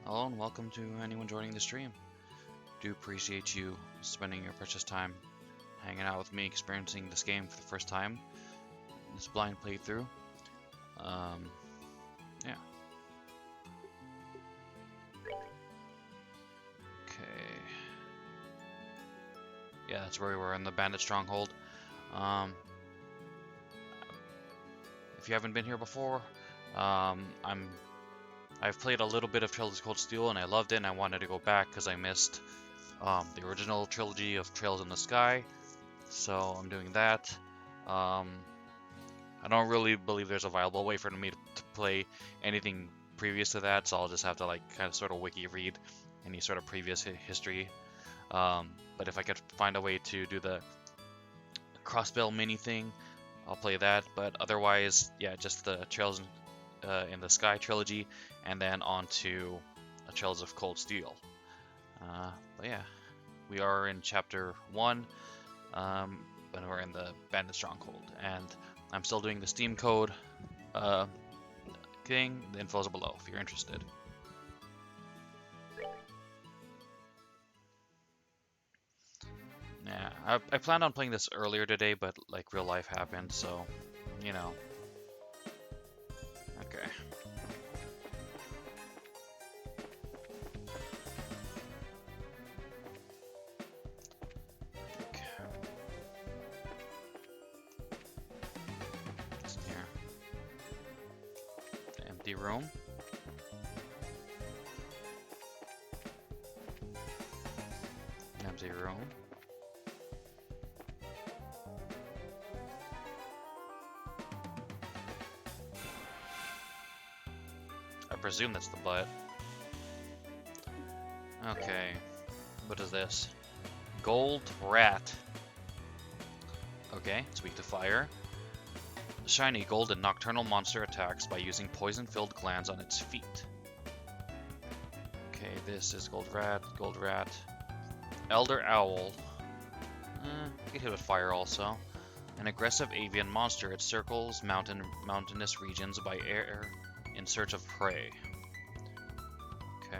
Hello and welcome to anyone joining the stream. Do appreciate you spending your precious time hanging out with me, experiencing this game for the first time. This blind playthrough. Yeah. Okay. Yeah, that's where we were in the Bandit Stronghold. If you haven't been here before, I've played a little bit of Trails of Cold Steel and I loved it, and I wanted to go back because I missed the original trilogy of Trails in the Sky, so I'm doing that. I don't really believe there's a viable way for me to play anything previous to that, so I'll just have to like kind of sort of wiki read any sort of previous history. But if I could find a way to do the Crossbell mini thing, I'll play that. But otherwise, yeah, just the Trails in the Sky trilogy, and then on to Trails of Cold Steel. But yeah, we are in chapter 1, but we're in the Bandit Stronghold, and I'm still doing the Steam code thing. The info is below if you're interested. Yeah, I planned on playing this earlier today, but like real life happened, so you know. Okay. What's in here? The empty room. Empty room. I presume that's the butt. Okay, what is this? Gold rat. Okay, it's weak to fire. Shiny golden nocturnal monster attacks by using poison-filled glands on its feet. Okay, this is gold rat, gold rat. Elder owl. Get hit with fire also. An aggressive avian monster. It circles mountainous regions by air in search of prey. Okay.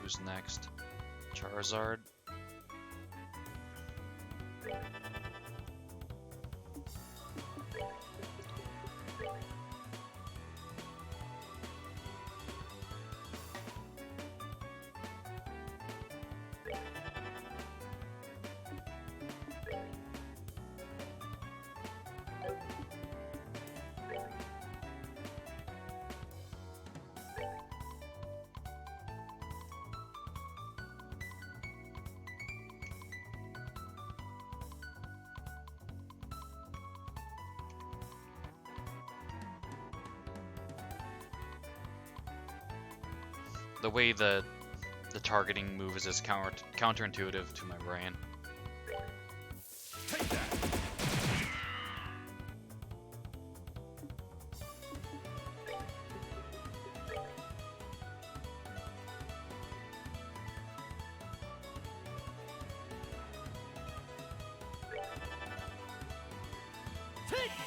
Who's next? Charizard. The way the targeting moves is counterintuitive to my brain. Take that. Take that!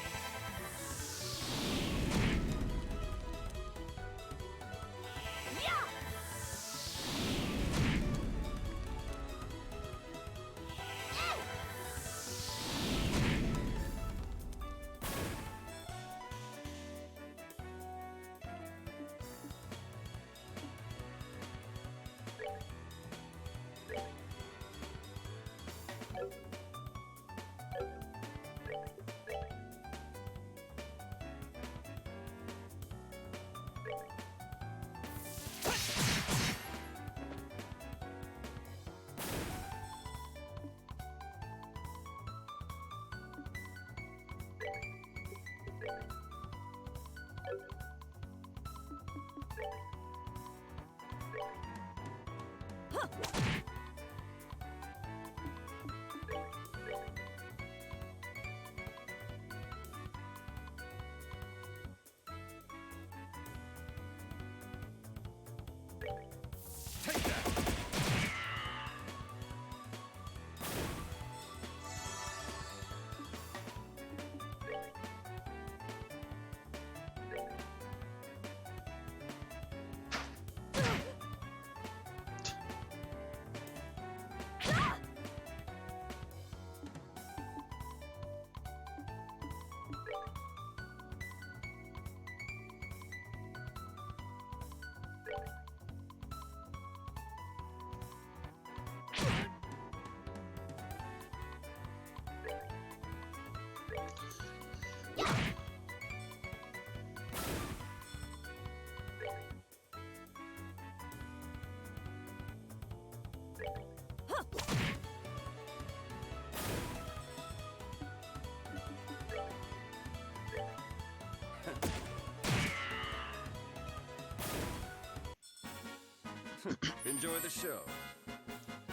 Enjoy the show.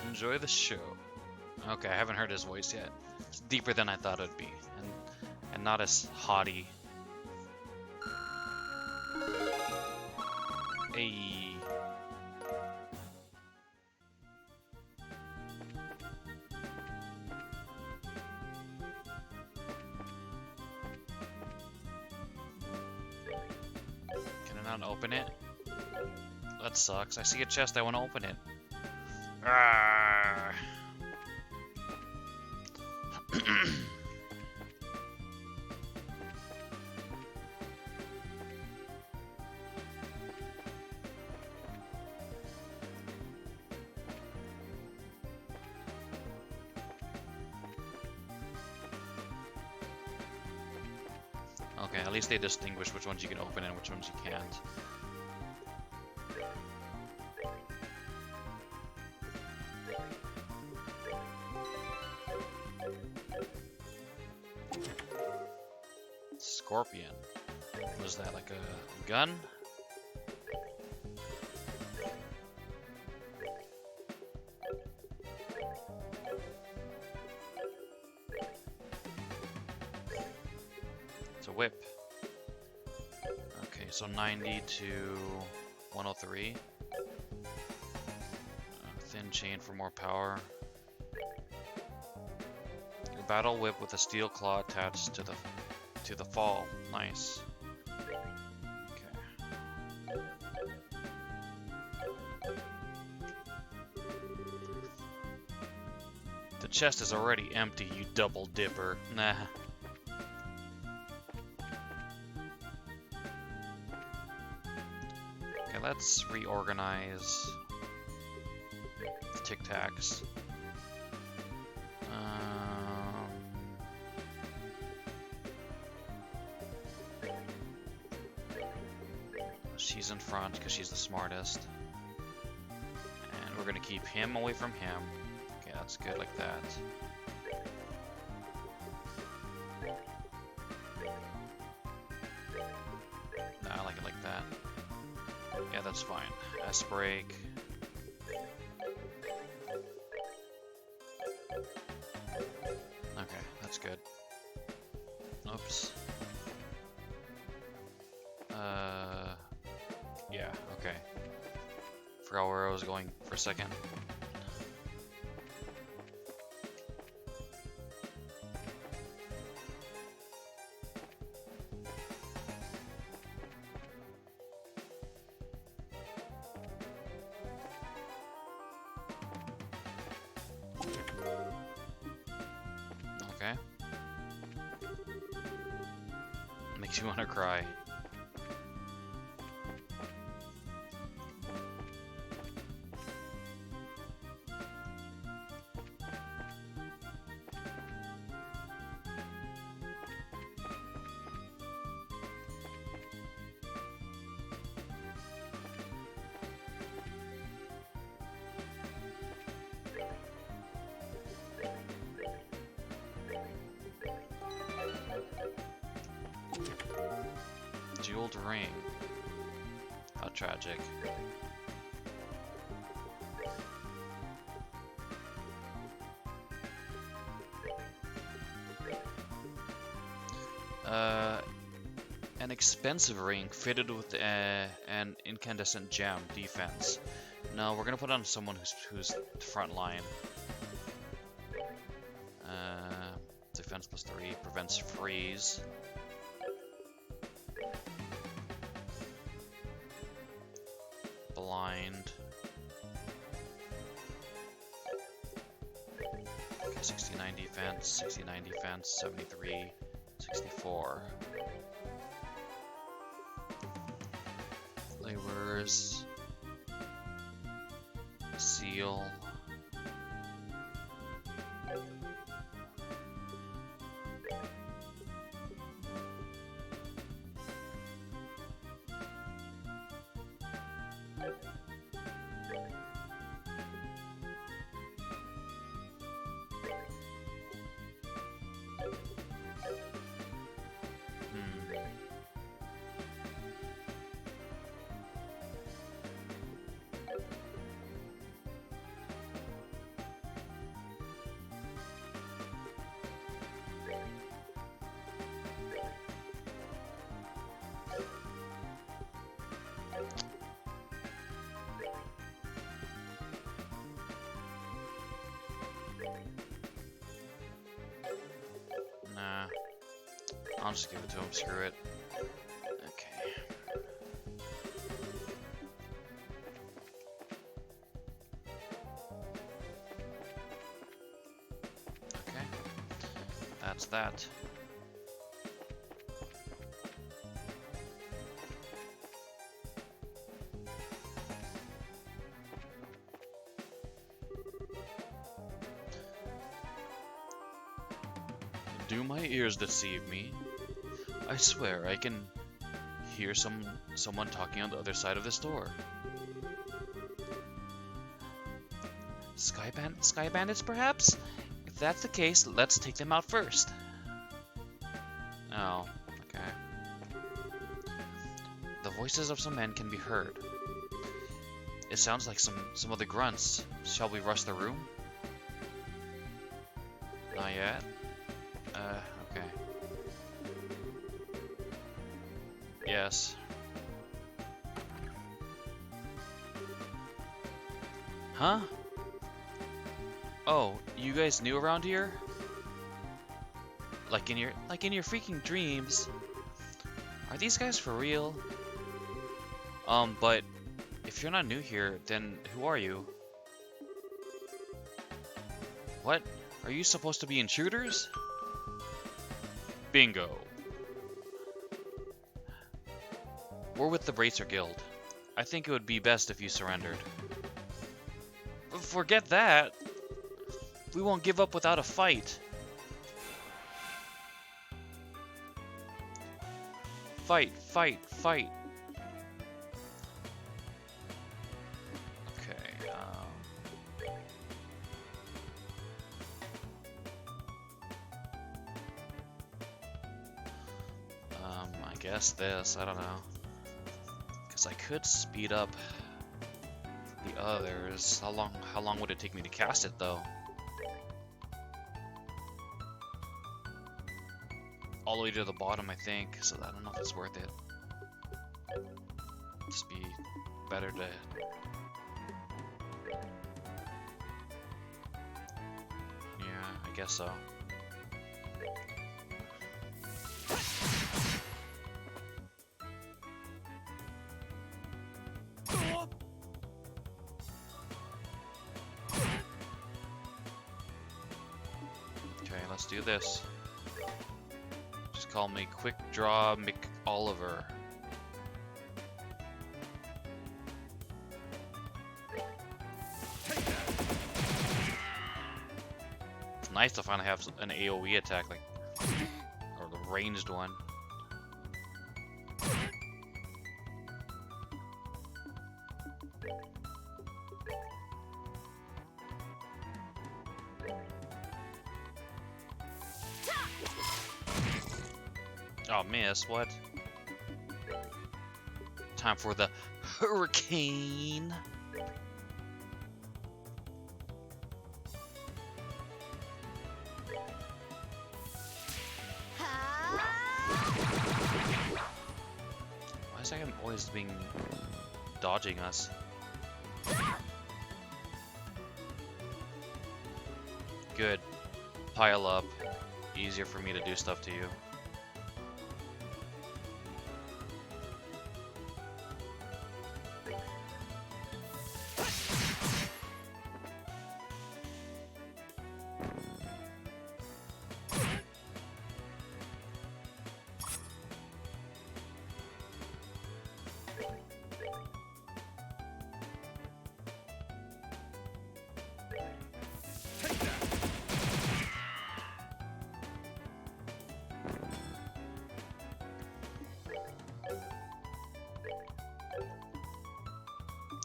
Enjoy the show. Okay, I haven't heard his voice yet. It's deeper than I thought it'd be, and not as haughty. Hey. Can I not open it? That sucks. I see a chest, I want to open it. Arrgh. Okay, at least they distinguish which ones you can open and which ones you can't. Scorpion. What is that, like a gun? It's a whip. Okay, so 90 to 103. Thin chain for more power. A battle whip with a steel claw attached to the fall. Nice. Okay. The chest is already empty, you double dipper. Nah. Okay, let's reorganize the Tic Tacs. She's in front because she's the smartest. And we're gonna keep him away from him. Okay, that's good like that. Nah, I like it like that. Yeah, that's fine. S-break. Okay, that's good. Oops. Yeah, okay. Forgot where I was going for a second. Okay. Makes you want to cry. Jeweled ring. How tragic. An expensive ring fitted with an incandescent gem defense. No, we're gonna put on someone who's front line. Defense +3 prevents freeze. Blind. Okay, 69 defense, 69 defense, 73, 64. Laborers. Seal. I'll just give it to him, screw it. Okay. Okay. That's that. Do my ears deceive me? I swear I can hear someone talking on the other side of this door. Sky bandits, perhaps? If that's the case, let's take them out first. Oh, okay. The voices of some men can be heard. It sounds like some of the grunts. Shall we rush the room? Not yet. Okay. Yes. Huh? Oh, you guys new around here? Like in your freaking dreams. Are these guys for real? But if you're not new here, then who are you? What? Are you supposed to be intruders? Bingo. We're with the Bracer Guild. I think it would be best if you surrendered. Forget that. We won't give up without a fight. Fight, fight, fight. Okay, I guess this, I don't know. Because I could speed up the others. How long would it take me to cast it, though? All the way to the bottom, I think, so I don't know if it's worth it. Just be better to... Yeah, I guess so. Okay, let's do this. Just call me Quick Draw McOliver. It's nice to finally have an AoE attack, like, or the ranged one. Oh, miss, what? Time for the hurricane. Why is that guy always being dodging us? Good. Pile up. Easier for me to do stuff to you.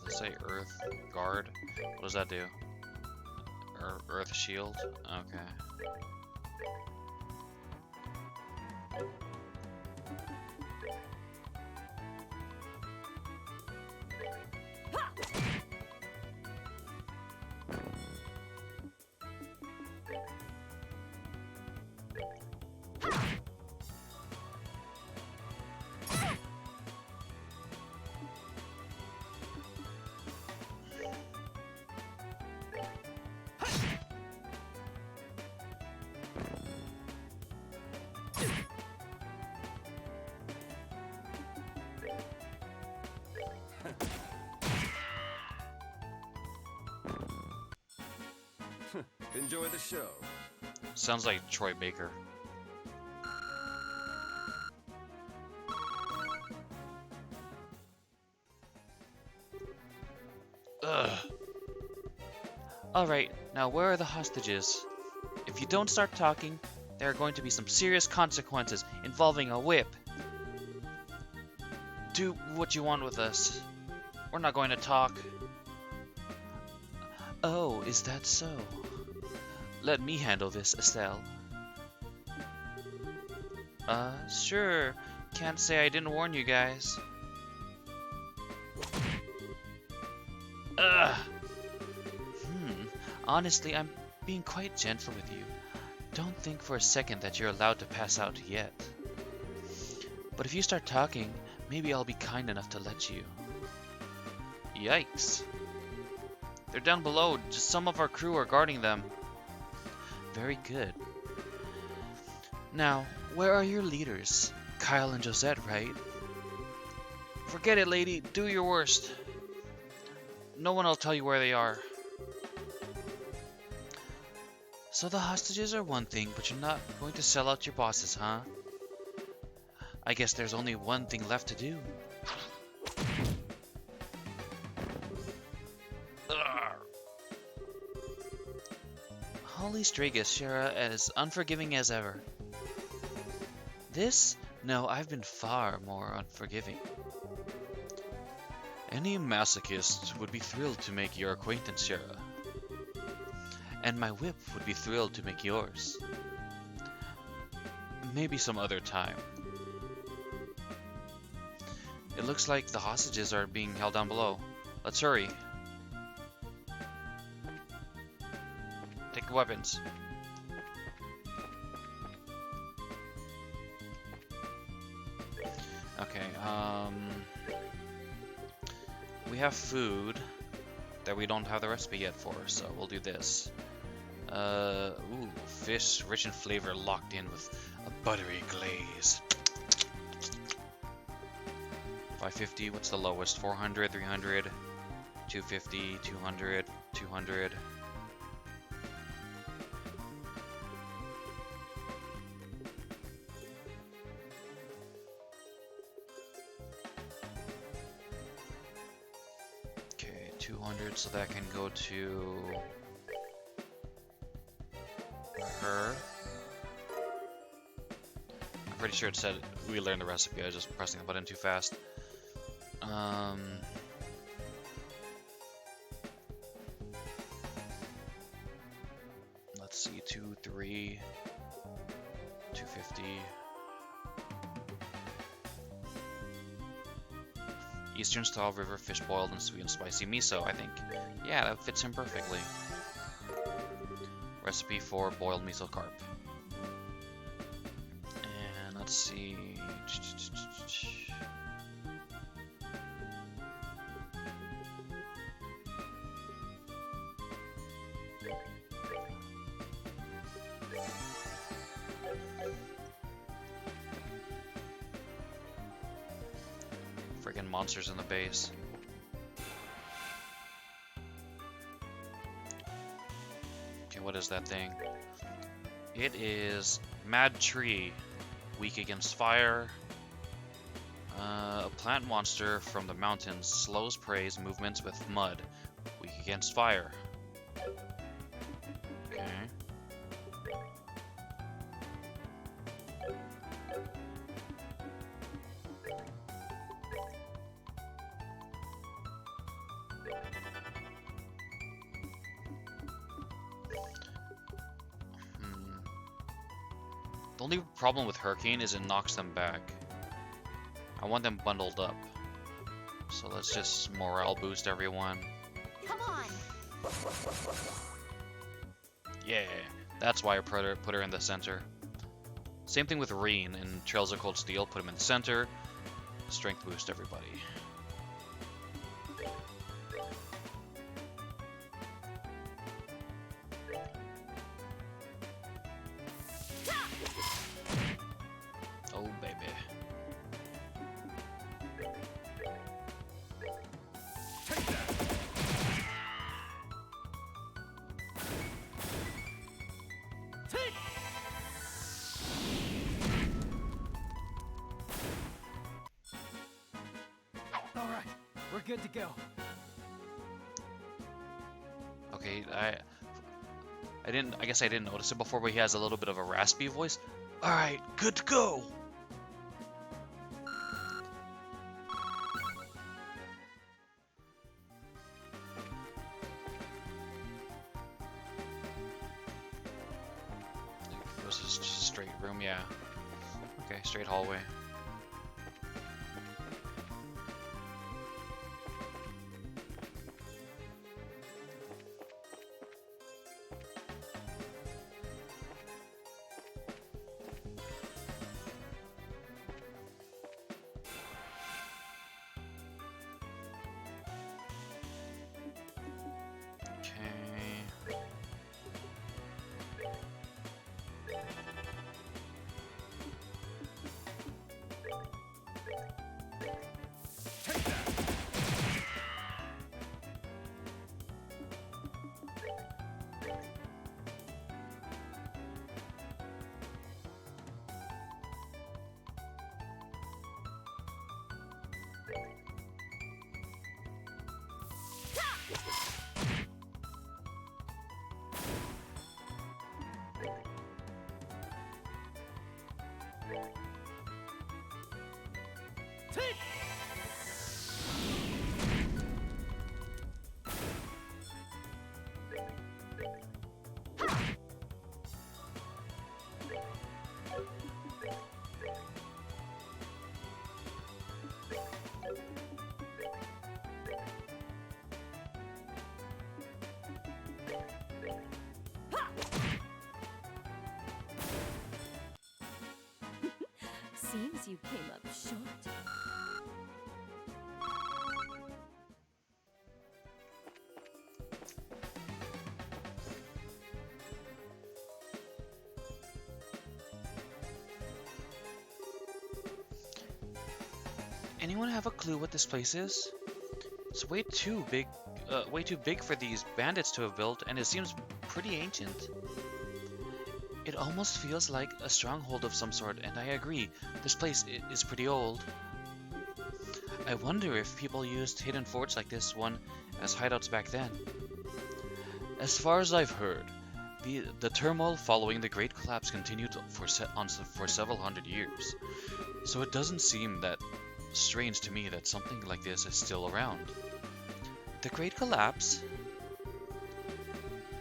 Let's say Earth Guard. What does that do? Earth Shield? Okay. Enjoy the show. Sounds like Troy Baker. Ugh. Alright, now where are the hostages? If you don't start talking, there are going to be some serious consequences involving a whip. Do what you want with us. We're not going to talk. Oh, is that so? Let me handle this, Estelle. Sure. Can't say I didn't warn you guys. Ugh. Honestly, I'm being quite gentle with you. Don't think for a second that you're allowed to pass out yet. But if you start talking, maybe I'll be kind enough to let you. Yikes. They're down below. Just some of our crew are guarding them. Very good. Now, where are your leaders? Kyle and Josette, right? Forget it, lady. Do your worst. No one will tell you where they are. So the hostages are one thing, but you're not going to sell out your bosses, huh? I guess there's only one thing left to do. Holy Stragus, Shara, as unforgiving as ever. This? No, I've been far more unforgiving. Any masochist would be thrilled to make your acquaintance, Shara. And my whip would be thrilled to make yours. Maybe some other time. It looks like the hostages are being held down below. Let's hurry. Take weapons. Okay, we have food that we don't have the recipe yet for, so we'll do this. Ooh, fish rich in flavor, locked in with a buttery glaze. 550, what's the lowest? 400, 300, 250, 200, 200. Okay, 200, so that can go to her. I'm pretty sure it said we learned the recipe. I was just pressing the button too fast. Let's see, 2, 3, 250. Eastern style river fish boiled in sweet and spicy miso, I think. Yeah, that fits him perfectly. Recipe for boiled miso carp. And let's see. Friggin' monsters in the base. Okay, what is that thing? It is Mad Tree, weak against fire. A plant monster from the mountains, slows prey's movements with mud, weak against fire. Okay. The only problem with Hurricane is it knocks them back. I want them bundled up. So let's just morale boost everyone. Come on. Yeah, that's why I put her in the center. Same thing with Reen in Trails of Cold Steel. Put him in the center. Strength boost everybody. Oh, baby. good to go. Okay, I guess I didn't notice it before, but he has a little bit of a raspy voice. All right, good to go. This is just a straight room, yeah. Okay, straight hallway. Okay. Seems you came up short. Anyone have a clue what this place is? It's way too big for these bandits to have built, and it seems pretty ancient. It almost feels like a stronghold of some sort, and I agree, this place is pretty old. I wonder if people used hidden forts like this one as hideouts back then. As far as I've heard, the turmoil following the Great Collapse continued for several hundred years, so it doesn't seem that strange to me that something like this is still around. The Great Collapse?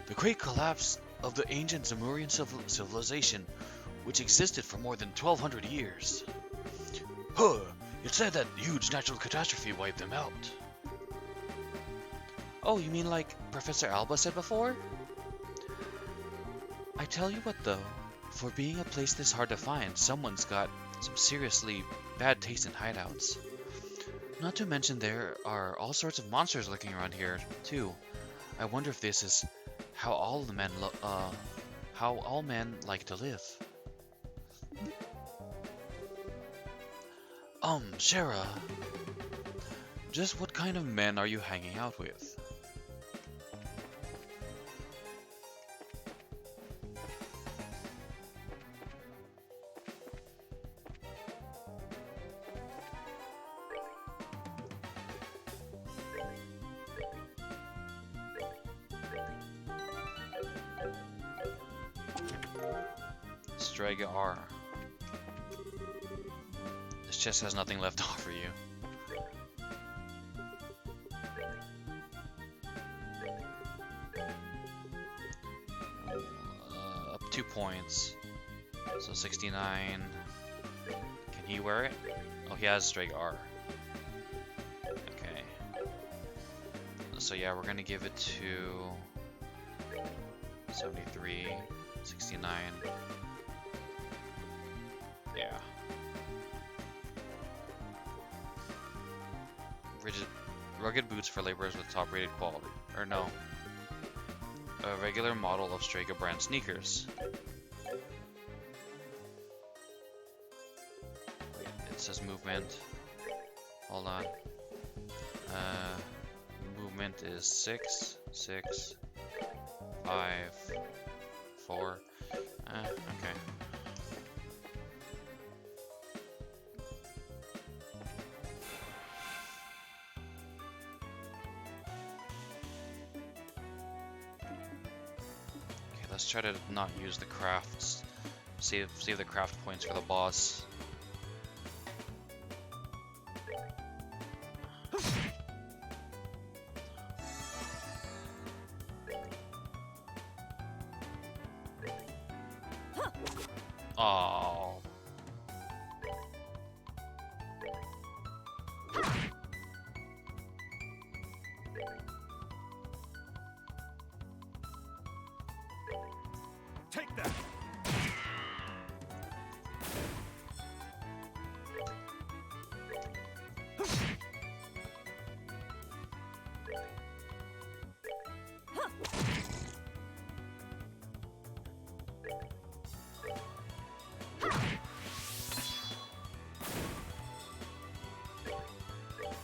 The Great Collapse of the ancient Zemurian civilization, which existed for more than 1200 years. Huh, it said that huge natural catastrophe wiped them out. Oh, you mean like Professor Alba said before? I tell you what though, for being a place this hard to find, someone's got some seriously bad taste in hideouts. Not to mention there are all sorts of monsters lurking around here too. I wonder if this is how all men like to live. Shara, just what kind of men are you hanging out with? Strega R. This chest has nothing left to offer you. Up 2 points. So 69. Can he wear it? Oh, he has Strega R. Okay. So yeah, we're gonna give it to 73, 69. Yeah. Rugged boots for laborers with top-rated quality. Or no. A regular model of Strega brand sneakers. Wait, it says movement. Hold on. Movement is 6, 6, 5, 4. Okay. Let's try to not use the crafts. Save the craft points for the boss. Oh. Take that.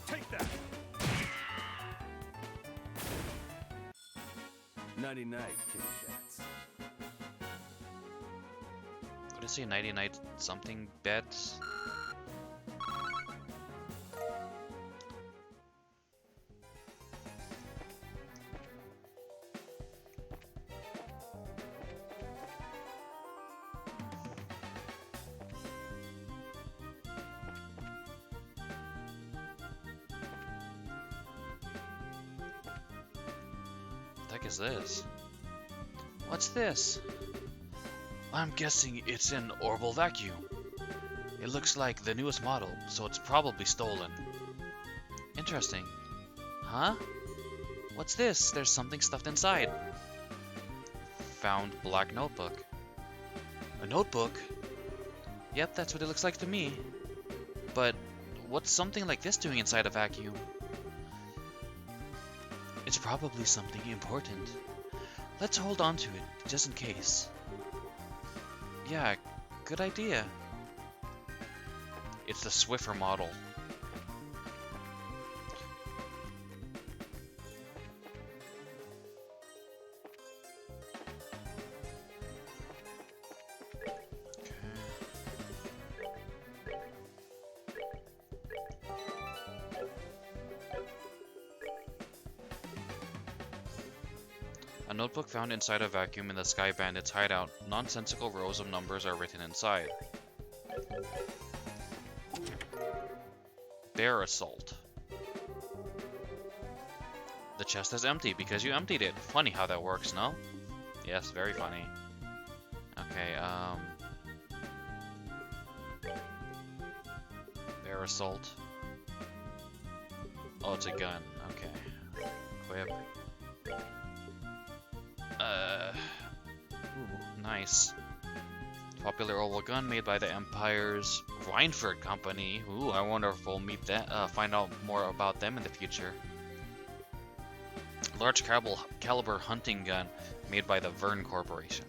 Take that. 99 kitty cats. What did it say? 99 something beds? What the heck is this? What's this? I'm guessing it's an orbital vacuum. It looks like the newest model, so it's probably stolen. Interesting. Huh? What's this? There's something stuffed inside. Found black notebook. A notebook? Yep, that's what it looks like to me. But what's something like this doing inside a vacuum? It's probably something important. Let's hold on to it, just in case. Yeah, good idea. It's the Swiffer model. A notebook found inside a vacuum in the Sky Bandit's hideout. Nonsensical rows of numbers are written inside. Bear assault. The chest is empty because you emptied it. Funny how that works, no? Yes, very funny. Okay, bear assault. Oh, it's a gun. Okay. Equip. Ooh, nice. Popular oval gun made by the Empire's Reinford Company. Ooh, I wonder if we'll meet that, find out more about them in the future. Large caliber hunting gun made by the Vern Corporation.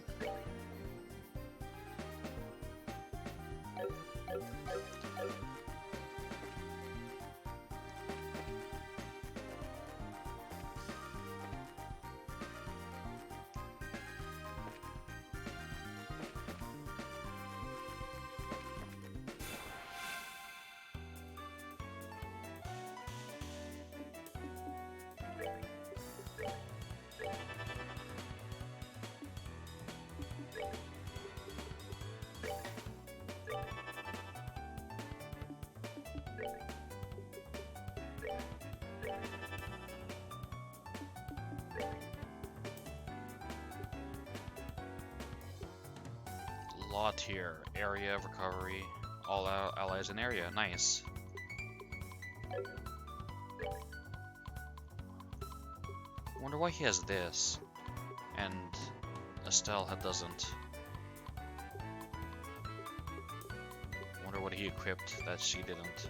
Lot here. Area of recovery. All allies in area. Nice. Wonder why he has this, and Estelle doesn't. Wonder what he equipped that she didn't.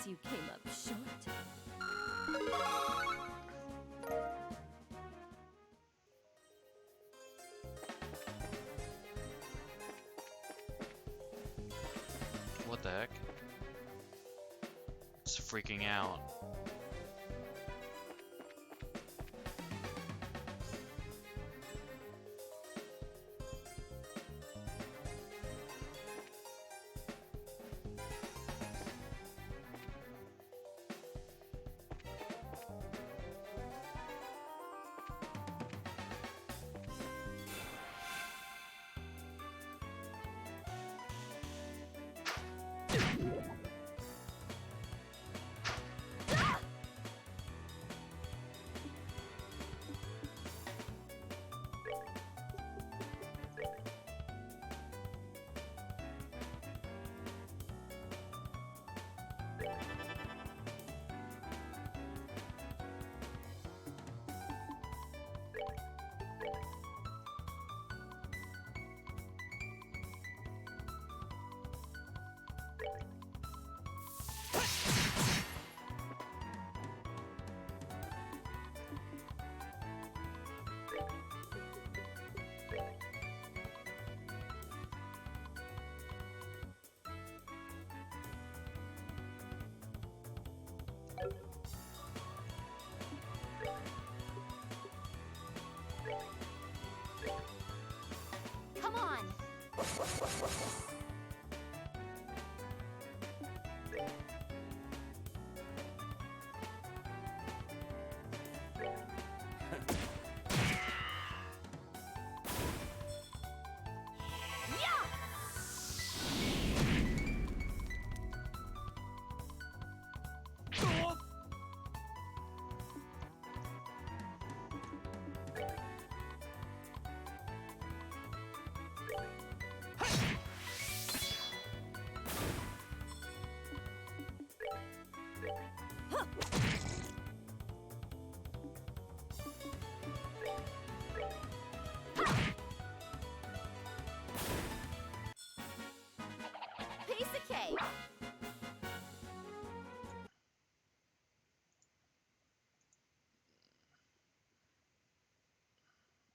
you came up short. What the heck? It's freaking out. Come on! Piece of cake!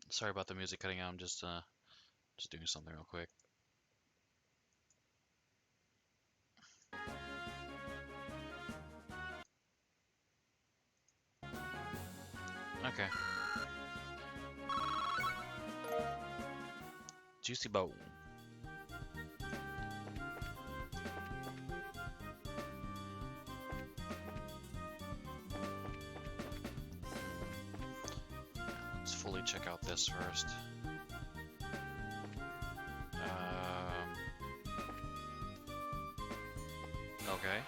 Sorry about the music cutting out. I'm just doing something real quick. Okay. Juicy bowl. Let's fully check out this first. Okay.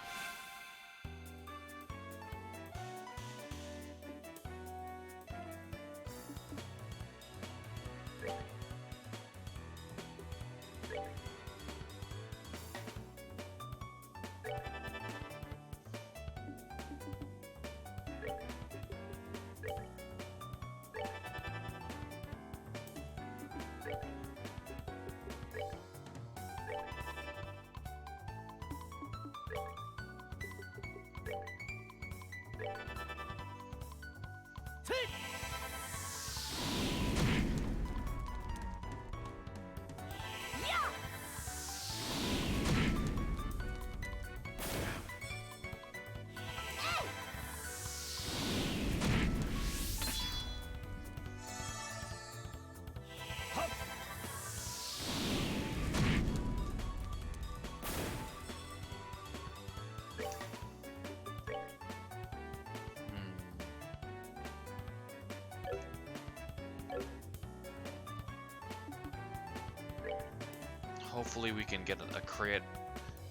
Hopefully we can get a crit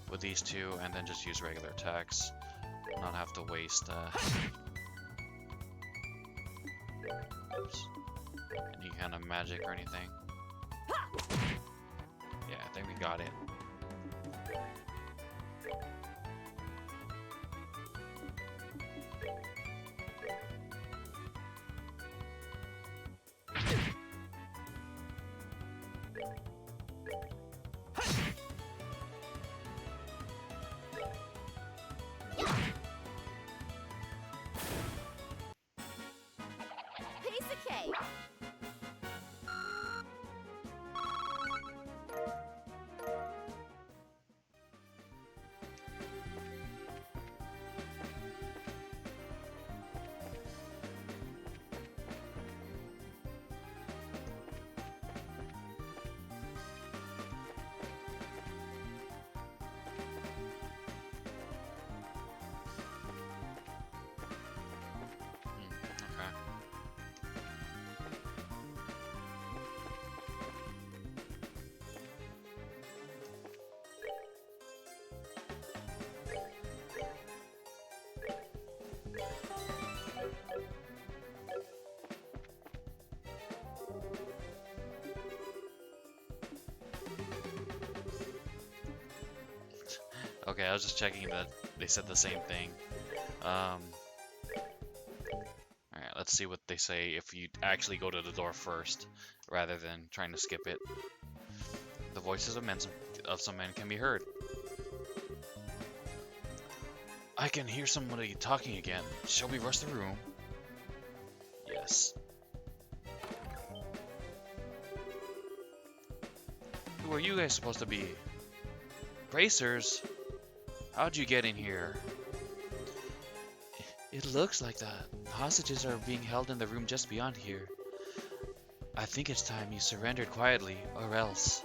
with these two and then just use regular attacks. Not have to waste any kind of magic or anything. Yeah, I think we got it. Okay, I was just checking that they said the same thing. Alright, let's see what they say if you actually go to the door first, rather than trying to skip it. The voices of some men can be heard. I can hear somebody talking again. Shall we rush the room? Yes. Who are you guys supposed to be? Bracers? How'd you get in here? It looks like the hostages are being held in the room just beyond here. I think it's time you surrendered quietly, or else.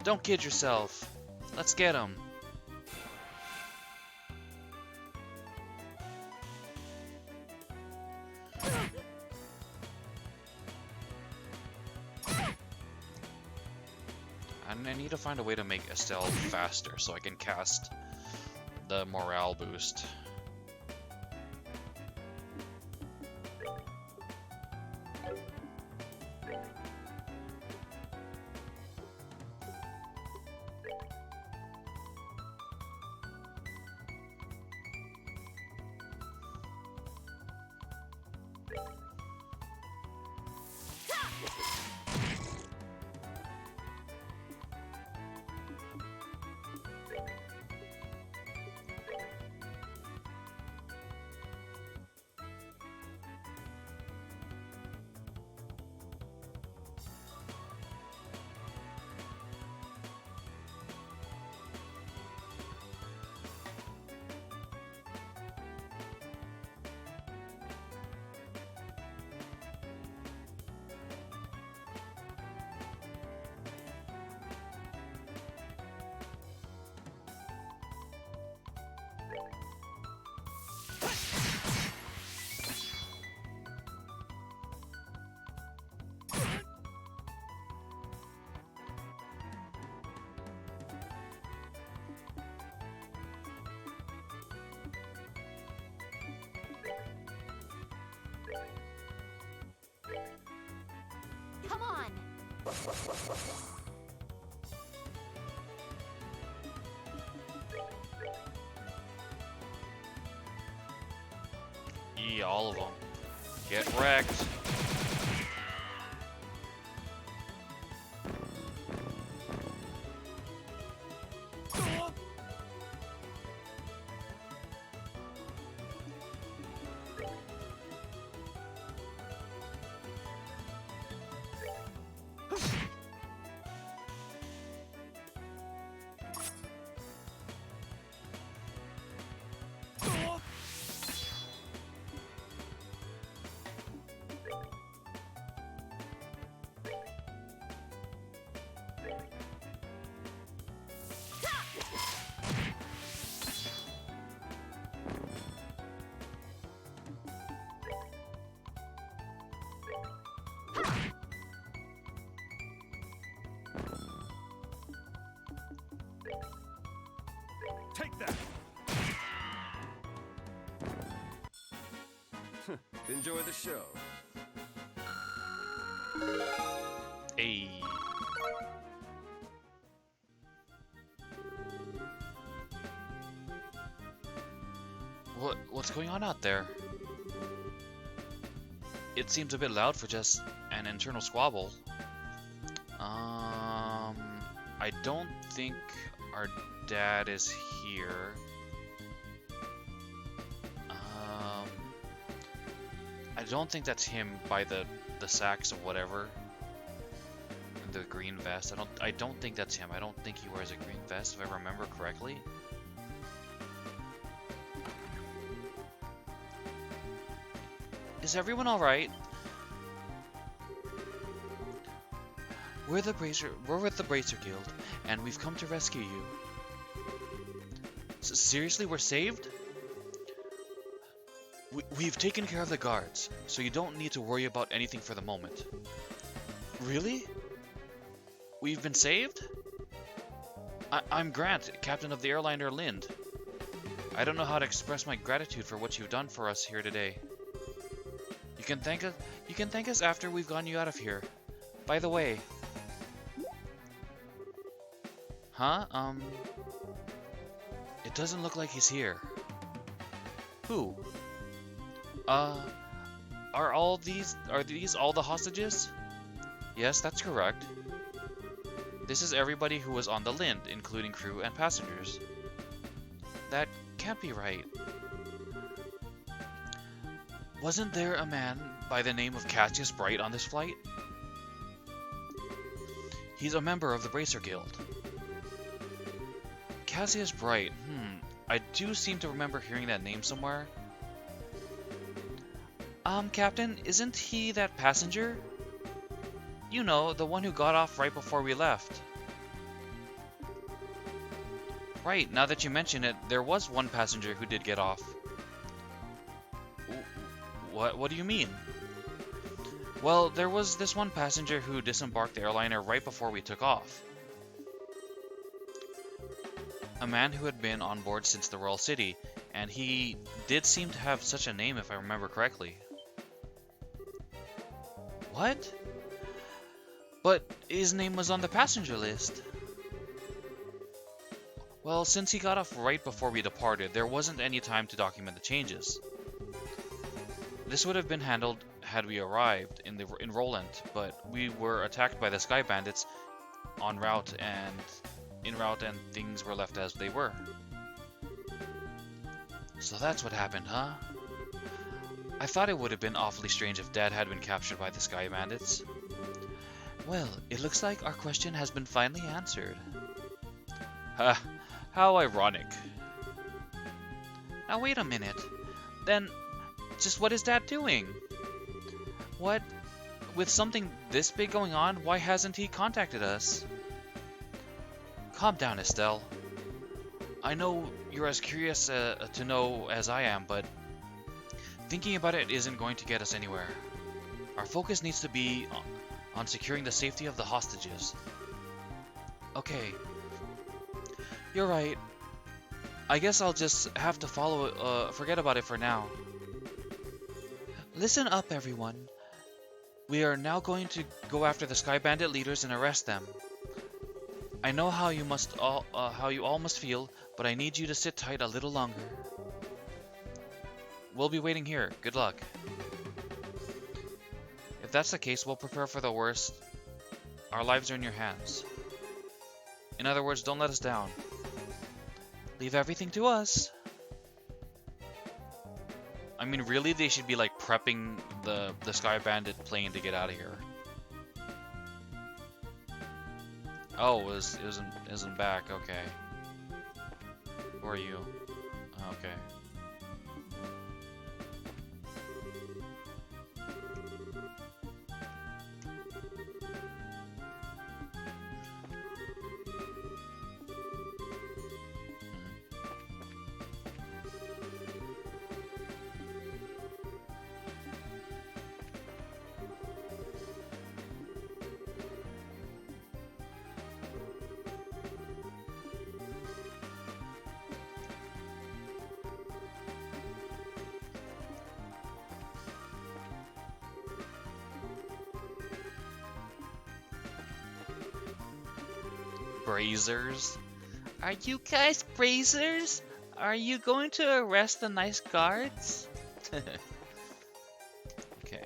Don't kid yourself. Let's get him. And I need to find a way to make Estelle faster so I can cast the morale boost. Come on. Yeah, all of them. Get wrecked. Take that! Enjoy the show. Hey. What's going on out there? It seems a bit loud for just an internal squabble. I don't think our dad is here. I don't think that's him by the sacks of whatever. And the green vest. I don't think that's him. I don't think he wears a green vest if I remember correctly. Is everyone alright? We're with the Bracer Guild, and we've come to rescue you. Seriously, we're saved? We've taken care of the guards, so you don't need to worry about anything for the moment. Really? We've been saved? I'm Grant, captain of the airliner Lind. I don't know how to express my gratitude for what you've done for us here today. You can thank us after we've gotten you out of here. By the way. Huh? It doesn't look like he's here. Who? Are these all the hostages? Yes, that's correct. This is everybody who was on the Lind, including crew and passengers. That can't be right. Wasn't there a man by the name of Cassius Bright on this flight? He's a member of the Bracer Guild. Cassius Bright, I do seem to remember hearing that name somewhere. Captain, isn't he that passenger? You know, the one who got off right before we left. Right, now that you mention it, there was one passenger who did get off. What do you mean? Well, there was this one passenger who disembarked the airliner right before we took off. A man who had been on board since the Royal City, and he did seem to have such a name if I remember correctly. What? But his name was on the passenger list. Well, since he got off right before we departed, there wasn't any time to document the changes. This would have been handled had we arrived in Roland, but we were attacked by the Sky Bandits en route, and things were left as they were. So that's what happened, huh? I thought it would have been awfully strange if Dad had been captured by the Sky Bandits. Well, it looks like our question has been finally answered. Ha! How ironic. Now wait a minute. Then, just what is Dad doing? What? With something this big going on, why hasn't he contacted us? Calm down, Estelle. I know you're as curious to know as I am, but thinking about it isn't going to get us anywhere. Our focus needs to be on securing the safety of the hostages. Okay. You're right. I guess I'll just have to forget about it for now. Listen up, everyone. We are now going to go after the Sky Bandit leaders and arrest them. I know how you all must feel, but I need you to sit tight a little longer. We'll be waiting here. Good luck. If that's the case, we'll prepare for the worst. Our lives are in your hands. In other words, don't let us down. Leave everything to us. I mean, really, they should be like prepping the Sky Bandit plane to get out of here. Oh, it wasn't back. Okay. Who are you? Okay. Brazers? Are you guys brazers? Are you going to arrest the nice guards? Okay.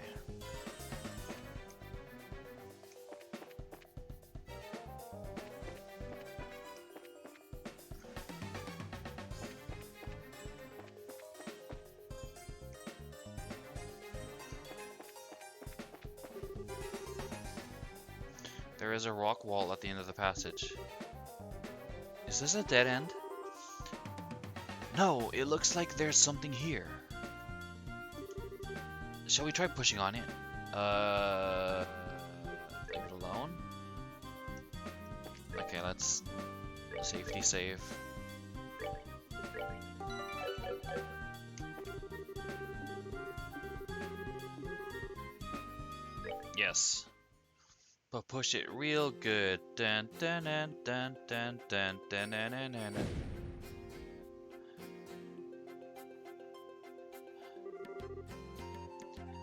There is a rock wall at the end of the passage. Is this a dead end? No, it looks like there's something here. Shall we try pushing on it? Leave it alone. Okay, let's safety save. Yes. But push it real good. Dun dun dun dun dun dun dun dun dun dun.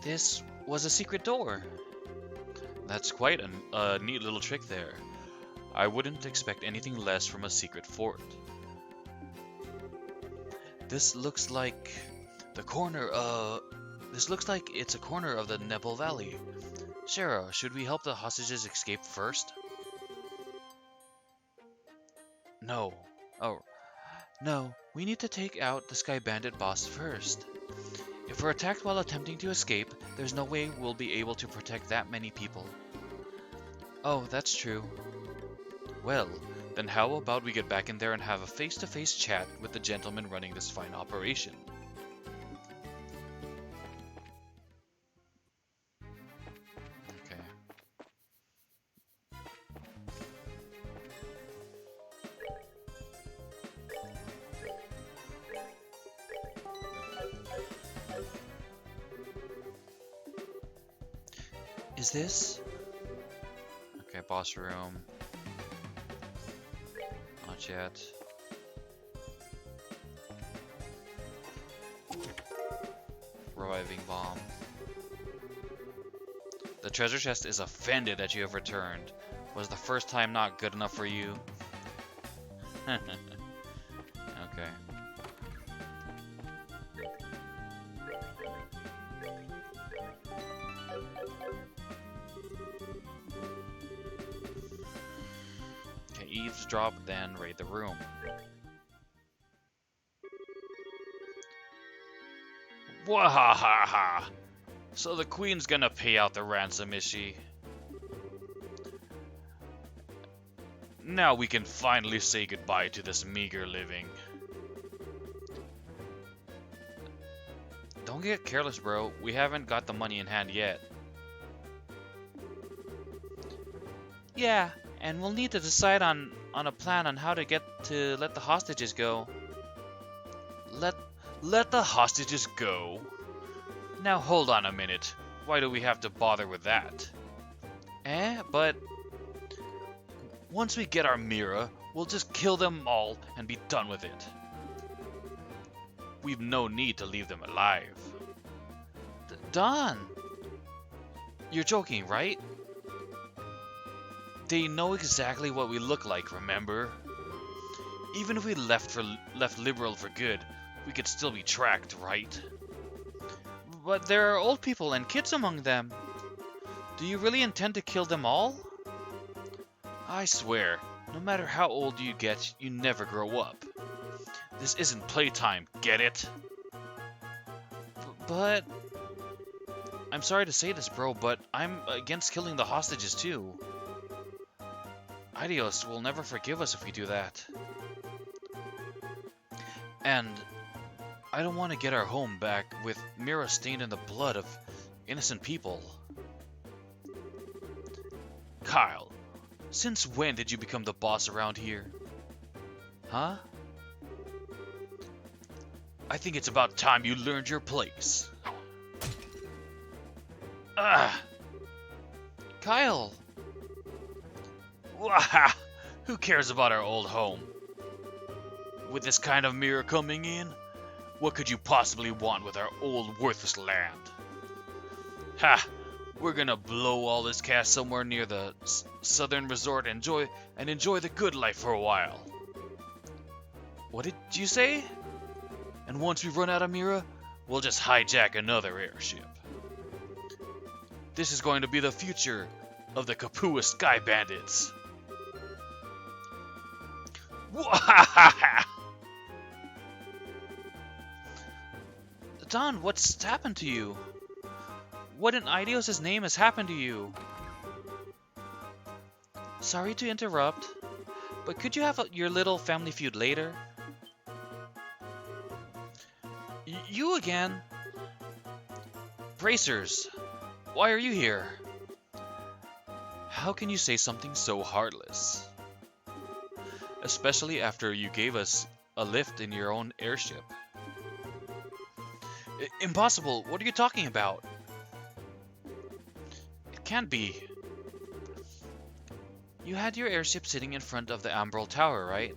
This was a secret door. That's quite a neat little trick there. I wouldn't expect anything less from a secret fort. This looks like the corner, this looks like it's a corner of the Nebel Valley. Sarah, should we help the hostages escape first? No. Oh. No, we need to take out the Sky Bandit boss first. If we're attacked while attempting to escape, there's no way we'll be able to protect that many people. Oh, that's true. Well, then how about we get back in there and have a face-to-face chat with the gentleman running this fine operation? Okay. Is this? Okay, boss room. Not yet. Reviving bomb. The treasure chest is offended that you have returned. Was the first time not good enough for you? Okay. Eavesdrop, then raid the room. Wahahaha! So the queen's gonna pay out the ransom, is she? Now we can finally say goodbye to this meager living. Don't get careless, bro. We haven't got the money in hand yet. Yeah. And we'll need to decide on a plan on how to let the hostages go. Let the hostages go? Now hold on a minute. Why do we have to bother with that? But once we get our Mira, we'll just kill them all and be done with it. We've no need to leave them alive. Don! You're joking, right? They know exactly what we look like, remember? Even if we left Liberal for good, we could still be tracked, right? But there are old people and kids among them. Do you really intend to kill them all? I swear, no matter how old you get, you never grow up. This isn't playtime, get it? But... I'm sorry to say this, bro, but I'm against killing the hostages too. Ideos will never forgive us if we do that. And I don't want to get our home back with Mira stained in the blood of innocent people. Kyle, since when did you become the boss around here? Huh? I think it's about time you learned your place. Ah! Kyle! Wah! Who cares about our old home? With this kind of Mira coming in, what could you possibly want with our old worthless land? Ha! We're gonna blow all this cash somewhere near the southern resort and enjoy the good life for a while. What did you say? And once we run out of Mira, we'll just hijack another airship. This is going to be the future of the Kapua Sky Bandits. Don, what's happened to you? What in Ideos' name has happened to you? Sorry to interrupt, but could you have your little family feud later? You again? Bracers, why are you here? How can you say something so heartless? Especially after you gave us a lift in your own airship. Impossible! What are you talking about? It can't be. You had your airship sitting in front of the Ambrel Tower, right?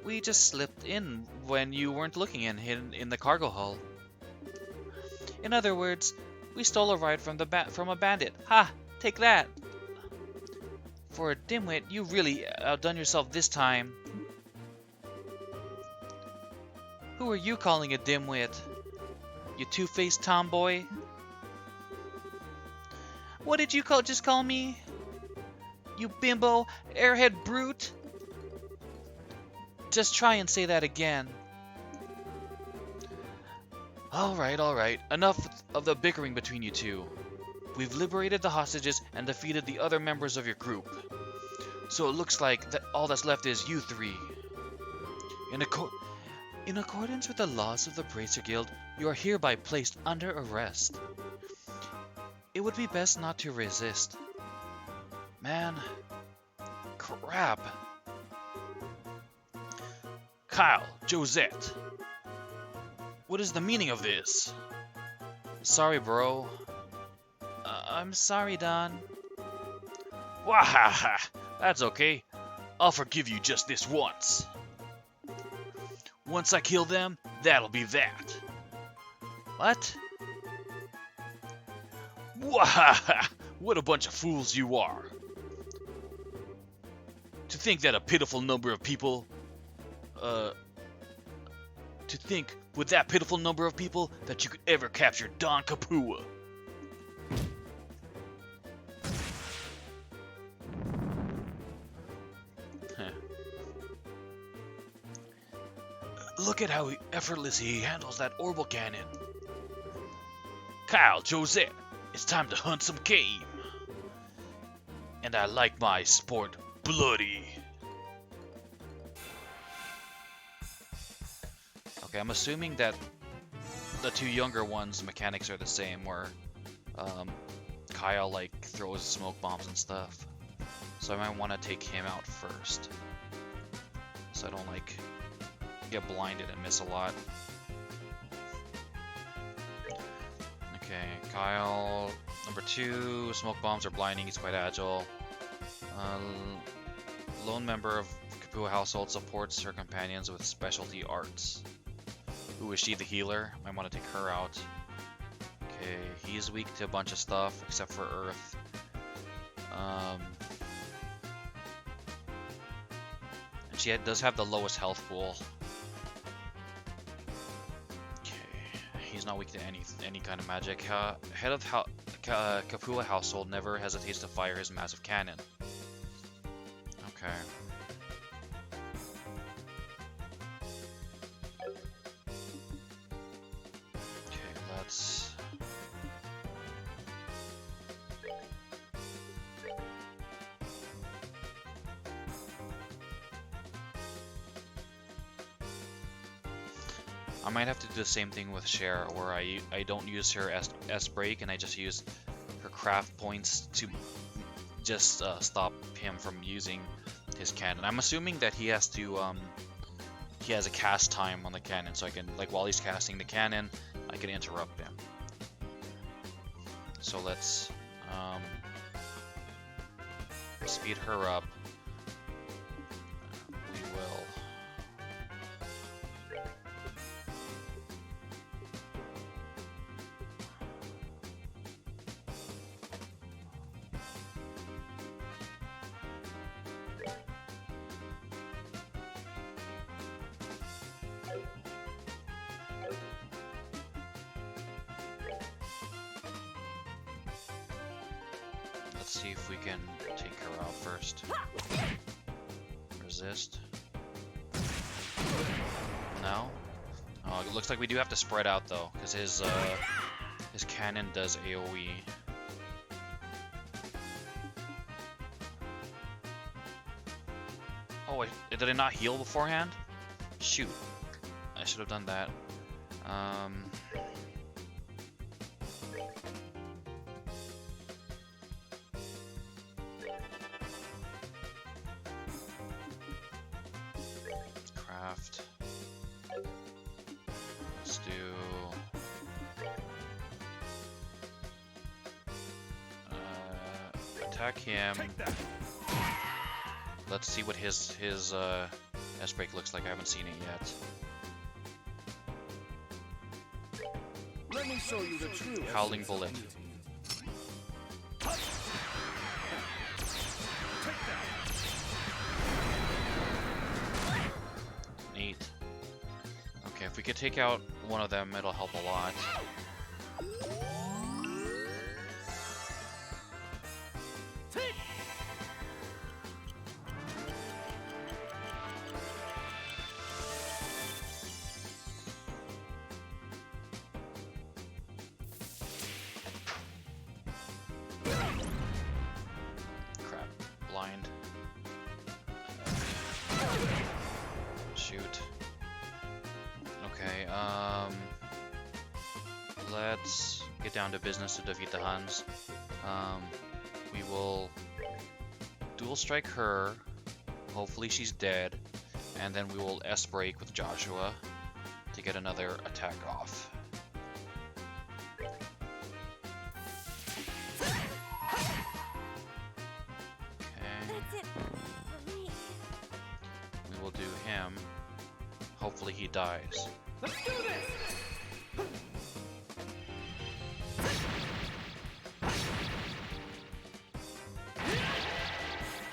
We just slipped in when you weren't looking and hid in the cargo hull. In other words, we stole a ride from a bandit. Ha! Take that! For a dimwit, you really outdone yourself this time. Who are you calling a dimwit? You two-faced tomboy? What did you just call me? You bimbo, airhead brute? Just try and say that again. Alright. Enough of the bickering between you two. We've liberated the hostages and defeated the other members of your group. So it looks like all that's left is you three. In accordance with the laws of the Bracer Guild, you are hereby placed under arrest. It would be best not to resist. Man, crap. Kyle, Josette. What is the meaning of this? Sorry, bro. I'm sorry, Don. Wahaha! That's okay. I'll forgive you just this once. Once I kill them, that'll be that. What? Wahaha! What a bunch of fools you are. To think that a pitiful number of people... To think, with that pitiful number of people, that you could ever capture Don Kapua. Look at how effortless he handles that orbital cannon. Kyle, Josette, it's time to hunt some game. And I like my sport bloody. Okay, I'm assuming that the two younger ones' mechanics are the same, where Kyle like throws smoke bombs and stuff. So I might want to take him out first, so I don't like get blinded and miss a lot. Okay, Kyle, number 2, smoke bombs are blinding, he's quite agile. Lone member of Kapua household supports her companions with specialty arts. Ooh, is she the healer? Might want to take her out. Okay, he's weak to a bunch of stuff except for Earth. And she does have the lowest health pool. He's not weak to any kind of magic. Head of Kapua household never hesitates to fire his massive cannon. Okay. Okay, let's... I might have to do the same thing with Cher, where I don't use her S-break and I just use her craft points to just stop him from using his cannon. I'm assuming that he has to he has a cast time on the cannon, so I can, like, while he's casting the cannon, I can interrupt him. So let's speed her up. We will. Let's see if we can take her out first. Resist. No? Oh, it looks like we do have to spread out though, because his cannon does AoE. Oh, did I not heal beforehand? Shoot. I should have done that. Craft. Let's do... attack him. Let's see what his S-break looks like. I haven't seen it yet. Let me show you the true Howling Bullet. Neat. Okay, if we we could take out one of them, it'll help a lot. Crap. Blind. Shoot. Okay, let's get down to business to defeat the Huns. We will dual strike her. Hopefully she's dead. And then we will S-break with Joshua to get another attack off. That's it for me. We will do him. Hopefully he dies. Let's do this!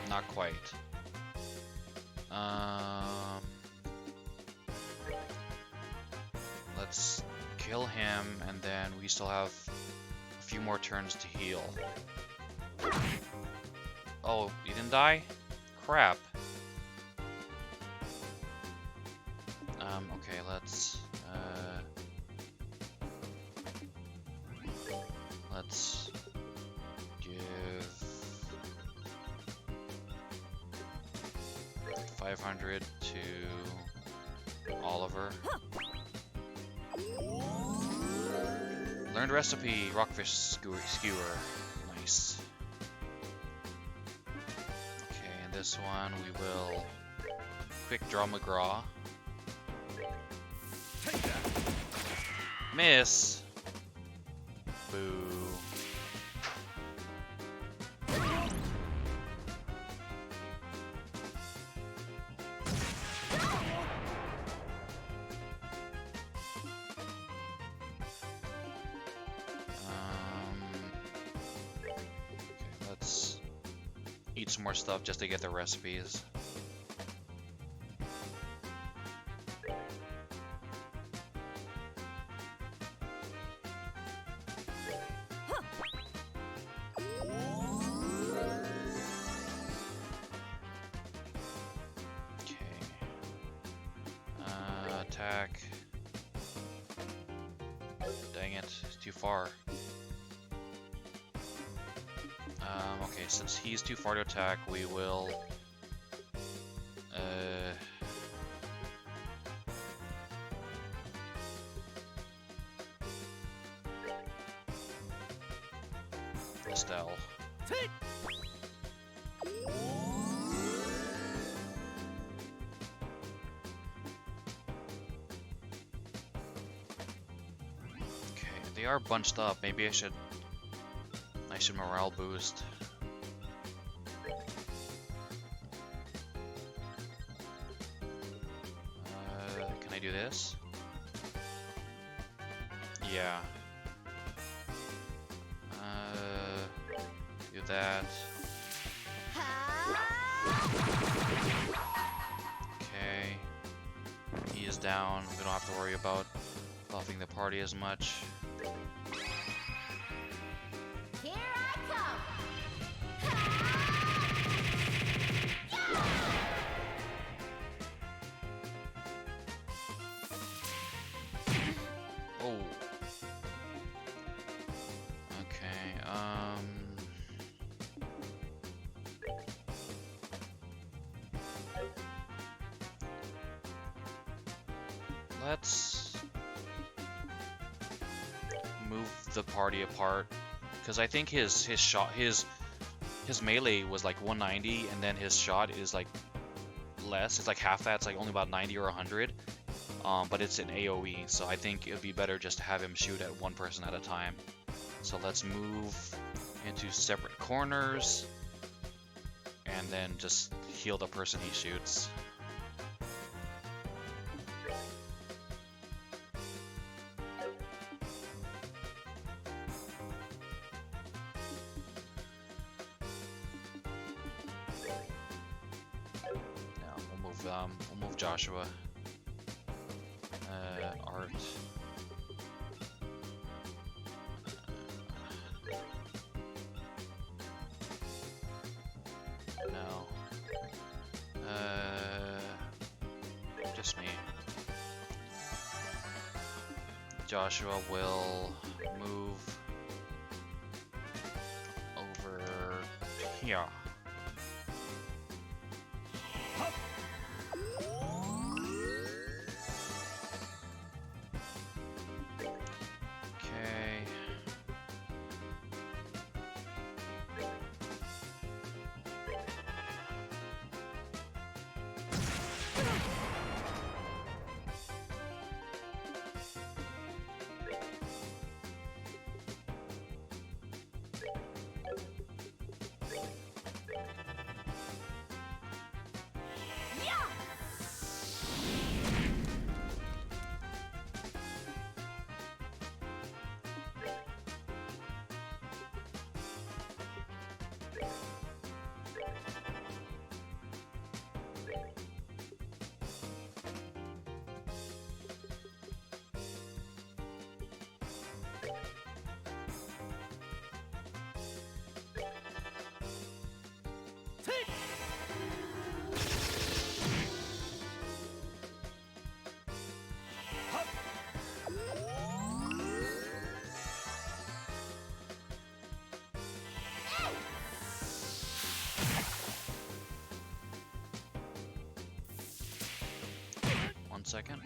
Not quite. Let's kill him, and then we still have a few more turns to heal. Oh, you didn't die? Crap. Okay, let's give 500 to Oliver. Learned recipe, rockfish skewer. Nice. Okay, and this one we will quick draw McGraw. Miss. Boo. Okay, let's eat some more stuff just to get the recipes. Attack. Dang it, it's too far. Okay, since he's too far to attack, we will Estelle. They are bunched up. Maybe I should morale boost. Can I do this? Yeah. Do that. Okay. He is down. We don't have to worry about buffing the party as much. Here I come. Oh. Okay, let's move the party apart, because I think his shot, his melee was like 190, and then his shot is like less. It's like half that. It's like only about 90 or 100. But it's an AoE, so I think it would be better just to have him shoot at one person at a time. So let's move into separate corners, and then just heal the person he shoots. Now we'll move Joshua. art. No. Just me. Joshua will move over here. Okay. One second.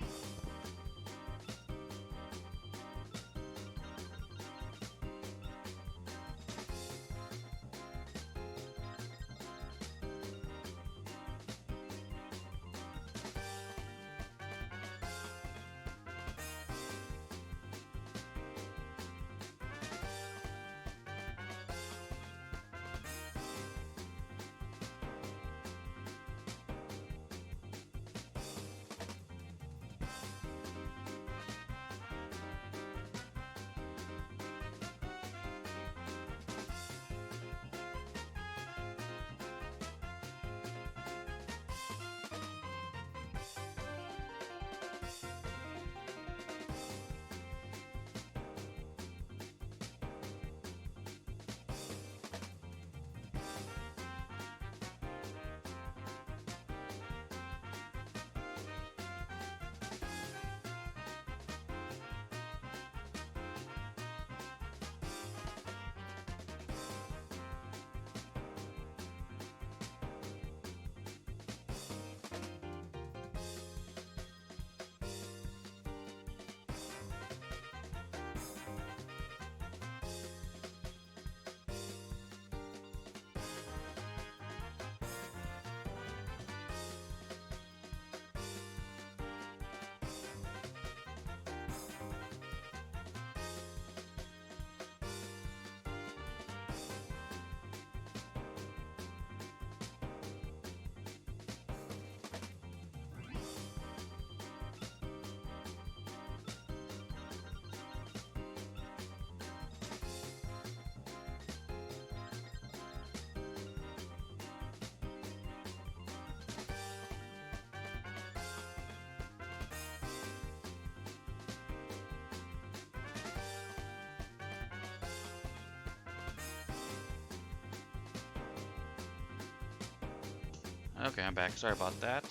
Okay, I'm back. Sorry about that.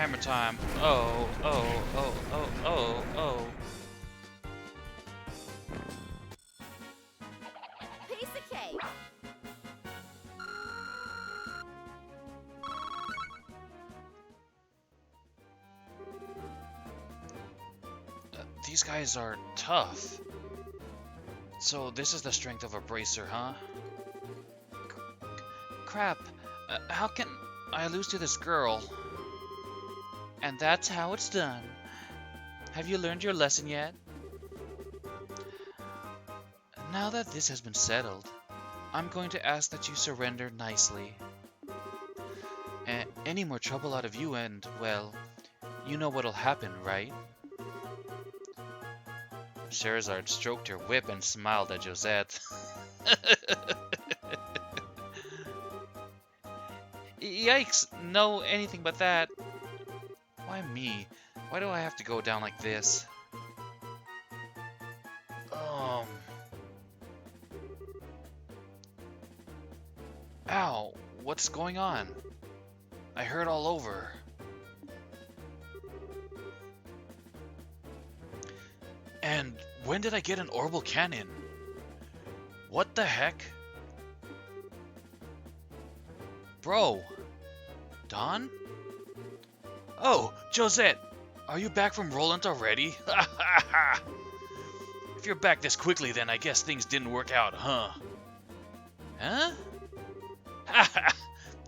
Hammer time. Oh, oh, oh, oh, oh, oh. Piece of cake. These guys are tough. So this is the strength of a bracer, huh? Crap. How can I lose to this girl? And that's how it's done. Have you learned your lesson yet? Now that this has been settled, I'm going to ask that you surrender nicely. Any more trouble out of you and, well, you know what'll happen, right? Scheherazade stroked her whip and smiled at Josette. Yikes, no anything but that. Why me? Why do I have to go down like this? Ow, what's going on? I hurt all over. And when did I get an orbital cannon? What the heck? Bro! Don? Oh, Josette! Are you back from Roland already? If you're back this quickly, then I guess things didn't work out, huh? Huh?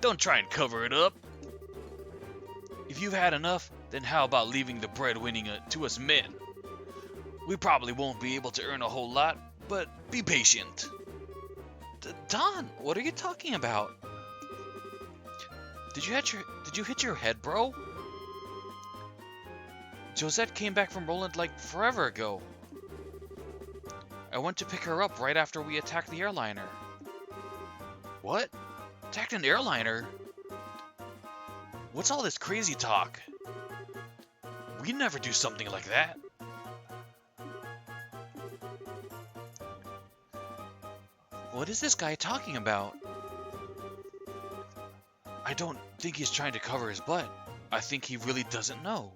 Don't try and cover it up. If you've had enough, then how about leaving the breadwinning to us men? We probably won't be able to earn a whole lot, but be patient. Don, what are you talking about? Did you hit your head, bro? Josette came back from Roland like forever ago. I went to pick her up right after we attacked the airliner. What? Attacked an airliner? What's all this crazy talk? We'd never do something like that. What is this guy talking about? I don't think he's trying to cover his butt. I think he really doesn't know.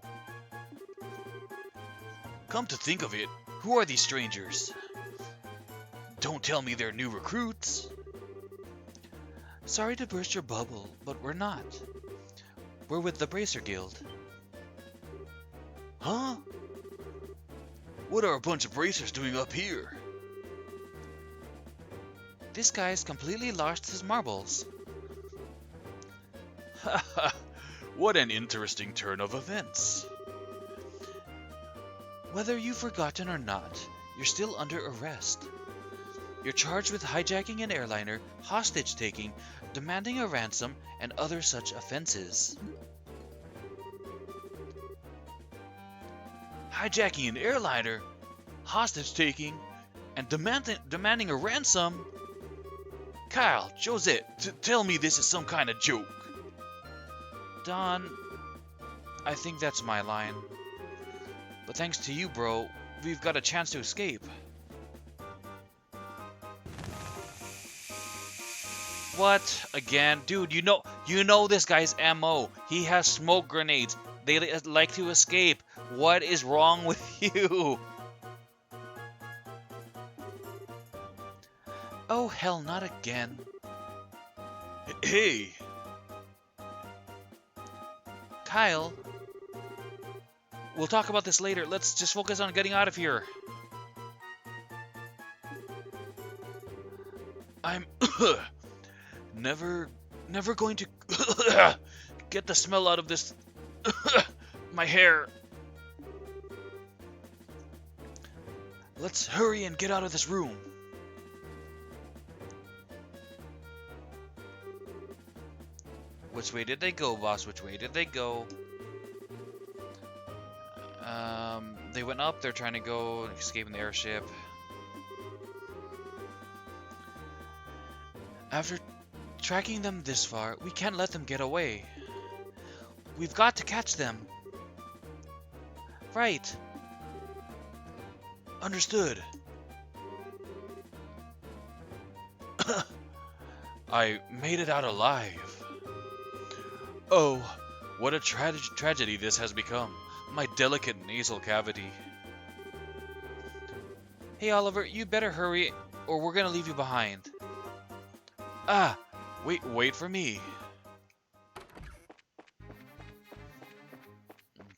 Come to think of it, who are these strangers? Don't tell me they're new recruits. Sorry to burst your bubble, but we're not. We're with the Bracer Guild. Huh? What are a bunch of bracers doing up here? This guy's completely lost his marbles. Haha, what an interesting turn of events. Whether you've forgotten or not, you're still under arrest. You're charged with hijacking an airliner, hostage-taking, demanding a ransom, and other such offenses. Hijacking an airliner, hostage-taking, and demanding a ransom? Kyle, Josette, tell me this is some kind of joke. Don, I think that's my line. But thanks to you, bro, we've got a chance to escape. What? Again? Dude, you know this guy's MO. He has smoke grenades. They like to escape. What is wrong with you? Oh, hell, not again. Hey! Kyle? We'll talk about this later. Let's just focus on getting out of here. I'm never going to get the smell out of this. My hair. Let's hurry and get out of this room. Which way did they go, boss? Which way did they go? They went up. They're trying to go escape in the airship. After tracking them this far, we can't let them get away. We've got to catch them. Right. Understood. I made it out alive. Oh, What a tragedy this has become. My delicate nasal cavity. Hey Oliver, you better hurry or we're gonna leave you behind. Ah! Wait for me.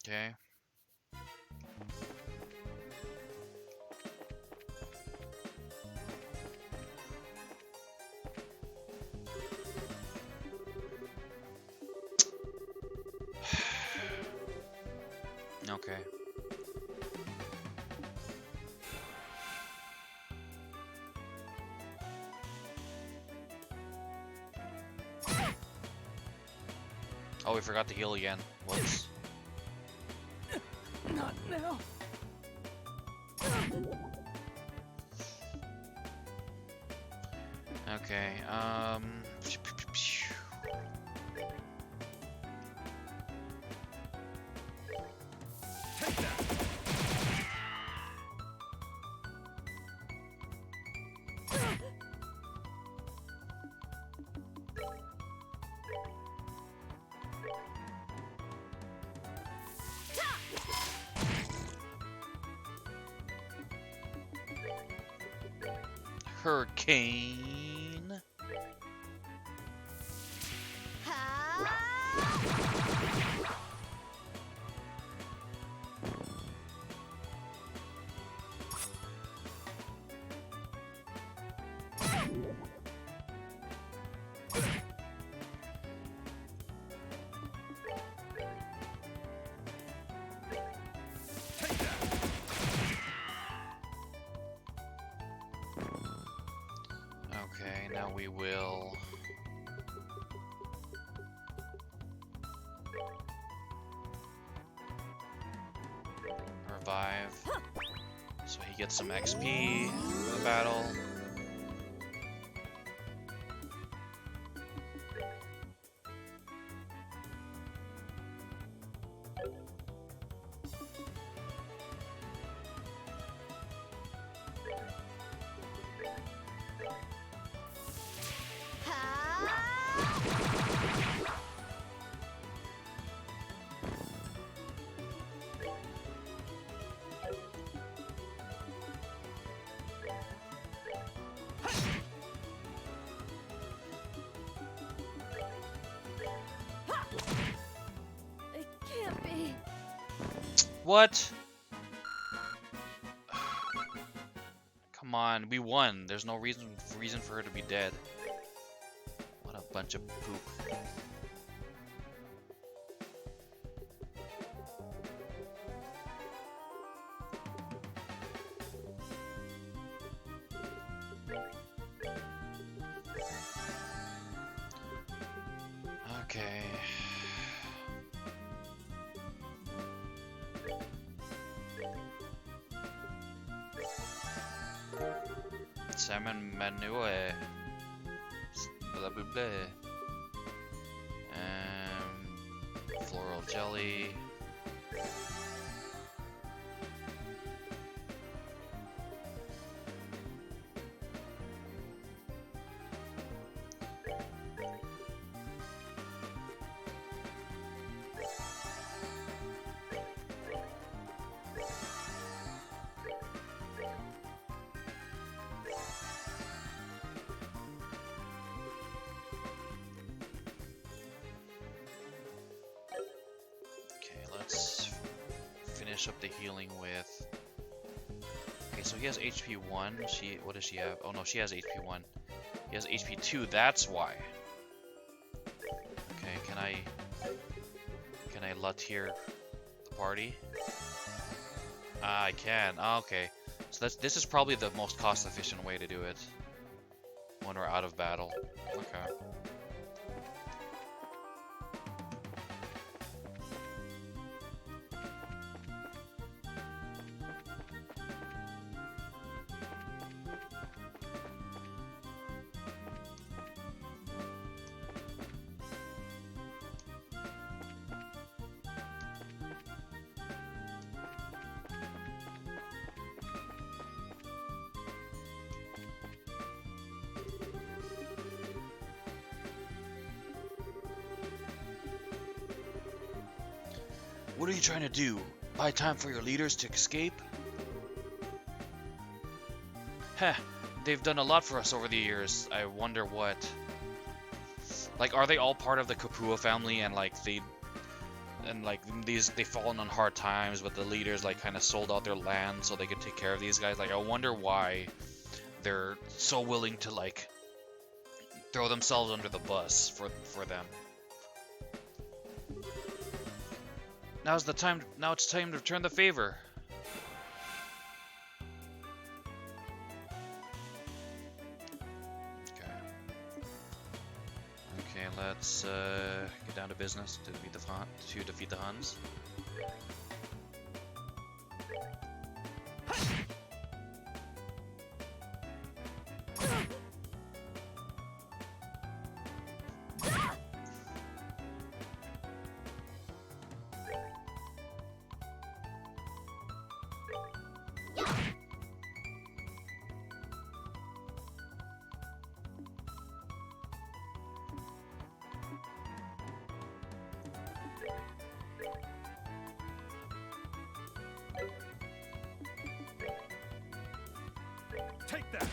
Okay. Okay. Oh, we forgot to heal again. Whoops. Not now. Okay, Hurricane. Ha! Okay, now we will. Revive. So he gets some XP for the battle. Ha! It can't be. What? Come on, we won. There's no reason for her to be dead. What a bunch of poop. Okay. Salmon manure. Blah blah blah. Floral jelly. Okay, let's finish up the healing with. Okay, so he has HP 1. What does she have? Oh no, she has HP 1. He has HP 2. That's why. Okay, can I Latier the party? Ah, I can. Ah, okay. So this is probably the most cost-efficient way to do it when we're out of battle. Okay. What are you trying to do? Buy time for your leaders to escape? Heh, they've done a lot for us over the years. I wonder what. Like, are they all part of the Kapua family and like they've fallen on hard times, but the leaders like kind of sold out their land so they could take care of these guys? Like, I wonder why they're so willing to like throw themselves under the bus for them. Now it's time to return the favor. Okay, let's get down to business to defeat the Huns. Take that!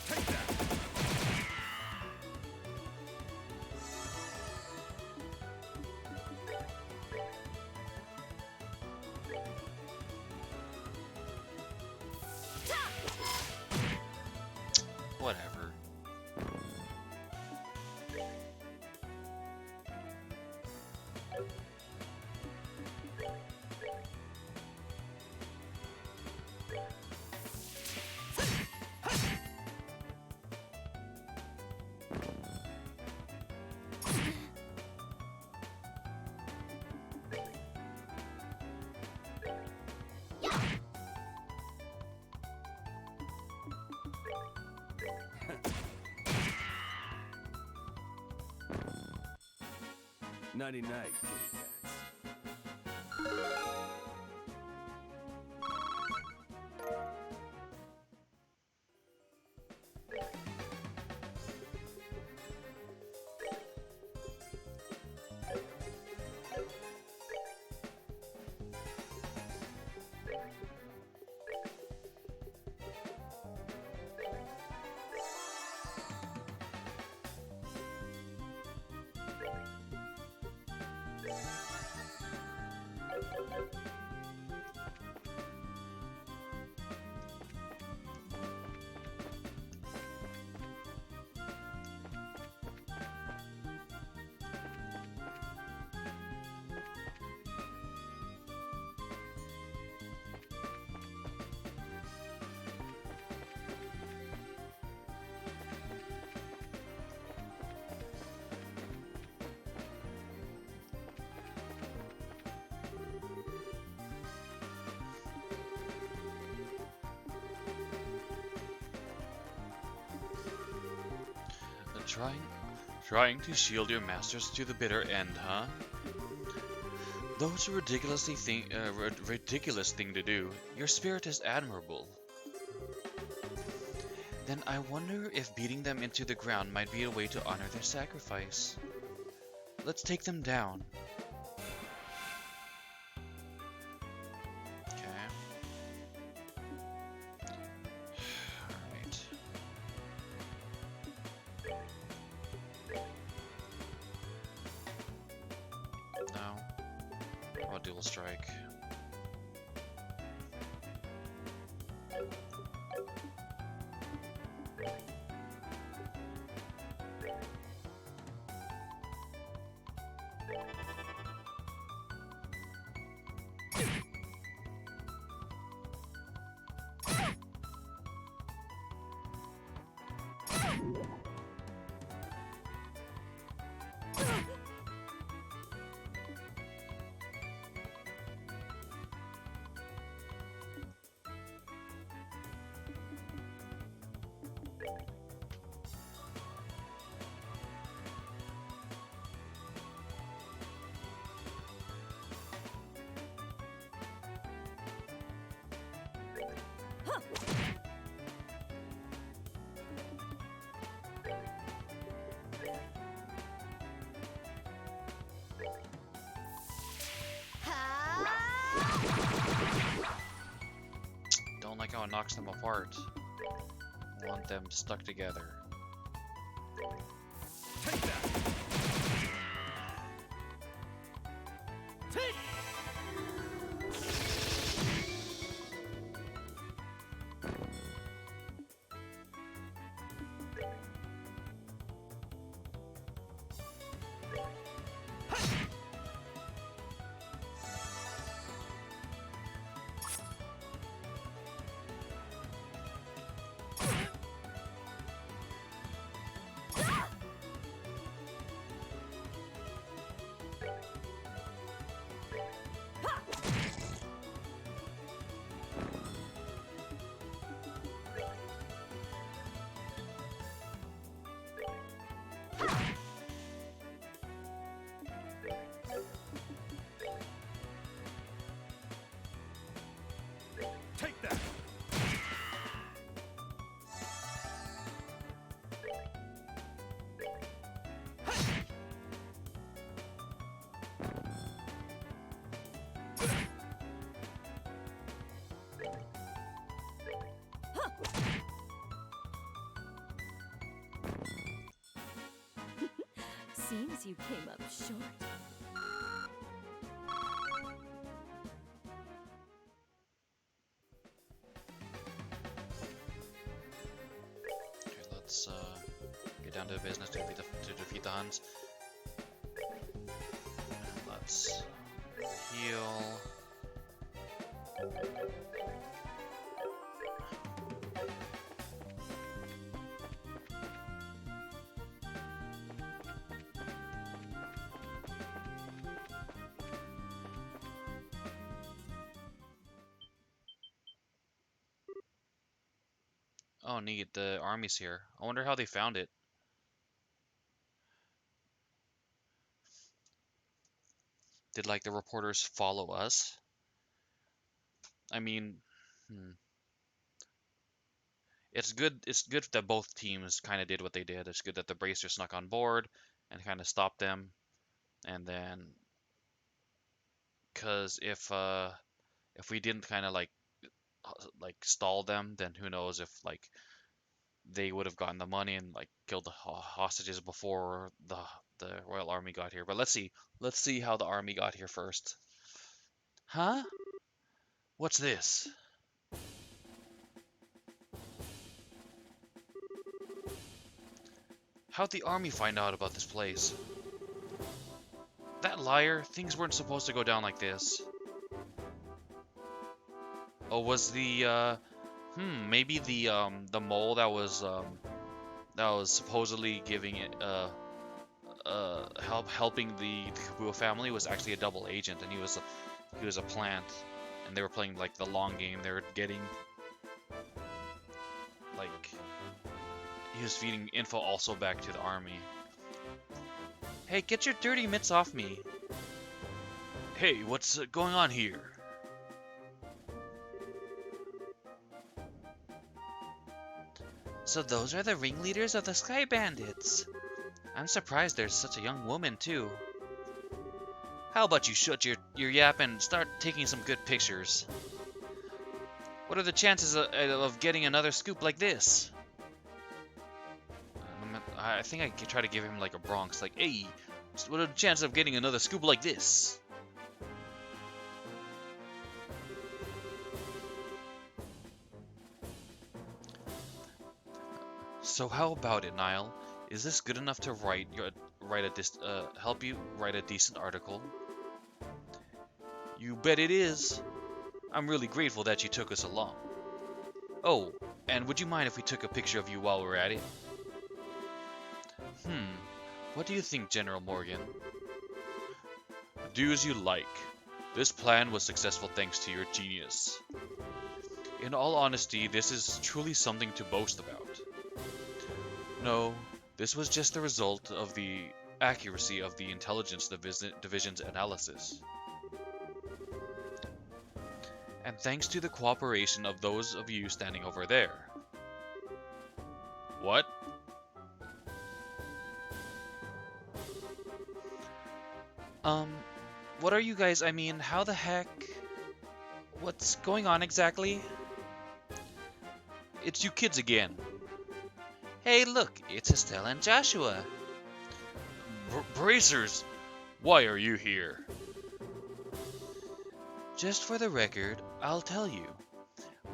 Take that! Whatever. Nighty night, kitty cats. Trying to shield your masters to the bitter end, huh? Those are ridiculous thing to do. Your spirit is admirable. Then I wonder if beating them into the ground might be a way to honor their sacrifice. Let's take them down. Okay. Alright. dual strike. Don't like how it knocks them apart. I want them stuck together. Take that. Take. Take that! Seems you came up short. Okay, let's get down to business to defeat the Huns. And let's heal. Oh, neat. The army's here. I wonder how they found it. Did, like, the reporters follow us? I mean, it's good that both teams kind of did what they did. It's good that the Bracer snuck on board and kind of stopped them. And then, because if we didn't kind of like stall them, then who knows if like they would have gotten the money and like killed the hostages before the Royal Army got here. But let's see how the army got here first. Huh? What's this? How'd the army find out about this place? That liar, things weren't supposed to go down like this. Oh, was the maybe the mole that was supposedly giving it helping the Kabua family was actually a double agent, and he was a plant, and they were playing like the long game. They were getting like he was feeding info also back to the army. Hey, get your dirty mitts off me! Hey, what's going on here? So those are the ringleaders of the Sky Bandits. I'm surprised there's such a young woman, too. How about you shut your yap and start taking some good pictures? What are the chances of getting another scoop like this? I think I could try to give him like a Bronx, like, hey, what are the chances of getting another scoop like this? So how about it, Niall? Is this good enough to help you write a decent article? You bet it is. I'm really grateful that you took us along. Oh, and would you mind if we took a picture of you while we're at it? What do you think, General Morgan? Do as you like. This plan was successful thanks to your genius. In all honesty, this is truly something to boast about. No, this was just the result of the accuracy of the Intelligence Division's analysis. And thanks to the cooperation of those of you standing over there. What? What are you guys, how the heck? What's going on exactly? It's you kids again. Hey look, it's Estelle and Joshua. Bracers, why are you here? Just for the record, I'll tell you.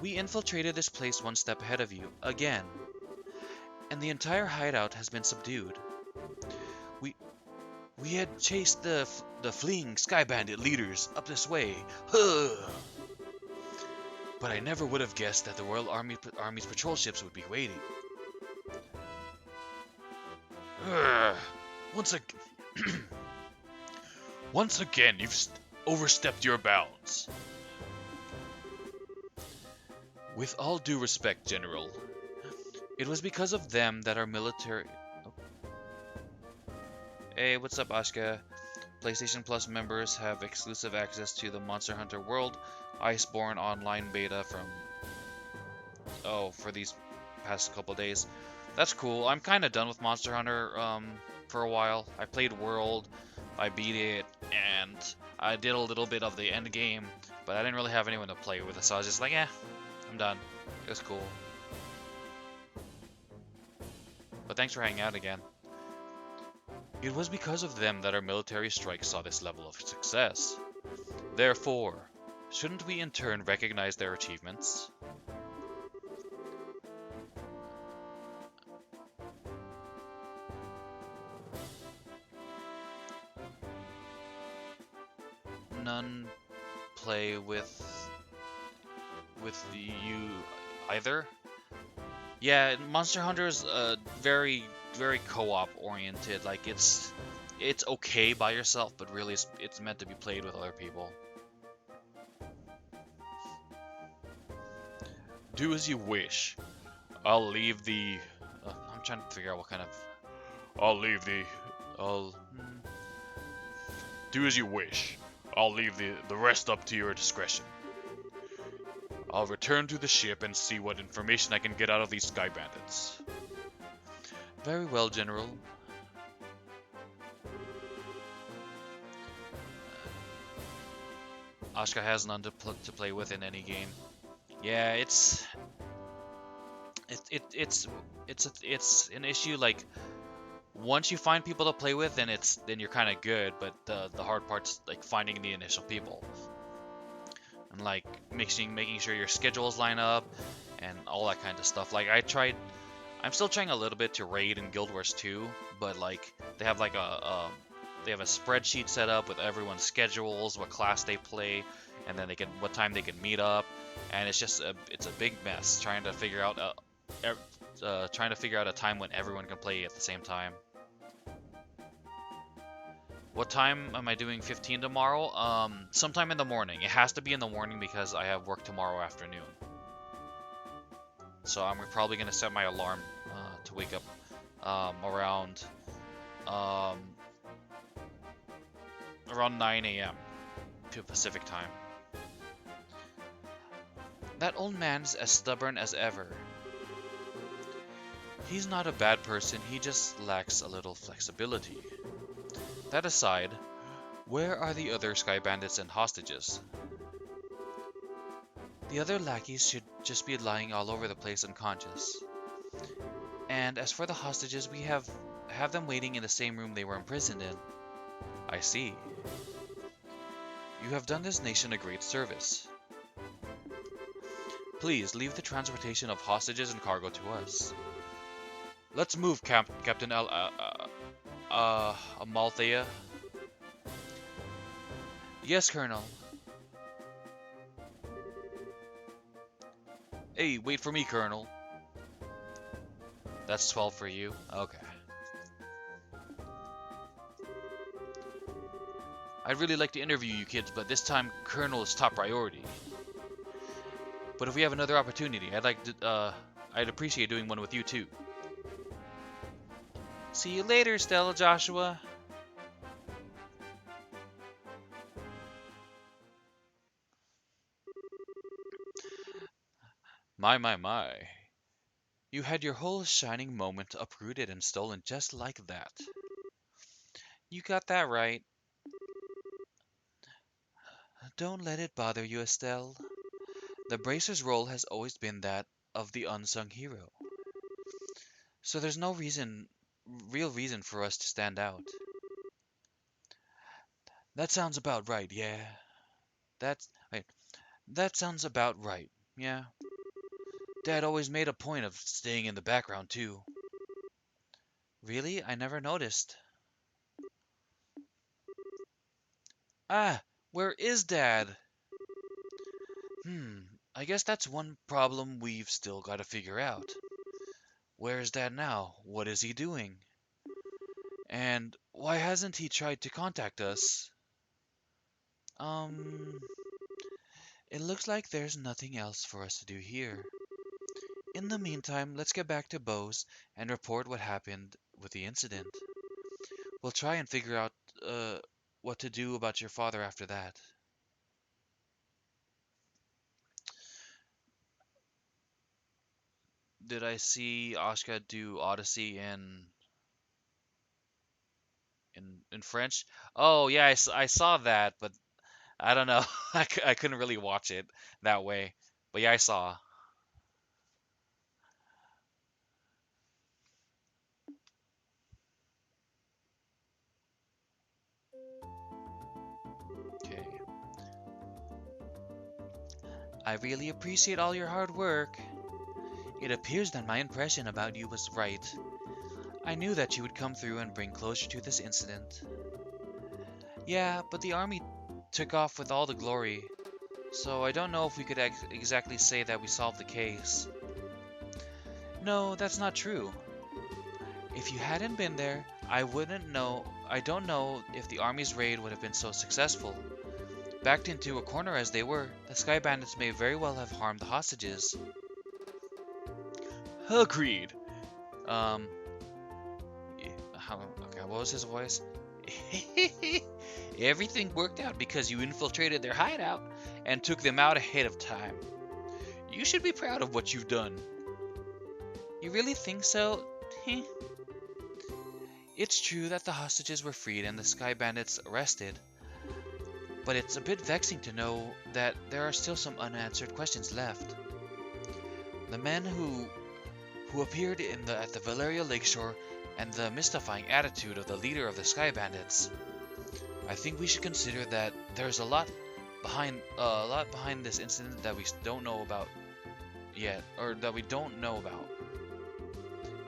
We infiltrated this place one step ahead of you, again. And the entire hideout has been subdued. We had chased the fleeing Sky Bandit leaders up this way. But I never would have guessed that the Royal Army's patrol ships would be waiting. Once again, you've overstepped your bounds. With all due respect, General, it was because of them that our military... Hey, what's up, Ashka? PlayStation Plus members have exclusive access to the Monster Hunter World Iceborne online beta for these past couple days. That's cool. I'm kind of done with Monster Hunter for a while. I played World, I beat it, and I did a little bit of the end game, but I didn't really have anyone to play with, so I was just like, I'm done. It was cool. But thanks for hanging out again. It was because of them that our military strike saw this level of success. Therefore, shouldn't we in turn recognize their achievements? None play with you either? Yeah, Monster Hunter is very co-op oriented. Like it's okay by yourself, but really it's meant to be played with other people. Do as you wish. I'll leave the... I'm trying to figure out what kind of... Do as you wish. I'll leave the rest up to your discretion. I'll return to the ship and see what information I can get out of these Sky Bandits. Very well, General. Ashka has none to play with in any game. Yeah, it's an issue. Like once you find people to play with, then you're kind of good. But the hard part's like finding the initial people and like making sure your schedules line up and all that kind of stuff. Like I'm still trying a little bit to raid in Guild Wars 2, but like they have like a spreadsheet set up with everyone's schedules, what class they play, and then what time they can meet up, and it's a big mess trying to figure out a time when everyone can play at the same time. What time am I doing 15 tomorrow? Sometime in the morning. It has to be in the morning because I have work tomorrow afternoon. So I'm probably gonna set my alarm to wake up around 9 a.m. Pacific time. That old man's as stubborn as ever. He's not a bad person, he just lacks a little flexibility. That aside, where are the other Sky Bandits and hostages? The other lackeys should just be lying all over the place unconscious. And as for the hostages, we have them waiting in the same room they were imprisoned in. I see. You have done this nation a great service. Please leave the transportation of hostages and cargo to us. Let's move, Captain Amalthea. Yes, Colonel. Hey, wait for me, Colonel. That's 12 for you. Okay. I'd really like to interview you kids, but this time Colonel is top priority. But if we have another opportunity, I'd appreciate doing one with you too. See you later, Stella Joshua. My. You had your whole shining moment uprooted and stolen just like that. You got that right. Don't let it bother you, Estelle. The Bracer's role has always been that of the unsung hero. So there's no real reason for us to stand out. That sounds about right, yeah. Wait, that sounds about right, yeah. Dad always made a point of staying in the background, too. Really? I never noticed. Ah, where is Dad? I guess that's one problem we've still got to figure out. Where is Dad now? What is he doing? And why hasn't he tried to contact us? Um, it looks like there's nothing else for us to do here. In the meantime, let's get back to Bose and report what happened with the incident. We'll try and figure out, what to do about your father after that. Did I see Ashka do Odyssey in French? Oh, yeah, I saw that, but I don't know. I couldn't really watch it that way. But yeah, I saw. Okay. I really appreciate all your hard work. It appears that my impression about you was right. I knew that you would come through and bring closure to this incident. Yeah, but the army took off with all the glory, so I don't know if we could exactly say that we solved the case. No, that's not true. If you hadn't been there, I wouldn't know. I don't know if the army's raid would have been so successful. Backed into a corner as they were, the Sky Bandits may very well have harmed the hostages. Agreed. Um, okay, what was his voice? Everything worked out because you infiltrated their hideout and took them out ahead of time. You should be proud of what you've done. You really think so? It's true that the hostages were freed and the Sky Bandits arrested, but it's a bit vexing to know that there are still some unanswered questions left. The men who appeared at the Valeria Lakeshore and the mystifying attitude of the leader of the Sky Bandits. I think we should consider that there's a lot behind this incident that we don't know about yet, or that we don't know about.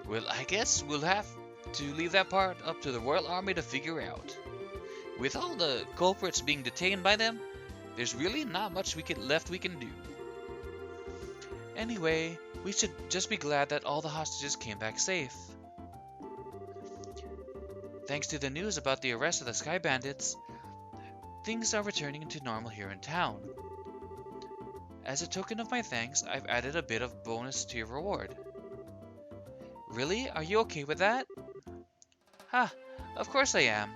Well, I guess we'll have to leave that part up to the Royal Army to figure out. With all the culprits being detained by them, there's really not much we can do. Anyway, we should just be glad that all the hostages came back safe. Thanks to the news about the arrest of the Sky Bandits, things are returning to normal here in town. As a token of my thanks, I've added a bit of bonus to your reward. Really? Are you okay with that? Ha! Of course I am.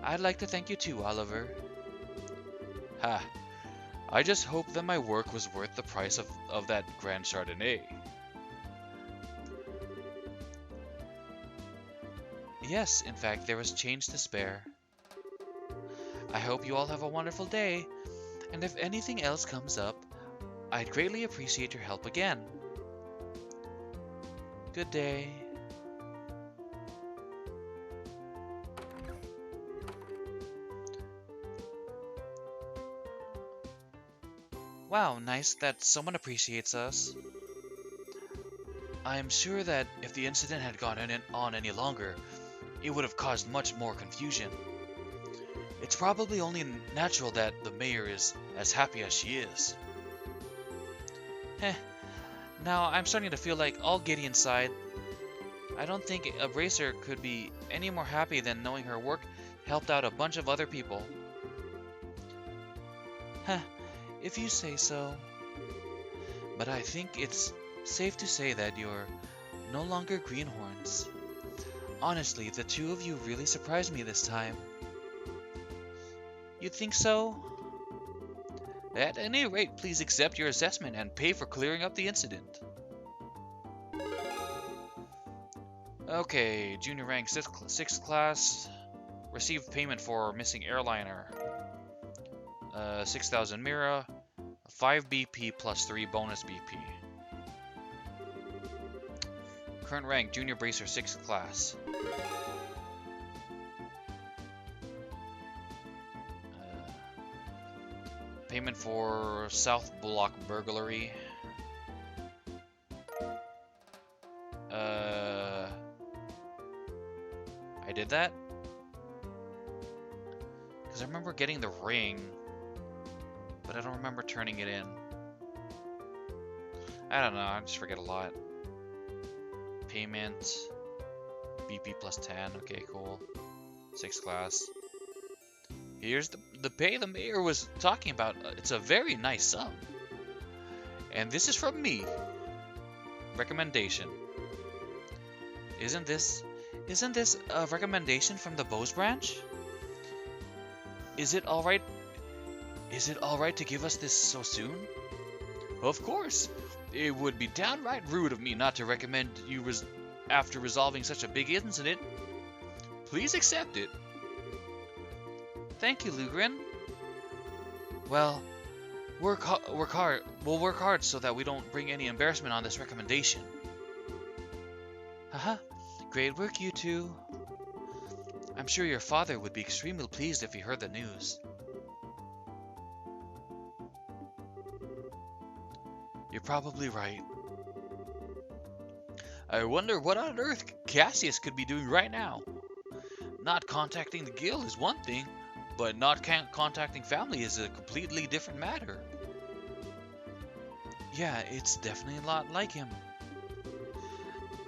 I'd like to thank you too, Oliver. Ha! I just hope that my work was worth the price of that Grand Chardonnay. Yes, in fact, there was change to spare. I hope you all have a wonderful day, and if anything else comes up, I'd greatly appreciate your help again. Good day. Wow, nice that someone appreciates us. I am sure that if the incident had gone on any longer, it would have caused much more confusion. It's probably only natural that the mayor is as happy as she is. Heh, now I'm starting to feel like all giddy inside. I don't think a racer could be any more happy than knowing her work helped out a bunch of other people. Heh, if you say so. But I think it's safe to say that you're no longer greenhorns. Honestly, the two of you really surprised me this time. You think so? At any rate, please accept your assessment and pay for clearing up the incident. Okay, junior rank 6th class. Received payment for missing airliner. 6,000 Mira. 5 BP plus 3 bonus BP. Current rank junior bracer 6th class. Payment for South Block burglary. I did that? Because I remember getting the ring, but I don't remember turning it in. I don't know, I just forget a lot. Payment. BP plus 10, okay, cool. 6th class. Here's the pay the mayor was talking about. It's a very nice sum. And this is from me. Recommendation. Isn't this a recommendation from the Bose branch? Is it alright to give us this so soon? Of course. It would be downright rude of me not to recommend you after resolving such a big incident. Please accept it. Thank you, Lugrin. Well, we'll work hard so that we don't bring any embarrassment on this recommendation. Haha, great work, you two. I'm sure your father would be extremely pleased if he heard the news. You're probably right. I wonder what on earth Cassius could be doing right now. Not contacting the guild is one thing, but not contacting family is a completely different matter. Yeah, it's definitely a lot like him.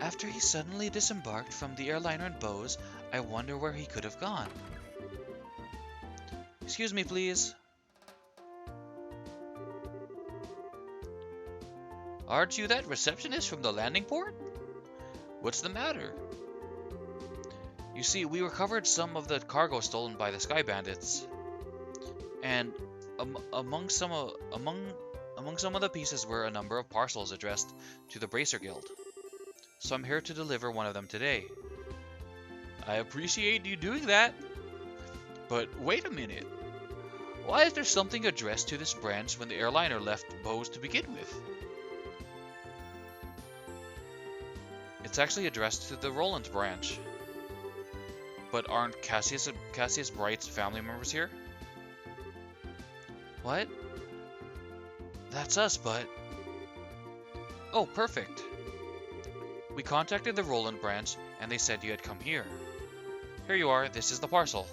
After he suddenly disembarked from the airliner in Bose, I wonder where he could have gone. Excuse me, please. Aren't you that receptionist from the landing port? What's the matter? You see, we recovered some of the cargo stolen by the Sky Bandits, and among some of the pieces were a number of parcels addressed to the Bracer Guild. So I'm here to deliver one of them today. I appreciate you doing that, but wait a minute. Why is there something addressed to this branch when the airliner left Bose to begin with? It's actually addressed to the Roland branch. But aren't Cassius Bright's family members here? What? That's us, but... Oh, perfect. We contacted the Roland branch, and they said you had come here. Here you are, this is the parcel.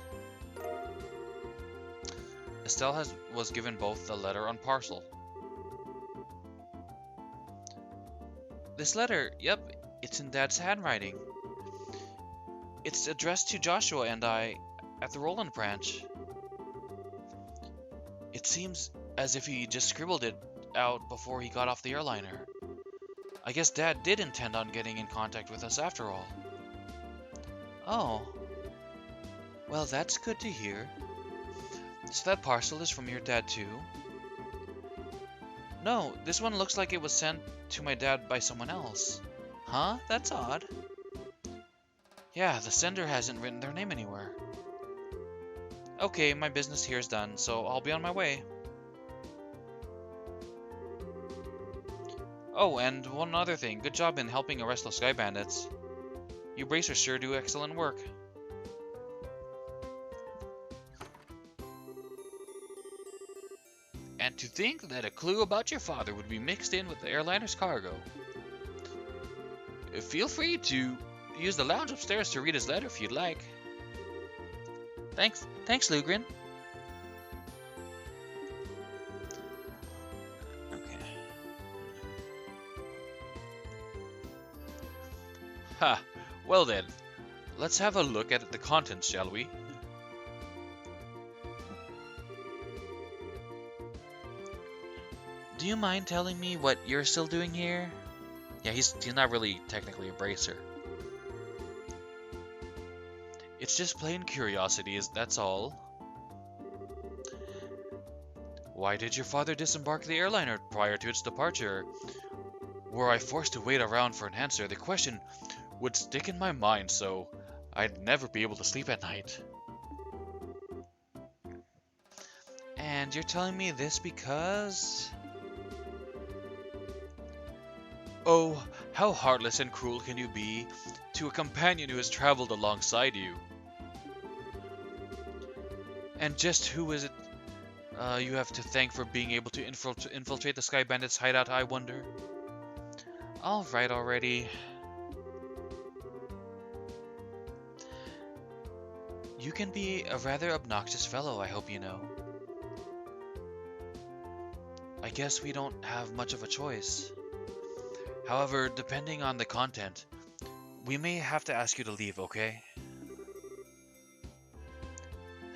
Estelle was given both the letter and parcel. This letter, yep, it's in Dad's handwriting. It's addressed to Joshua and I at the Roland branch. It seems as if he just scribbled it out before he got off the airliner. I guess Dad did intend on getting in contact with us after all. Oh. Well, that's good to hear. So that parcel is from your dad too? No, this one looks like it was sent to my dad by someone else. Huh? That's odd. Yeah, the sender hasn't written their name anywhere. Okay, my business here is done, so I'll be on my way. Oh, and one other thing. Good job in helping arrest those Sky Bandits. You Bracers sure do excellent work. And to think that a clue about your father would be mixed in with the airliner's cargo. feel free to use the lounge upstairs to read his letter if you'd like. Thanks, Lugrin. Okay. Ha. Well then, let's have a look at the contents, shall we? Do you mind telling me what you're still doing here? Yeah, he's not really technically a bracer. It's just plain curiosity, that's all. Why did your father disembark the airliner prior to its departure? Were I forced to wait around for an answer, the question would stick in my mind, so I'd never be able to sleep at night. And you're telling me this because... Oh, how heartless and cruel can you be to a companion who has traveled alongside you? And just who is it you have to thank for being able to infiltrate the Sky Bandits' hideout, I wonder? Alright already. You can be a rather obnoxious fellow, I hope you know. I guess we don't have much of a choice. However, depending on the content, we may have to ask you to leave, okay?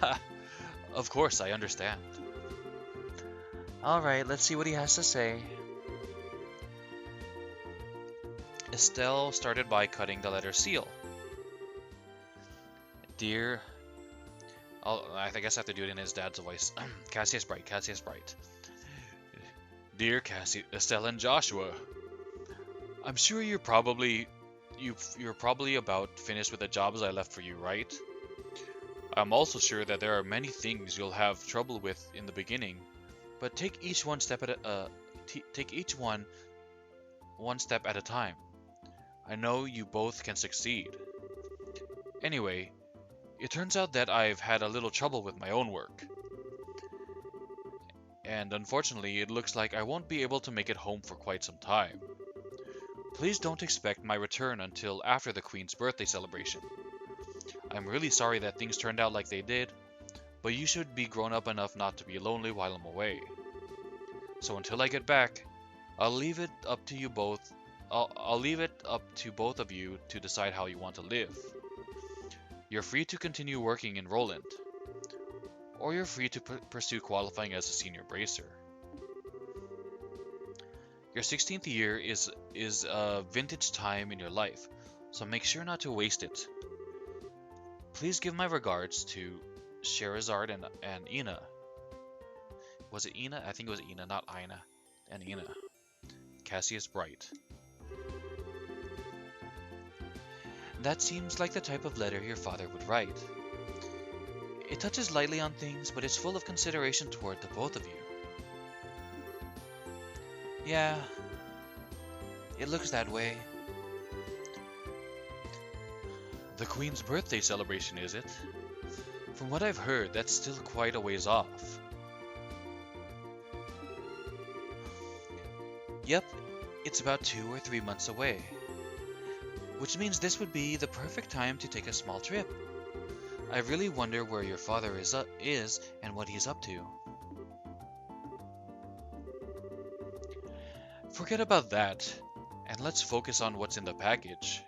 Ha! Of course, I understand. Alright, let's see what he has to say. Estelle started by cutting the letter seal. Dear... I guess I have to do it in his dad's voice. Cassius Bright. Dear Cassie, Estelle and Joshua, I'm sure you're probably about finished with the jobs I left for you, right? I'm also sure that there are many things you'll have trouble with in the beginning, but take each one step at a time. I know you both can succeed. Anyway, it turns out that I've had a little trouble with my own work. And unfortunately, it looks like I won't be able to make it home for quite some time. Please don't expect my return until after the Queen's birthday celebration. I'm really sorry that things turned out like they did, but you should be grown up enough not to be lonely while I'm away. So until I get back, I'll leave it up to you both. I'll leave it up to both of you to decide how you want to live. You're free to continue working in Roland, or you're free to pursue qualifying as a senior bracer. Your 16th year is a vintage time in your life, so make sure not to waste it. Please give my regards to Sherazard and Ina. Was it Ina? I think it was Ina, not Ina. And Ina. Cassius Bright. That seems like the type of letter your father would write. It touches lightly on things, but it's full of consideration toward the both of you. Yeah, it looks that way. The Queen's birthday celebration, is it? From what I've heard, that's still quite a ways off. Yep, it's about 2 or 3 months away. Which means this would be the perfect time to take a small trip. I really wonder where your father is and what he's up to. Forget about that, and let's focus on what's in the package.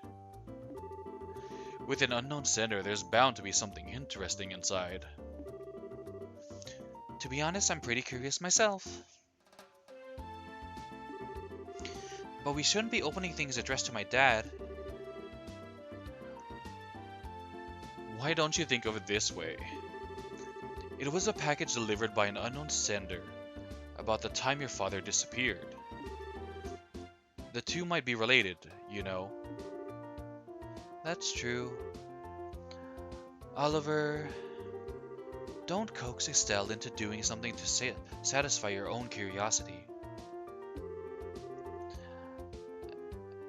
With an unknown sender, there's bound to be something interesting inside. To be honest, I'm pretty curious myself. But we shouldn't be opening things addressed to my dad. Why don't you think of it this way? It was a package delivered by an unknown sender about the time your father disappeared. The two might be related, you know. That's true. Oliver, don't coax Estelle into doing something to satisfy your own curiosity.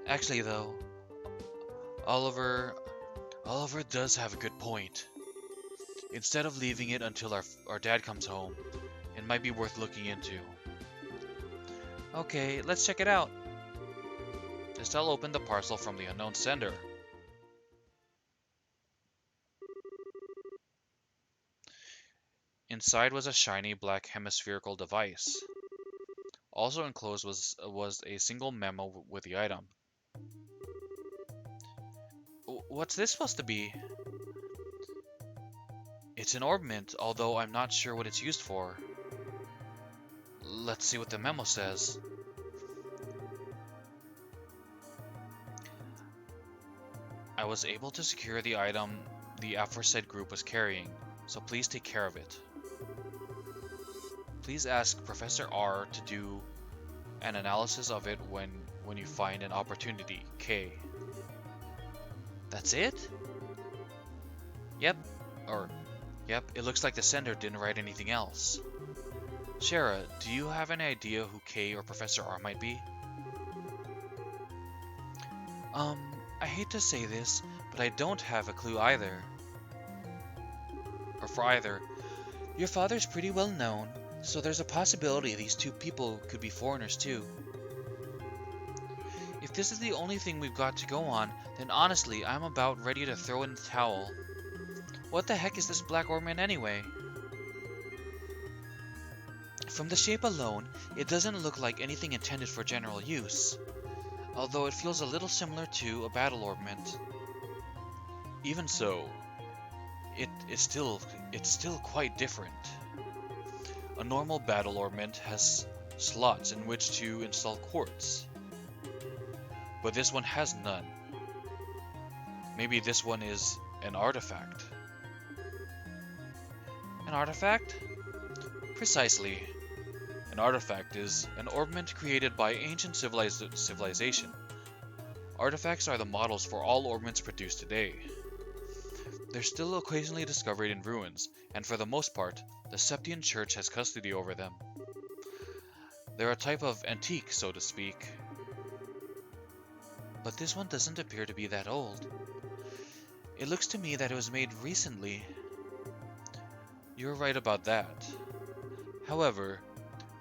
Actually though, Oliver does have a good point. Instead of leaving it until our dad comes home, it might be worth looking into. Okay, let's check it out. Estelle opened the parcel from the unknown sender. Inside was a shiny black hemispherical device. Also enclosed was a single memo with the item. What's this supposed to be? It's an orbment, although I'm not sure what it's used for. Let's see what the memo says. I was able to secure the item the aforesaid group was carrying, so please take care of it. Please ask Professor R to do an analysis of it when you find an opportunity. K. That's it? Yep, it looks like the sender didn't write anything else. Shara, do you have any idea who K or Professor R might be? I hate to say this, but I don't have a clue either. Or for either. Your father's pretty well known, so there's a possibility these two people could be foreigners too. If this is the only thing we've got to go on, then honestly, I'm about ready to throw in the towel. What the heck is this black orbment anyway? From the shape alone, it doesn't look like anything intended for general use, although it feels a little similar to a battle orbment. Even so, it's still quite different. A normal battle orbment has slots in which to install quartz, but this one has none. Maybe this one is an artifact. An artifact? Precisely. An artifact is an orbment created by ancient civilization. Artifacts are the models for all orbments produced today. They're still occasionally discovered in ruins, and for the most part, the Septian Church has custody over them. They're a type of antique, so to speak. But this one doesn't appear to be that old. It looks to me that it was made recently. You're right about that. However,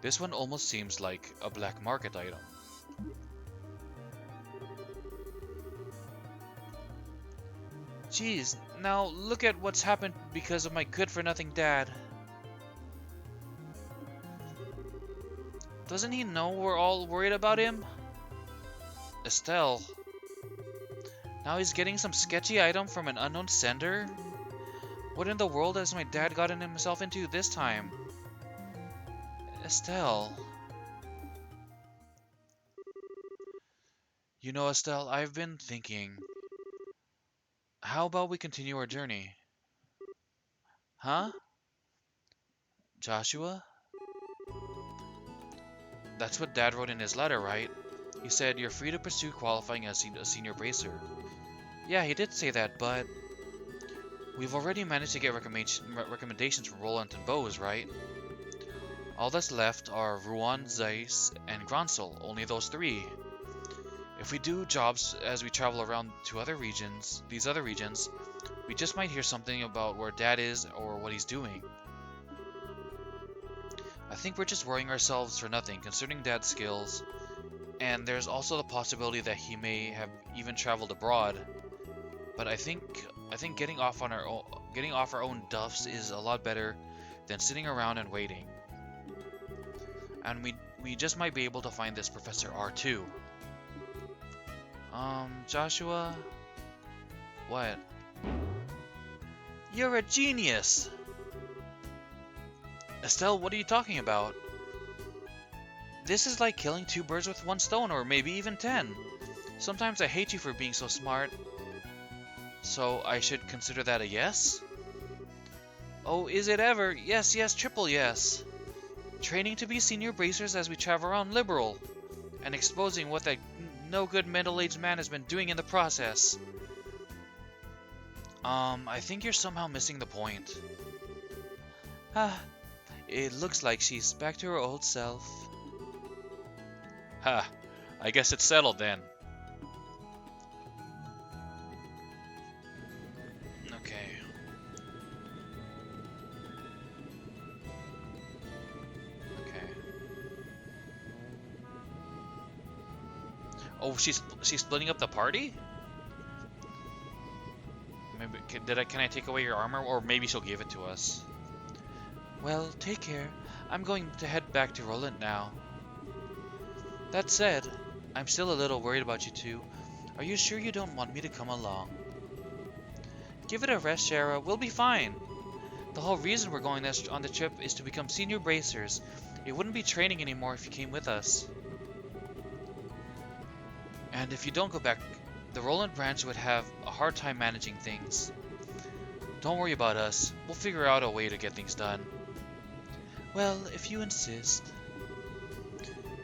this one almost seems like a black market item. Geez, now look at what's happened because of my good-for-nothing dad. Doesn't he know we're all worried about him? Estelle. Now he's getting some sketchy item from an unknown sender? What in the world has my dad gotten himself into this time? Estelle. You know, Estelle, I've been thinking. How about we continue our journey? Huh? Joshua? That's what Dad wrote in his letter, right? He said, you're free to pursue qualifying as a senior bracer. Yeah, he did say that, but we've already managed to get recommendations from Roland and Bose, right? All that's left are Ruan, Zeiss, and Gransel, only those three. If we do jobs as we travel around to these other regions, we just might hear something about where Dad is or what he's doing. I think we're just worrying ourselves for nothing concerning Dad's skills, and there's also the possibility that he may have even traveled abroad. But I think getting off our own duffs is a lot better than sitting around and waiting. And we just might be able to find this Professor R too. Joshua? What? You're a genius! Estelle, what are you talking about? This is like killing two birds with one stone, or maybe even 10. Sometimes I hate you for being so smart. So I should consider that a yes? Oh, is it ever? Yes, yes, triple yes. Training to be senior bracers as we travel around liberal, and exposing what that no-good middle-aged man has been doing in the process. I think you're somehow missing the point. It looks like she's back to her old self. Ha, I guess it's settled then. Okay. Oh, she's splitting up the party? Maybe can I take away your armor, or maybe she'll give it to us? Well, take care. I'm going to head back to Roland now. That said, I'm still a little worried about you two. Are you sure you don't want me to come along? Give it a rest, Shara. We'll be fine. The whole reason we're going on the trip is to become senior bracers. It wouldn't be training anymore if you came with us. And if you don't go back, the Roland branch would have a hard time managing things. Don't worry about us. We'll figure out a way to get things done. Well, if you insist.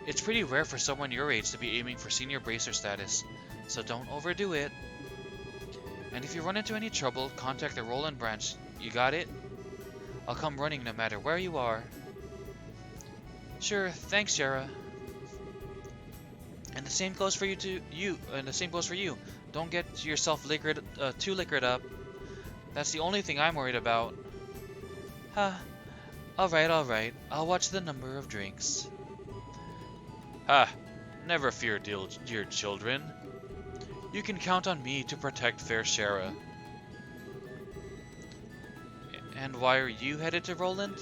It's pretty rare for someone your age to be aiming for senior bracer status, so don't overdo it. And if you run into any trouble, contact the Roland branch. You got it? I'll come running no matter where you are. Sure, thanks, Shara. And the same goes for you. Don't get yourself too liquored up. That's the only thing I'm worried about. Huh. Alright. I'll watch the number of drinks. Ha! Never fear, dear children. You can count on me to protect fair Shara. And why are you headed to Roland?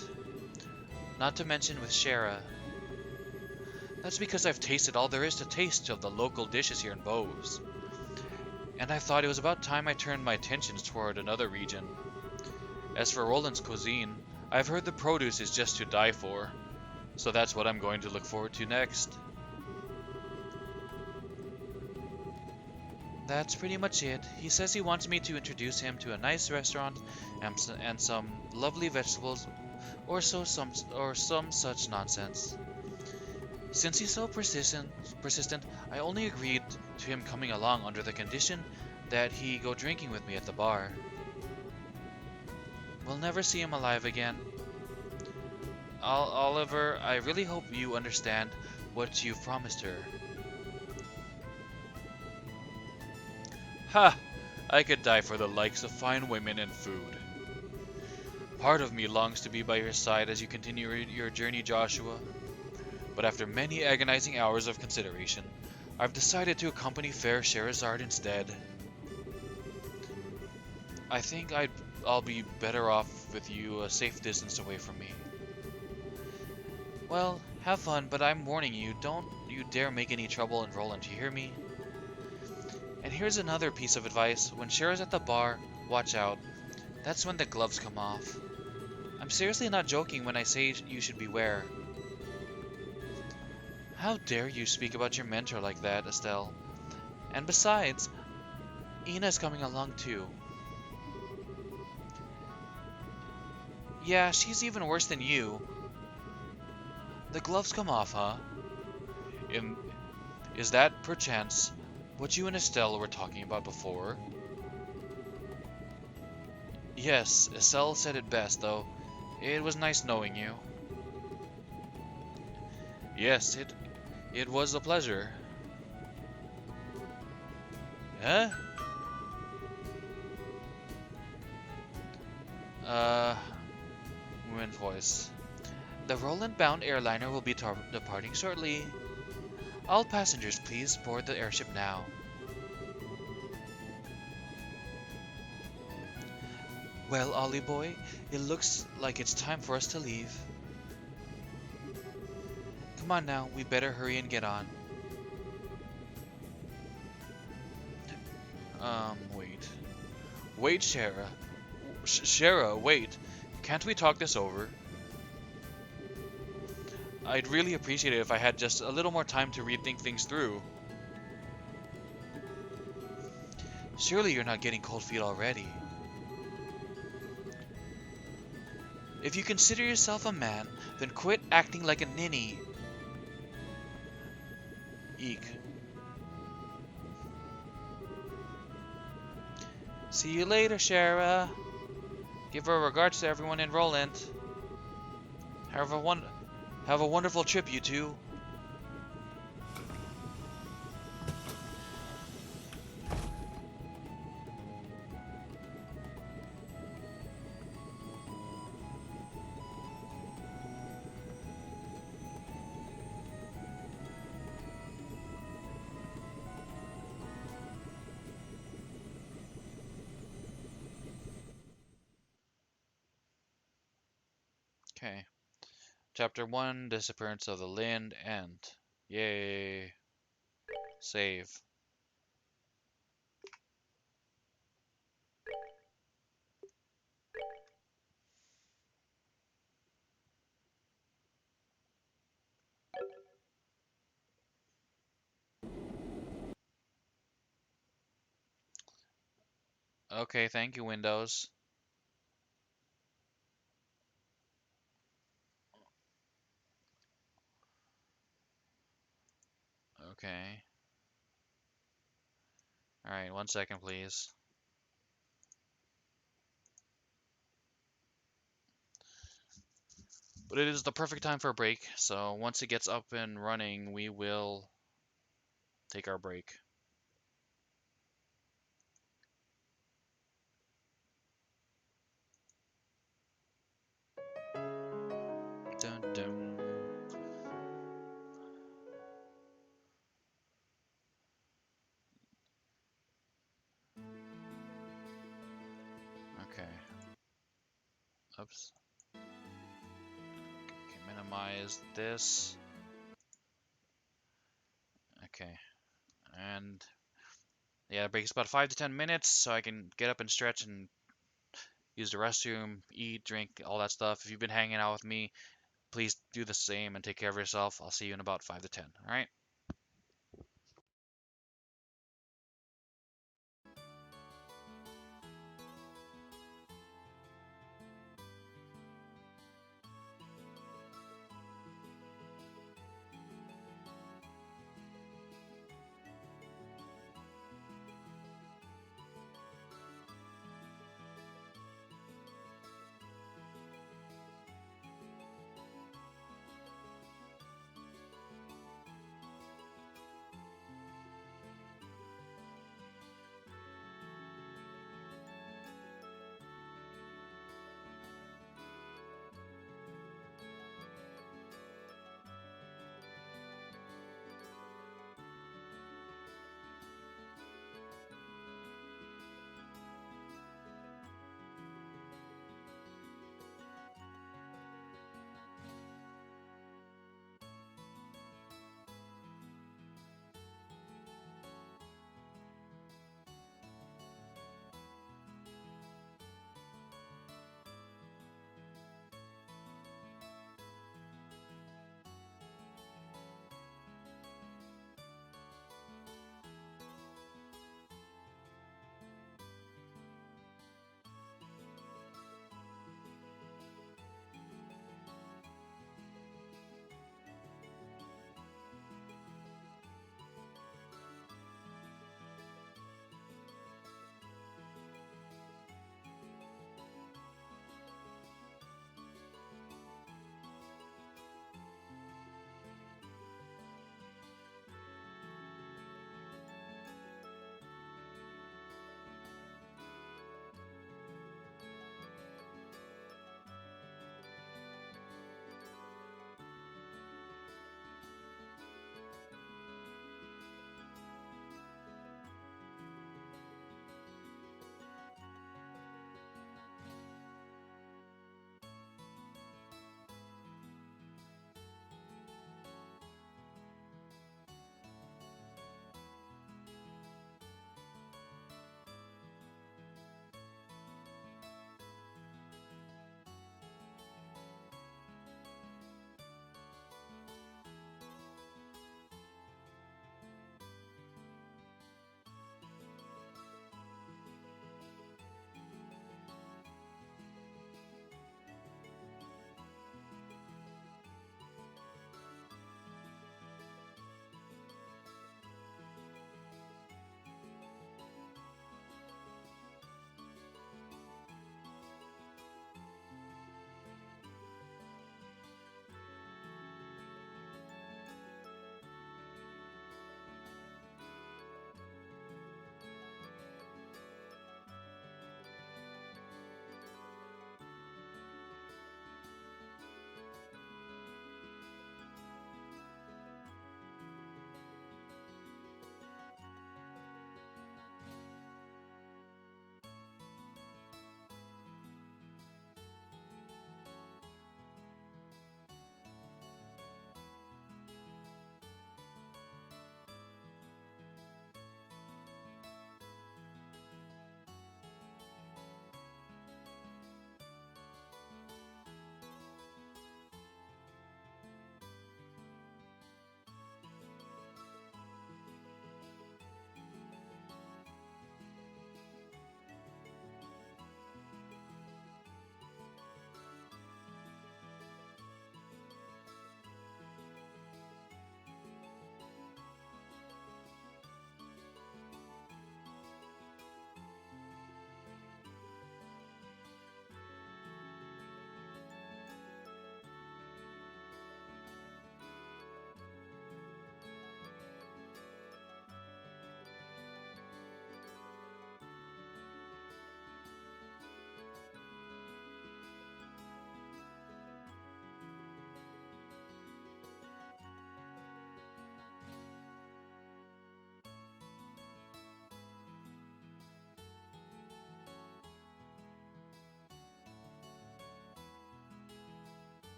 Not to mention with Shara. That's because I've tasted all there is to taste of the local dishes here in Bose. And I thought it was about time I turned my attentions toward another region. As for Roland's cuisine, I've heard the produce is just to die for. So that's what I'm going to look forward to next. That's pretty much it. He says he wants me to introduce him to a nice restaurant and some lovely vegetables or some such nonsense. Since he's so persistent, I only agreed to him coming along under the condition that he go drinking with me at the bar. We'll never see him alive again. Oliver, I really hope you understand what you've promised her. Ha! I could die for the likes of fine women and food. Part of me longs to be by your side as you continue your journey, Joshua. But after many agonizing hours of consideration, I've decided to accompany fair Sherazard instead. I think I'll be better off with you a safe distance away from me. Well, have fun, but I'm warning you, don't you dare make any trouble in Roland, you hear me? And here's another piece of advice. When Shara's at the bar, watch out. That's when the gloves come off. I'm seriously not joking when I say you should beware. How dare you speak about your mentor like that, Estelle? And besides, Ina's coming along too. Yeah, she's even worse than you. The gloves come off, huh? Is that, perchance, what you and Estelle were talking about before? Yes, Estelle said it best, though. It was nice knowing you. Yes, it was a pleasure. Huh? Woman's voice. The Roland-bound airliner will be departing shortly. All passengers, please board the airship now. Well, Ollie boy, it looks like it's time for us to leave. Come on now, we better hurry and get on. Wait. Wait, Shara. Shara, wait. Can't we talk this over? I'd really appreciate it if I had just a little more time to rethink things through. Surely you're not getting cold feet already. If you consider yourself a man, then quit acting like a ninny. Eek. See you later, Shara. Give our regards to everyone in Roland. Have a wonderful trip, you two. Okay. Chapter 1, Disappearance of the Lind End. Yay. Save. Okay, thank you, Windows. Okay. Alright, 1 second, please. But it is the perfect time for a break, so once it gets up and running, we will take our break. Dun dun. Okay. Oops. Okay, minimize this. Okay. And yeah, it breaks about 5 to 10 minutes, so I can get up and stretch and use the restroom, eat, drink, all that stuff. If you've been hanging out with me, please do the same and take care of yourself. I'll see you in about 5 to 10. All right?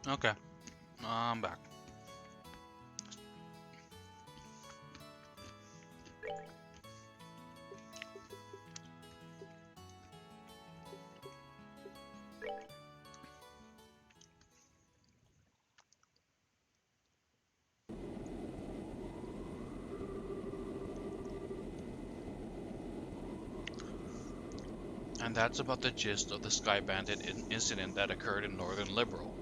Okay, I'm back. And that's about the gist of the Sky Bandit incident that occurred in Northern Liberal.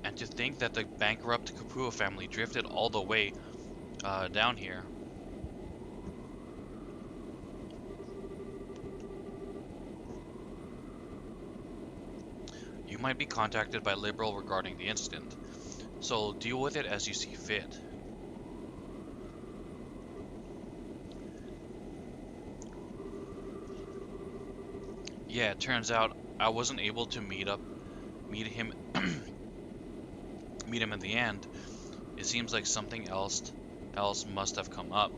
And to think that the bankrupt Kapua family drifted all the way down here. You might be contacted by Liberal regarding the incident, so deal with it as you see fit. Yeah, it turns out I wasn't able to meet him meet him in the end. It seems like something else must have come up.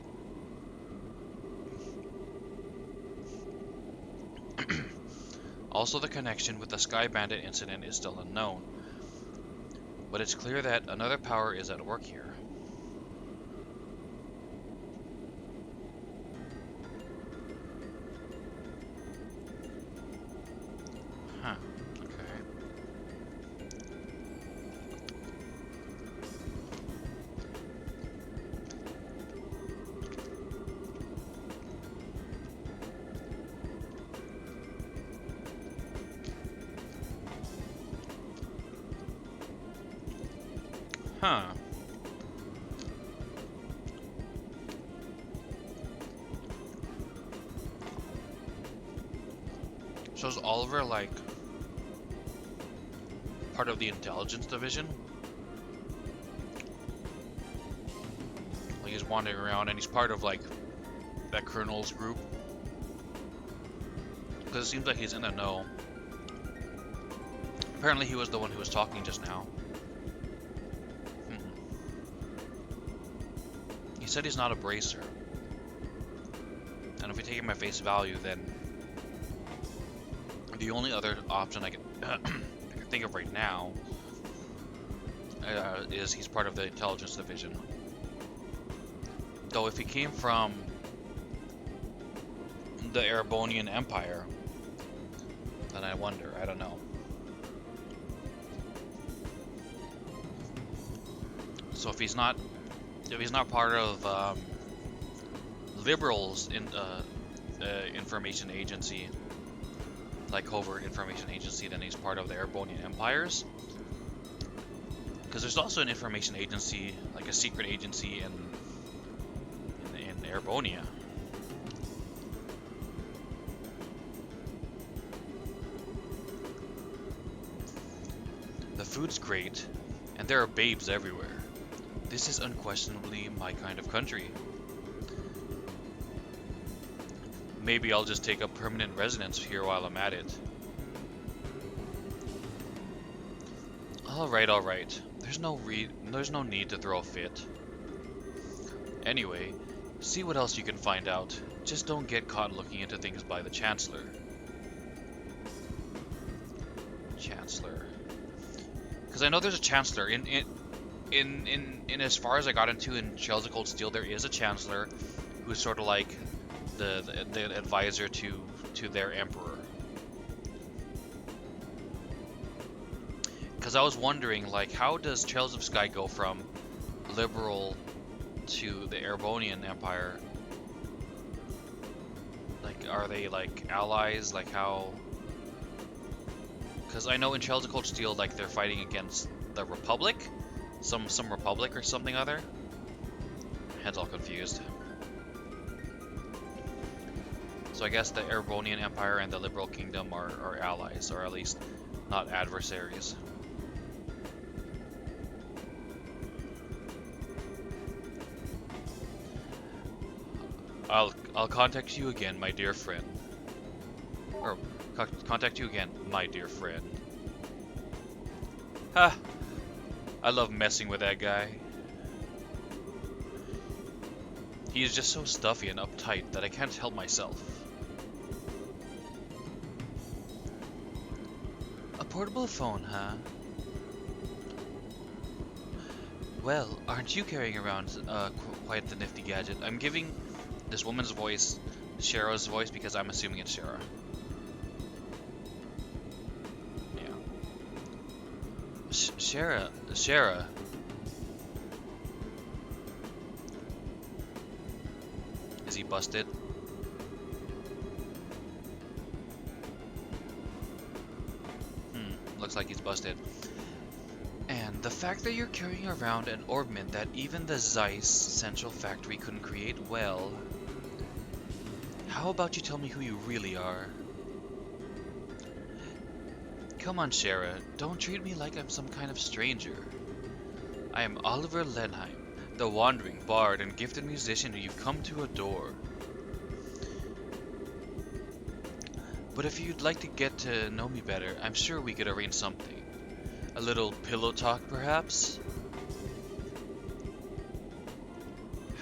Also, the connection with the Sky Bandit incident is still unknown, but it's clear that another power is at work here. Huh, okay. Huh. So is Oliver like part of the intelligence division? Like he's wandering around and he's part of like that colonel's group? Because it seems like he's in the know. Apparently he was the one who was talking just now. He said he's not a bracer. And if we take him at face value, then the only other option I can think of right now is he's part of the intelligence division. Though if he came from the Erebonian Empire, then I wonder, I don't know. So if he's not part of Liberals in information agency, like covert information agency, then he's part of the Erebonian Empires. Because there's also an information agency, like a secret agency in Erebonia. The food's great, and there are babes everywhere. This is unquestionably my kind of country. Maybe I'll just take up permanent residence here while I'm at it. Alright. There's no need to throw a fit. Anyway, see what else you can find out. Just don't get caught looking into things by the Chancellor. Chancellor. Because I know there's a Chancellor. In as far as I got into in Shells of Cold Steel, there is a Chancellor who's sort of like the advisor to their Emperor. Because I was wondering, like, how does Trails of Sky go from liberal to the Erebonian Empire? Like, are they like allies? Like how? Because I know in Trails of Cold Steel, like they're fighting against the Republic, some Republic or something other. My head's all confused. So I guess the Erebonian Empire and the Liberal Kingdom are allies, or at least not adversaries. I'll contact you again, my dear friend. Or contact you again, my dear friend. Ha! I love messing with that guy. He is just so stuffy and uptight that I can't help myself. A portable phone, huh? Well, aren't you carrying around quite the nifty gadget? I'm giving this woman's voice Shara's voice because I'm assuming it's Shara. Yeah. Shara. Is he busted? Looks like he's busted. And the fact that you're carrying around an orbment that even the Zeiss Central Factory couldn't create, well... How about you tell me who you really are? Come on, Shara, don't treat me like I'm some kind of stranger. I am Oliver Lenheim, the wandering bard and gifted musician who you've come to adore. But if you'd like to get to know me better, I'm sure we could arrange something. A little pillow talk, perhaps?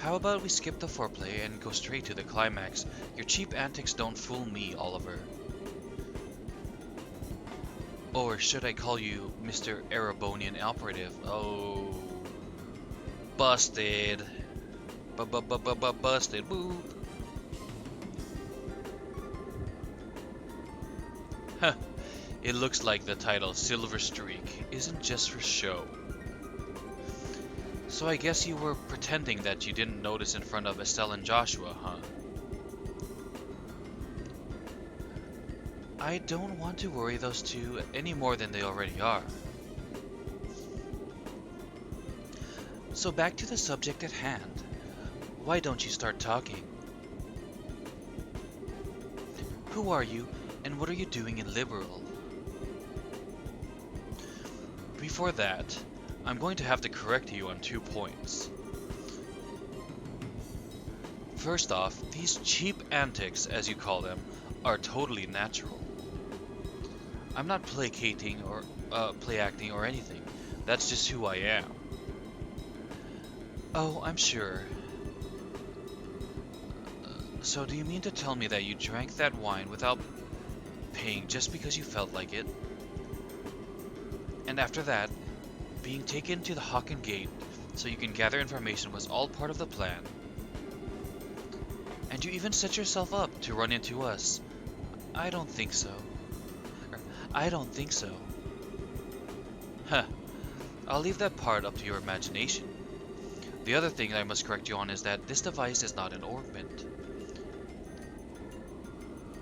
How about we skip the foreplay and go straight to the climax? Your cheap antics don't fool me, Oliver. Or should I call you Mr. Erebonian Operative? Oh... Busted. Busted. Boop. Huh. It looks like the title Silver Streak isn't just for show. So I guess you were pretending that you didn't notice in front of Estelle and Joshua, huh? I don't want to worry those two any more than they already are. So back to the subject at hand. Why don't you start talking? Who are you, and what are you doing in Liberal? Before that, I'm going to have to correct you on 2 points. First off, these cheap antics, as you call them, are totally natural. I'm not placating or play acting or anything. That's just who I am. Oh, I'm sure. So do you mean to tell me that you drank that wine without paying just because you felt like it? And after that, being taken to the Hocken Gate so you can gather information was all part of the plan. And you even set yourself up to run into us. I don't think so. I don't think so. Huh. I'll leave that part up to your imagination. The other thing I must correct you on is that this device is not an orbment.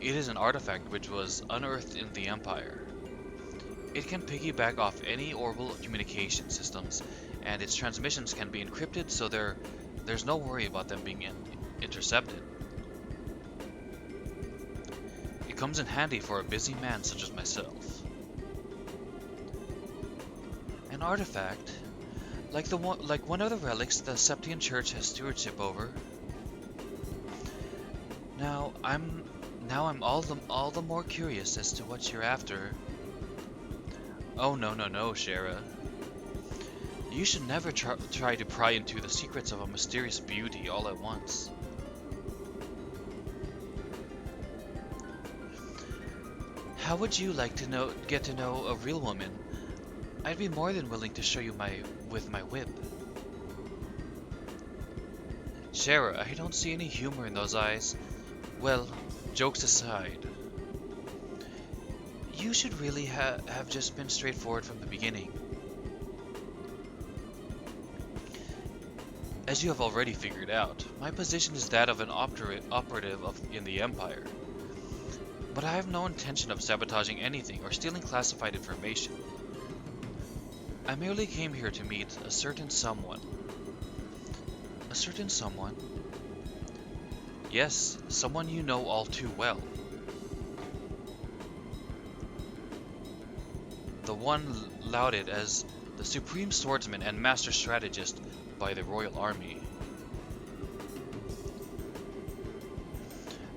It is an artifact which was unearthed in the Empire. It can piggyback off any orbital communication systems, and its transmissions can be encrypted, so there's no worry about them being intercepted. It comes in handy for a busy man such as myself. An artifact, like one of the relics the Septian Church has stewardship over. Now I'm all the more curious as to what you're after. Oh no, Shara. You should never try to pry into the secrets of a mysterious beauty all at once. How would you like to get to know a real woman? I'd be more than willing to show you with my whip. Shara, I don't see any humor in those eyes. Well, jokes aside. You should really have just been straightforward from the beginning. As you have already figured out, my position is that of an operative in the Empire. But I have no intention of sabotaging anything or stealing classified information. I merely came here to meet a certain someone. A certain someone? Yes, someone you know all too well. The one lauded as the supreme swordsman and master strategist by the Royal Army.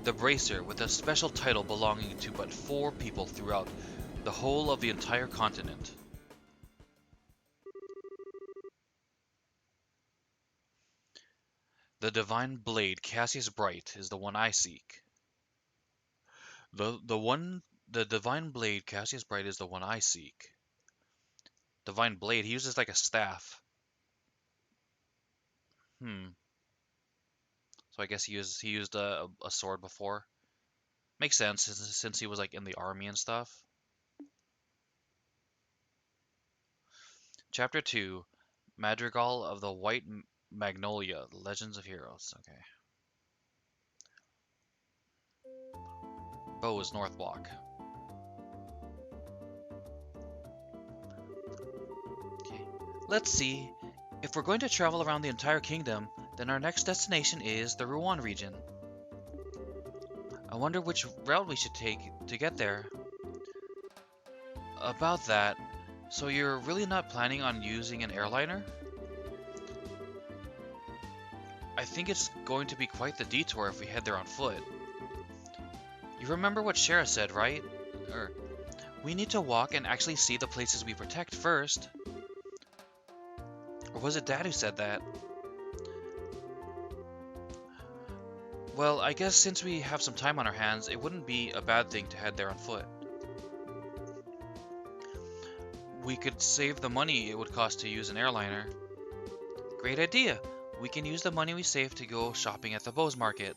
The Bracer, with a special title belonging to but 4 people throughout the whole of the entire continent. The divine blade, Cassius Bright, is the one I seek. The divine blade, Cassius Bright, is the one I seek. Divine blade, he uses like a staff. Hmm. So I guess he used a sword before. Makes sense since he was like in the army and stuff. Chapter 2, Madrigal of the White Magnolia, Legends of Heroes. Okay. Bose North Block. Okay. Let's see. If we're going to travel around the entire kingdom, then our next destination is the Ruan region. I wonder which route we should take to get there. About that, so you're really not planning on using an airliner? I think it's going to be quite the detour if we head there on foot. You remember what Shara said, right? We need to walk and actually see the places we protect first. Or was it Dad who said that? Well, I guess since we have some time on our hands, it wouldn't be a bad thing to head there on foot. We could save the money it would cost to use an airliner. Great idea! We can use the money we saved to go shopping at the Bose Market.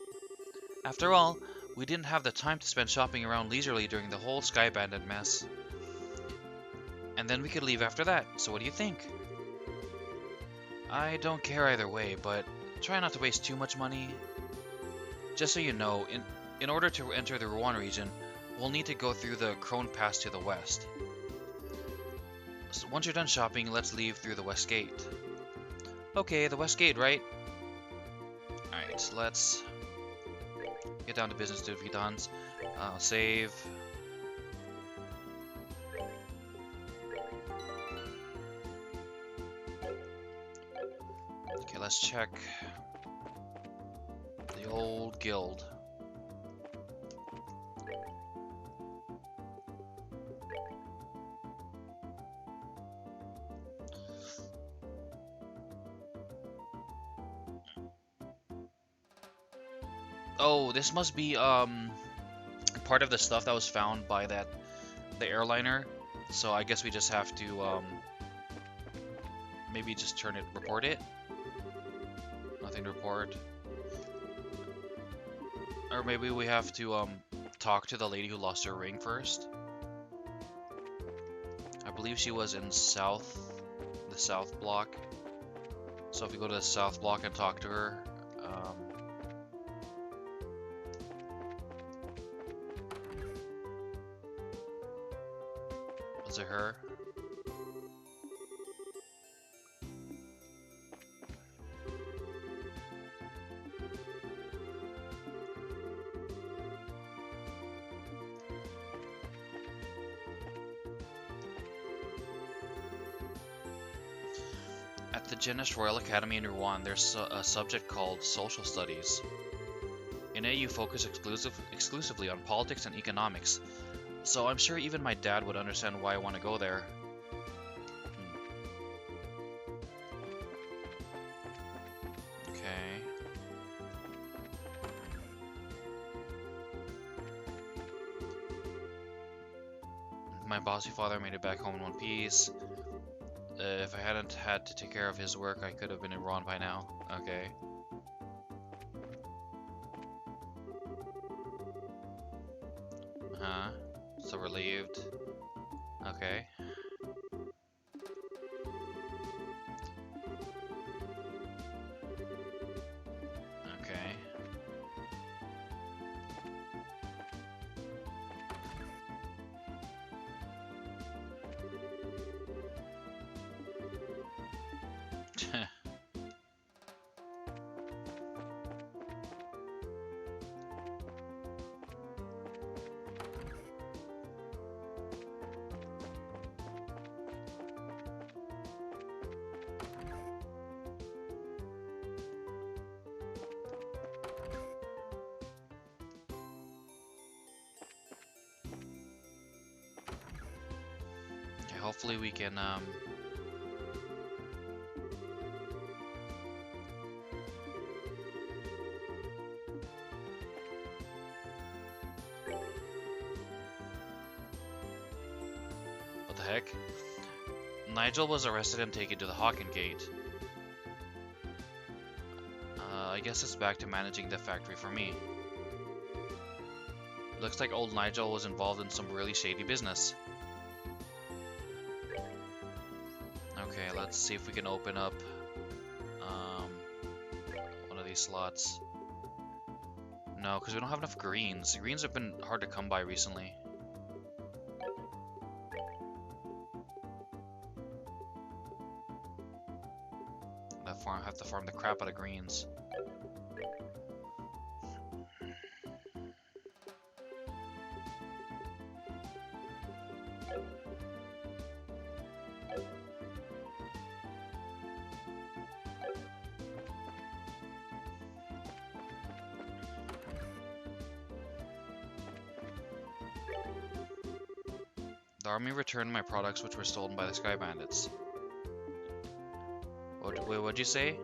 After all, we didn't have the time to spend shopping around leisurely during the whole Sky Bandit mess. And then we could leave after that, so what do you think? I don't care either way, but try not to waste too much money. Just so you know, in order to enter the Ruan region, we'll need to go through the Crone Pass to the west. So once you're done shopping, let's leave through the West Gate. Okay, the West Gate, right? Alright, let's get down to business, do Vidans. Save. Okay, let's check the old guild. Oh, this must be part of the stuff that was found by the airliner. So I guess we just have to maybe just report it. Nothing to report. Or maybe we have to talk to the lady who lost her ring first. I believe she was in the south block. So if we go to the south block and talk to her, was it her? At the Genis Royal Academy in Ruan, there's a subject called Social Studies. In it, you focus exclusively on politics and economics, so I'm sure even my dad would understand why I want to go there. Okay. My bossy father made it back home in one piece. If I hadn't had to take care of his work, I could have been in Ron by now. Okay. So relieved. Okay. Okay. Hopefully we can heck? Nigel was arrested and taken to the Hawken Gate. I guess it's back to managing the factory for me. Looks like old Nigel was involved in some really shady business. Okay, let's see if we can open up one of these slots. No, because we don't have enough greens. Greens have been hard to come by recently. I have to farm the crap out of greens. The army returned my products which were stolen by the Sky Bandits. What'd you say?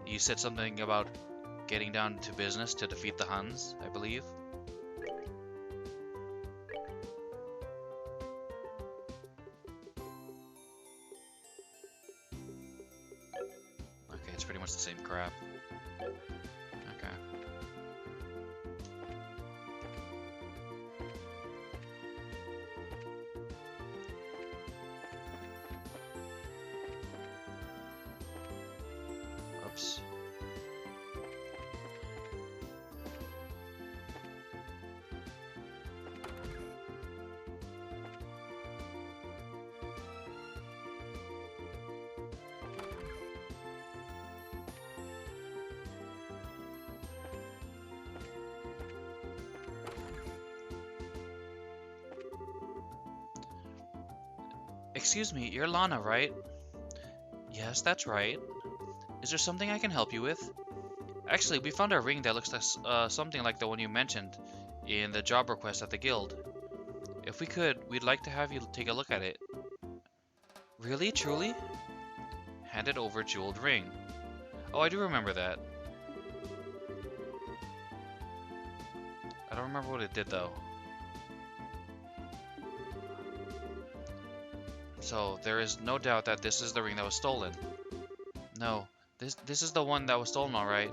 You said something about getting down to business to defeat the Huns, I believe. Okay, it's pretty much the same crap. Okay. Oops. Excuse me, you're Lana, right? Yes, that's right. Is there something I can help you with? Actually, we found a ring that looks like, something like the one you mentioned in the job request at the guild. If we could, we'd like to have you take a look at it. Really? Truly? Handed over jeweled ring. Oh, I do remember that. I don't remember what it did though. So, there is no doubt that this is the ring that was stolen. No, this is the one that was stolen, alright.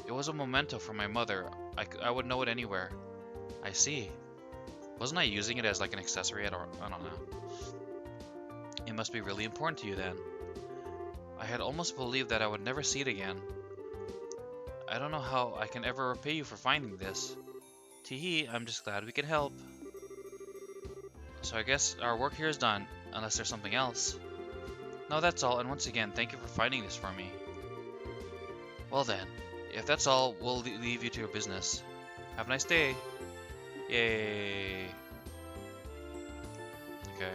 It was a memento from my mother. I would know it anywhere. I see. Wasn't I using it as like an accessory? I don't know. It must be really important to you then. I had almost believed that I would never see it again. I don't know how I can ever repay you for finding this. Teehee, I'm just glad we could help. So I guess our work here is done, unless there's something else. No, that's all, and once again, thank you for finding this for me. Well then, if that's all, we'll leave you to your business. Have a nice day. Yay. Okay.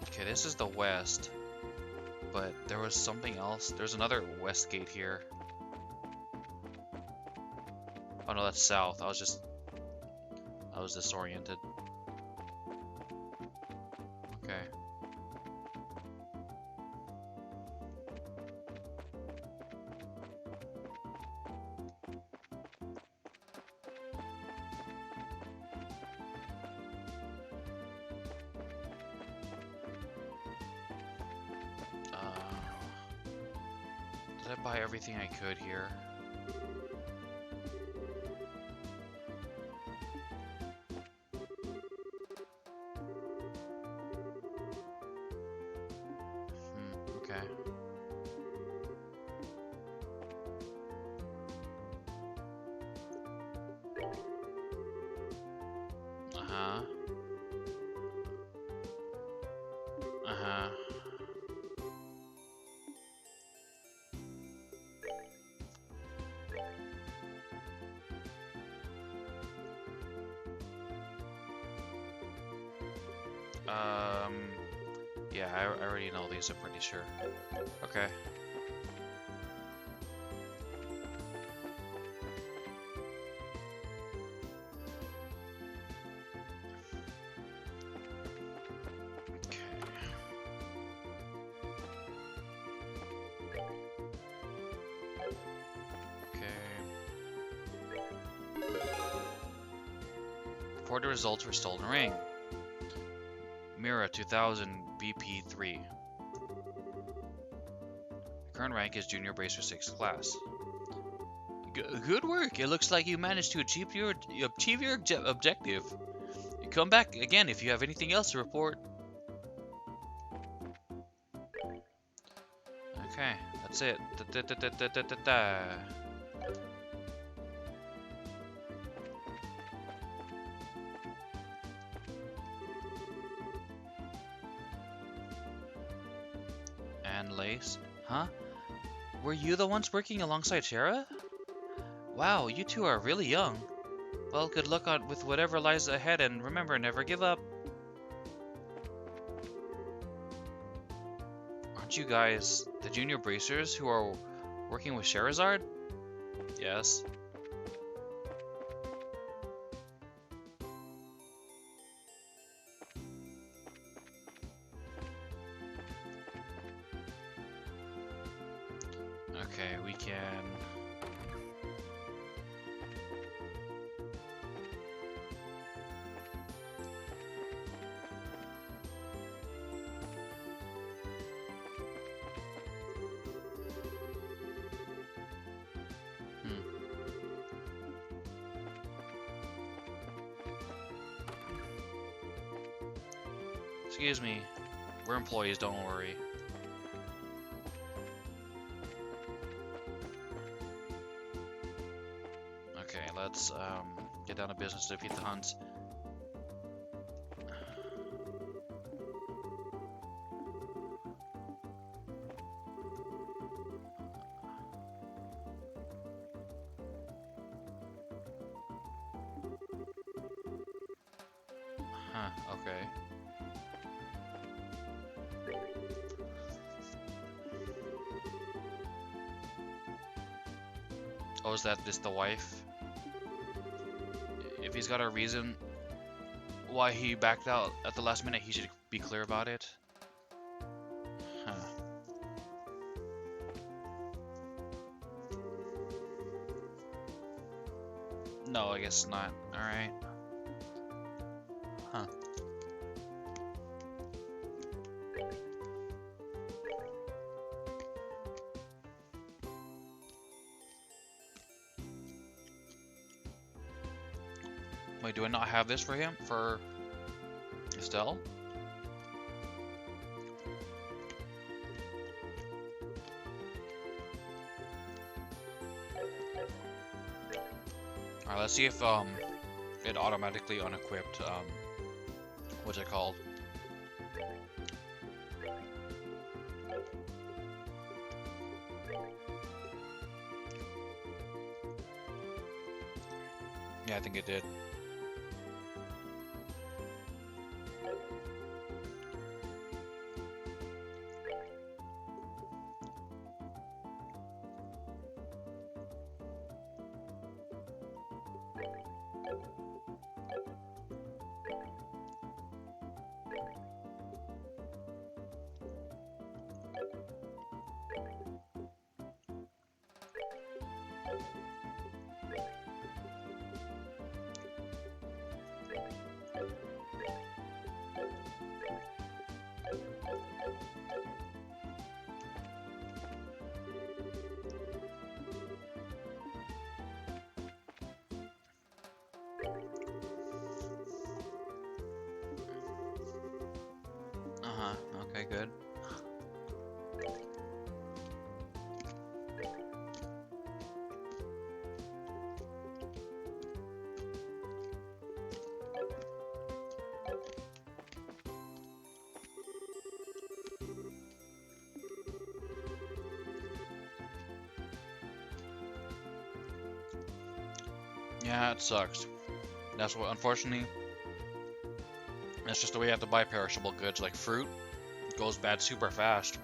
Okay, this is the west, but there was something else. There's another west gate here. Oh no, that's south. I was disoriented. Okay. Did I buy everything I could here? Okay. Uh-huh. Uh-huh. Yeah, I already know these, I'm pretty sure. Okay. Report the results for stolen ring. Mira 2000 BP3. Current rank is Junior Bracer 6th class. Good work! It looks like you managed to achieve your objective. Come back again if you have anything else to report. Okay, that's it. And Lace? Huh? Were you the ones working alongside Shara? Wow, you two are really young. Well, good luck with whatever lies ahead, and remember, never give up. Aren't you guys the junior bracers who are working with Charizard? Yes. Okay, we can... Excuse me. We're employees, don't worry. Okay, let's get down to business to defeat the Huns. Huh, okay. Oh, is that this the wife? If he's got a reason why he backed out at the last minute, he should be clear about it. Huh. No, I guess not. Alright. Huh. Wait, do I not have this for him? For Estelle? Alright, let's see if it automatically unequipped what's it called? Yeah, I think it did. Okay, good. Yeah, it sucks. That's what, unfortunately, that's just the way you have to buy perishable goods like fruit. It goes bad super fast.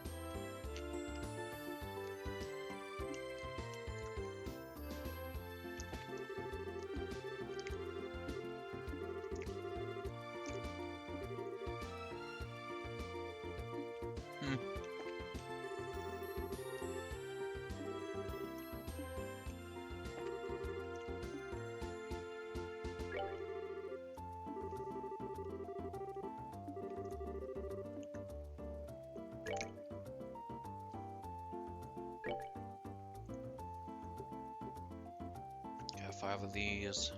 5 of these.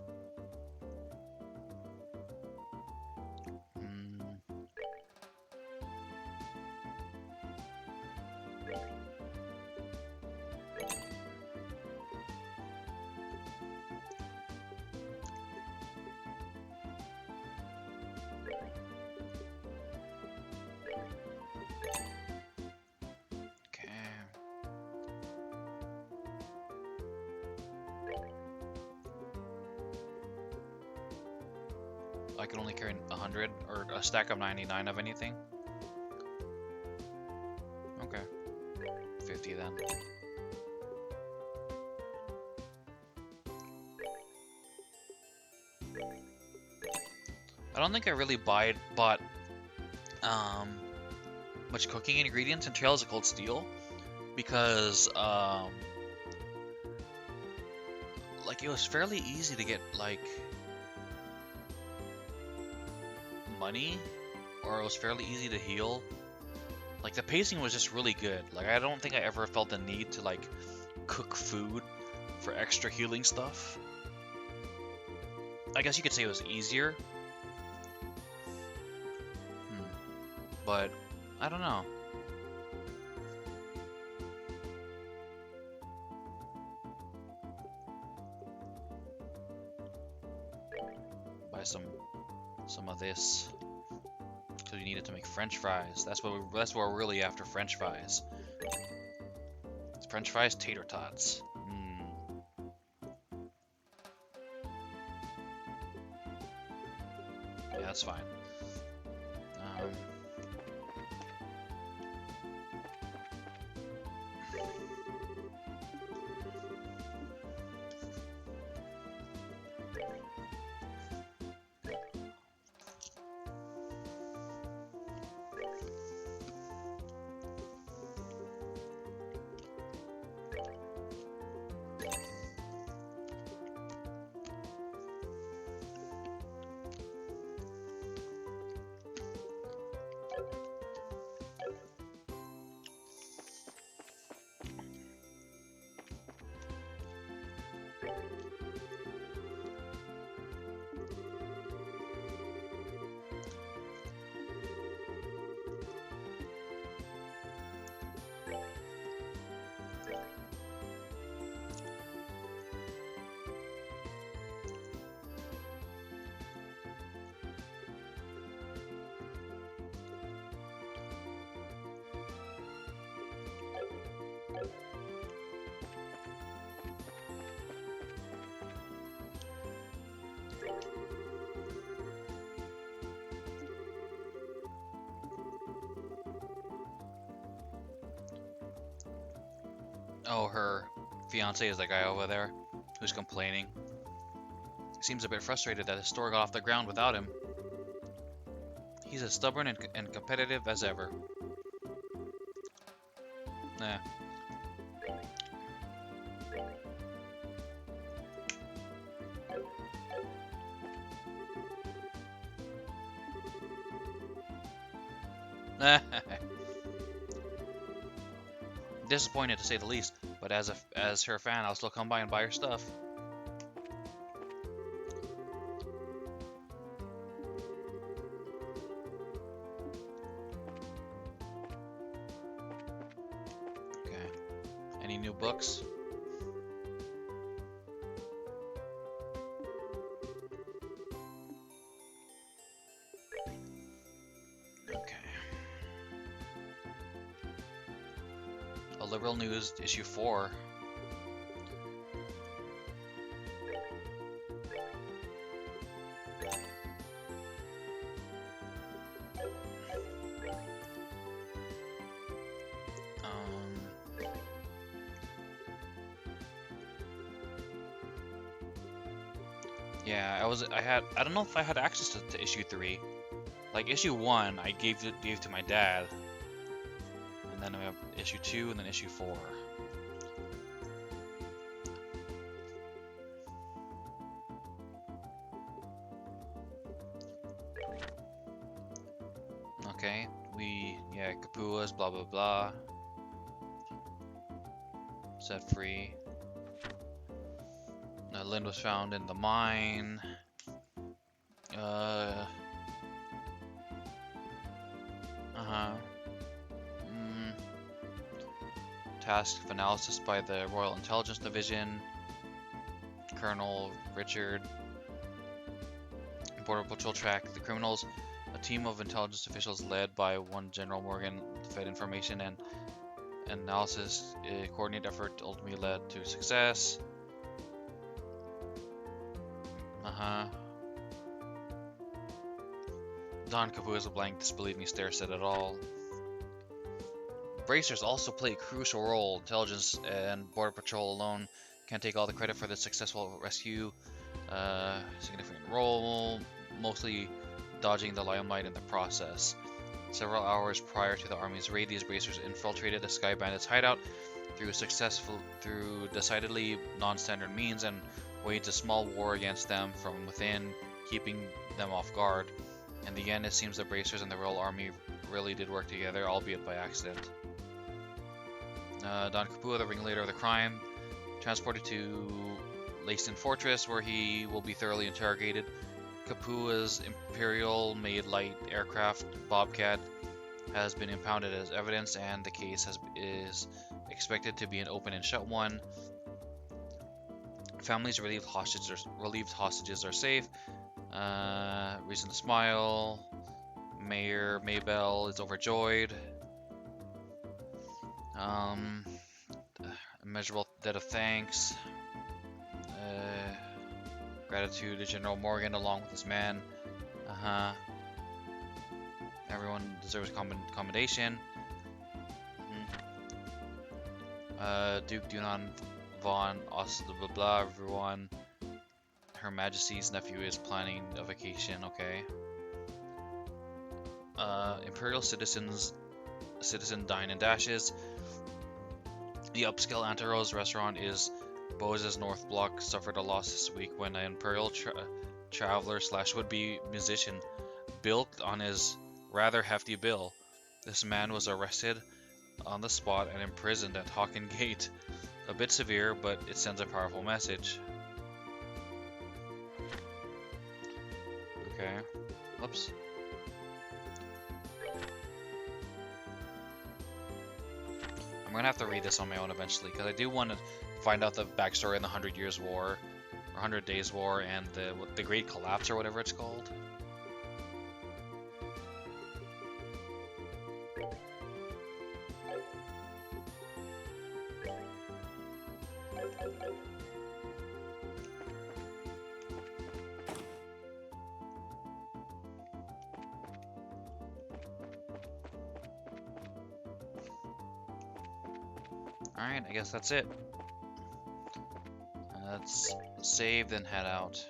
I can only carry 100 or a stack of 99 of anything. Okay. 50 then. I don't think I really bought much cooking ingredients in Trails of Cold Steel because like it was fairly easy to get like money, or it was fairly easy to heal. Like the pacing was just really good. Like I don't think I ever felt the need to like cook food for extra healing stuff. I guess you could say it was easier. But I don't know. Buy some of this. So you need it to make French fries. That's what we're really after. French fries. It's French fries, tater tots. Yeah, that's fine. Oh, her fiance is the guy over there who's complaining. He seems a bit frustrated that his store got off the ground without him. He's as stubborn and competitive as ever. Nah. Disappointed to say the least, but as her fan, I'll still come by and buy her stuff. Okay. Any new books? Liberal News issue 4. Yeah, I don't know if I had access to issue 3. Like issue 1 I gave to my dad. And then we have issue 2 and then issue 4. Okay, Kapuas, blah blah blah. Set free. Lynn was found in the mine. Task of analysis by the Royal Intelligence Division. Colonel Richard. Border Patrol track the criminals. A team of intelligence officials led by one General Morgan fed information and analysis. A coordinated effort ultimately led to success. Don Capua's blank disbelieving stare said it all. Bracers also play a crucial role. Intelligence and Border Patrol alone can't take all the credit for the successful rescue. Significant role, mostly dodging the limelight in the process. Several hours prior to the Army's raid, these bracers infiltrated the Sky Bandits' hideout through decidedly non-standard means and waged a small war against them from within, keeping them off guard. In the end, it seems the bracers and the Royal Army really did work together, albeit by accident. Don Capua, the ringleader of the crime, transported to Leiston Fortress, where he will be thoroughly interrogated. Capua's Imperial-made light aircraft, Bobcat, has been impounded as evidence, and the case is expected to be an open and shut one. Families relieved hostages are safe. Reason to smile. Mayor Maybell is overjoyed. Immeasurable debt of thanks. Gratitude to General Morgan along with his men. Everyone deserves commendation. Duke Dunan von blah everyone. Her Majesty's nephew is planning a vacation, okay. Imperial citizen dine and dashes. The upscale Antarose restaurant is Bose's North Block suffered a loss this week when an Imperial traveler / would-be musician bilked on his rather hefty bill. This man was arrested on the spot and imprisoned at Hawken Gate. A bit severe, but it sends a powerful message. Okay. Oops. I'm gonna have to read this on my own eventually, because I do want to find out the backstory in the 100 Years' War, or 100 Days' War, and the Great Collapse, or whatever it's called. Alright, I guess that's it. Let's save, then head out.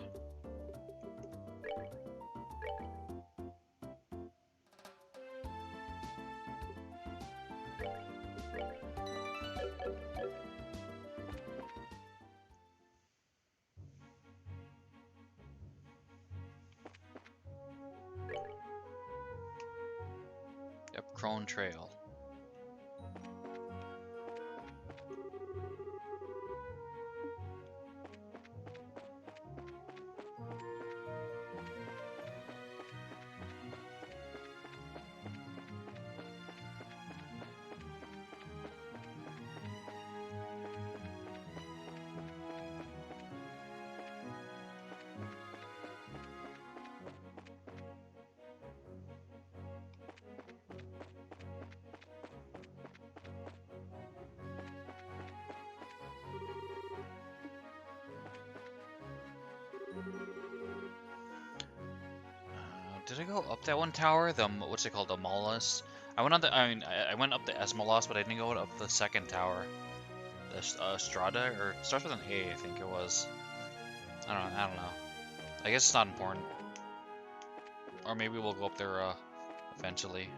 Yep, Crone Trail. Did I go up that one tower? What's it called? The Molus? I went up the Esmalos, but I didn't go up the second tower. The Strada, or it starts with an A, I think it was. I don't know. I guess it's not important. Or maybe we'll go up there eventually.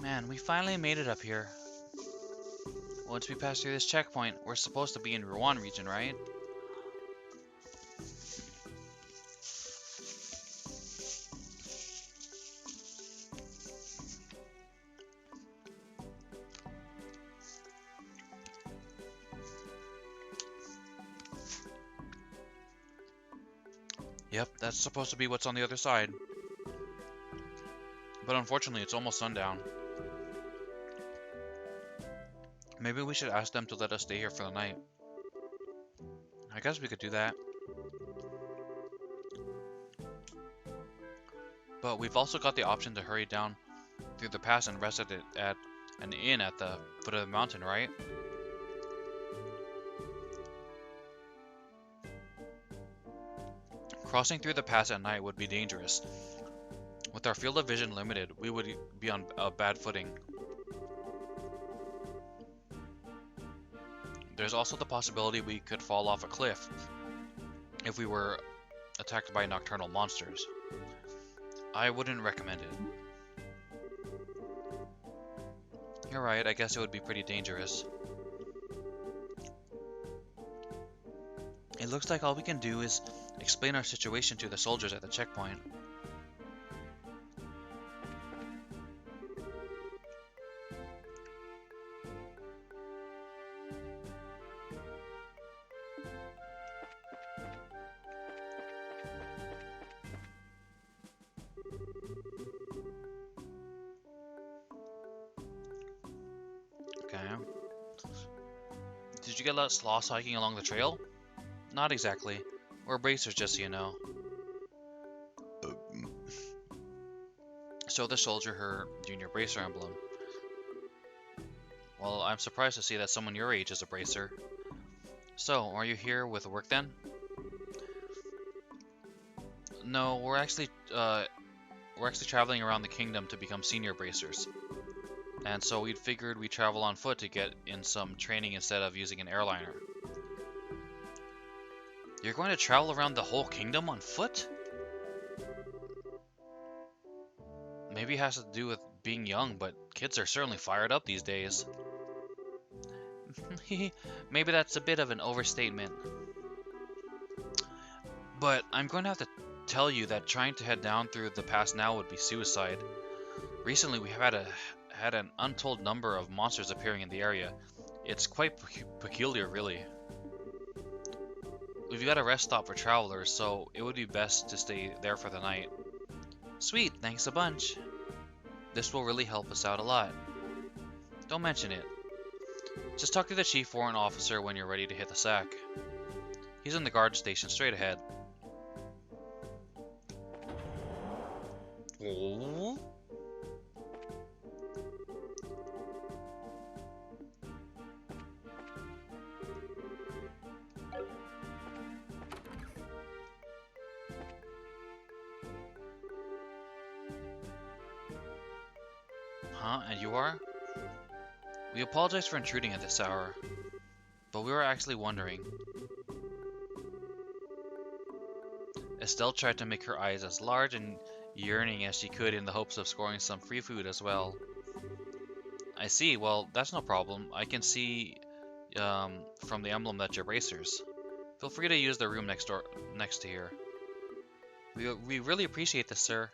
Man, we finally made it up here. Once we pass through this checkpoint, we're supposed to be in Rouen region, right? Yep, that's supposed to be what's on the other side. But unfortunately, it's almost sundown. Maybe we should ask them to let us stay here for the night. I guess we could do that. But we've also got the option to hurry down through the pass and rest at an inn at the foot of the mountain, right? Crossing through the pass at night would be dangerous. With our field of vision limited, we would be on a bad footing. There's also the possibility we could fall off a cliff if we were attacked by nocturnal monsters. I wouldn't recommend it. You're right, I guess it would be pretty dangerous. It looks like all we can do is explain our situation to the soldiers at the checkpoint. Okay. Did you get lost hiking along the trail? Not exactly. We're bracers, just so you know. So the soldier her junior bracer emblem. Well, I'm surprised to see that someone your age is a bracer. So, are you here with work then? No, we're actually traveling around the kingdom to become senior bracers. And so we'd figured we'd travel on foot to get in some training instead of using an airliner. You're going to travel around the whole kingdom on foot? Maybe it has to do with being young, but kids are certainly fired up these days. Maybe that's a bit of an overstatement. But I'm going to have to tell you that trying to head down through the pass now would be suicide. Recently we have had an untold number of monsters appearing in the area. It's quite peculiar, really. We've got a rest stop for travelers, so it would be best to stay there for the night. Sweet, thanks a bunch. This will really help us out a lot. Don't mention it. Just talk to the chief warrant officer when you're ready to hit the sack. He's in the guard station straight ahead. Oh. Huh? And you are? We apologize for intruding at this hour, but we were actually wondering. Estelle tried to make her eyes as large and yearning as she could in the hopes of scoring some free food as well. I see. Well, that's no problem. I can see from the emblem that you're bracers. Feel free to use the room next to here. We really appreciate this, sir.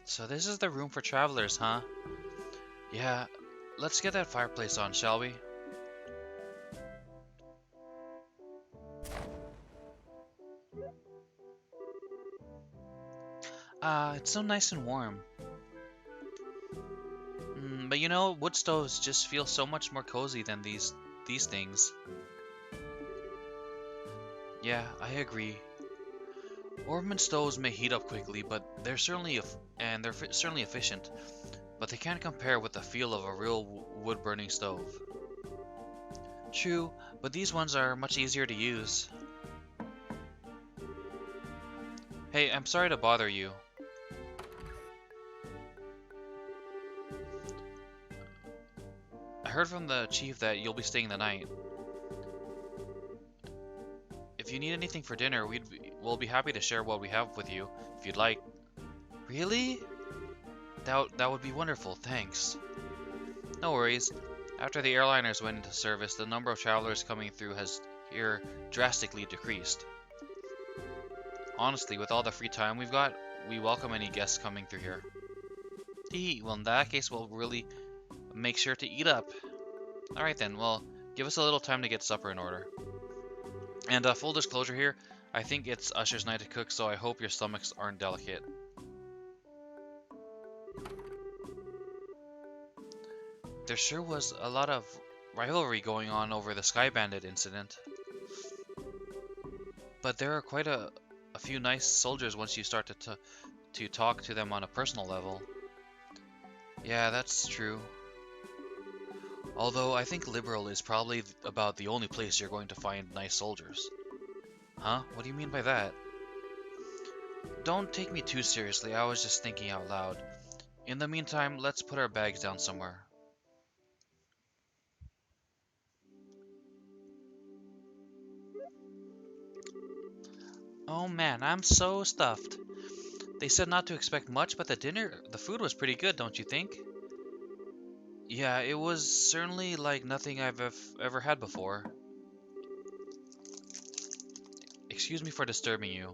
So this is the room for travelers, huh? Yeah, let's get that fireplace on, shall we? It's so nice and warm. But you know, wood stoves just feel so much more cozy than these things. Yeah, I agree. Orban stoves may heat up quickly, but they're certainly efficient. But they can't compare with the feel of a real wood-burning stove. True, but these ones are much easier to use. Hey, I'm sorry to bother you. I heard from the chief that you'll be staying the night. If you need anything for dinner, we'll be happy to share what we have with you, if you'd like. Really? That would be wonderful, thanks. No worries. After the airliners went into service, the number of travelers coming through has here drastically decreased. Honestly, with all the free time we've got, we welcome any guests coming through here. Well, in that case, we'll really make sure to eat up. Alright then, well, give us a little time to get supper in order. And full disclosure here, I think it's Usher's night to cook, so I hope your stomachs aren't delicate. There sure was a lot of rivalry going on over the Sky Bandit incident. But there are quite a few nice soldiers once you start to talk to them on a personal level. Yeah, that's true. Although I think Liberal is probably about the only place you're going to find nice soldiers. Huh? What do you mean by that? Don't take me too seriously, I was just thinking out loud. In the meantime, let's put our bags down somewhere. Oh man, I'm so stuffed. They said not to expect much, but the food was pretty good, don't you think? Yeah, it was certainly like nothing I've ever had before. Excuse me for disturbing you.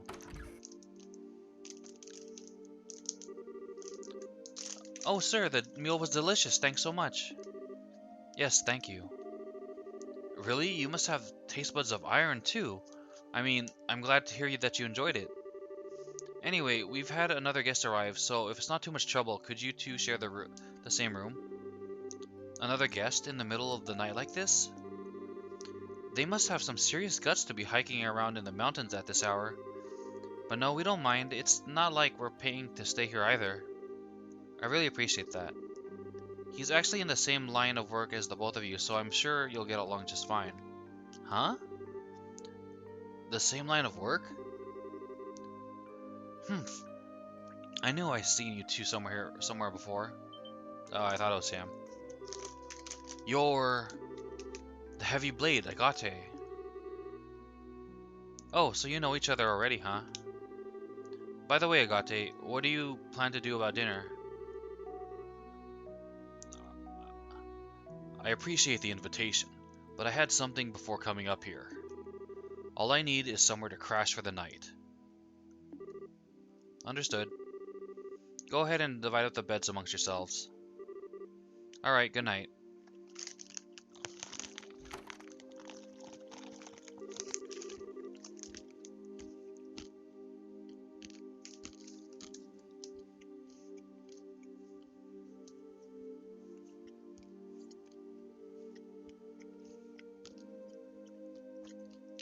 Oh, sir, the meal was delicious. Thanks so much. Yes, thank you. Really? You must have taste buds of iron, too. I mean, I'm glad to hear that you enjoyed it. Anyway, we've had another guest arrive, so if it's not too much trouble, could you two share the same room? Another guest in the middle of the night like this? They must have some serious guts to be hiking around in the mountains at this hour. But no, we don't mind. It's not like we're paying to stay here either. I really appreciate that. He's actually in the same line of work as the both of you, so I'm sure you'll get along just fine. Huh? The same line of work? I knew I seen you two somewhere before. Oh, I thought it was him. You're the Heavy Blade, Agate. Oh, so you know each other already, huh? By the way, Agate, what do you plan to do about dinner? I appreciate the invitation, but I had something before coming up here. All I need is somewhere to crash for the night. Understood. Go ahead and divide up the beds amongst yourselves. Alright, good night.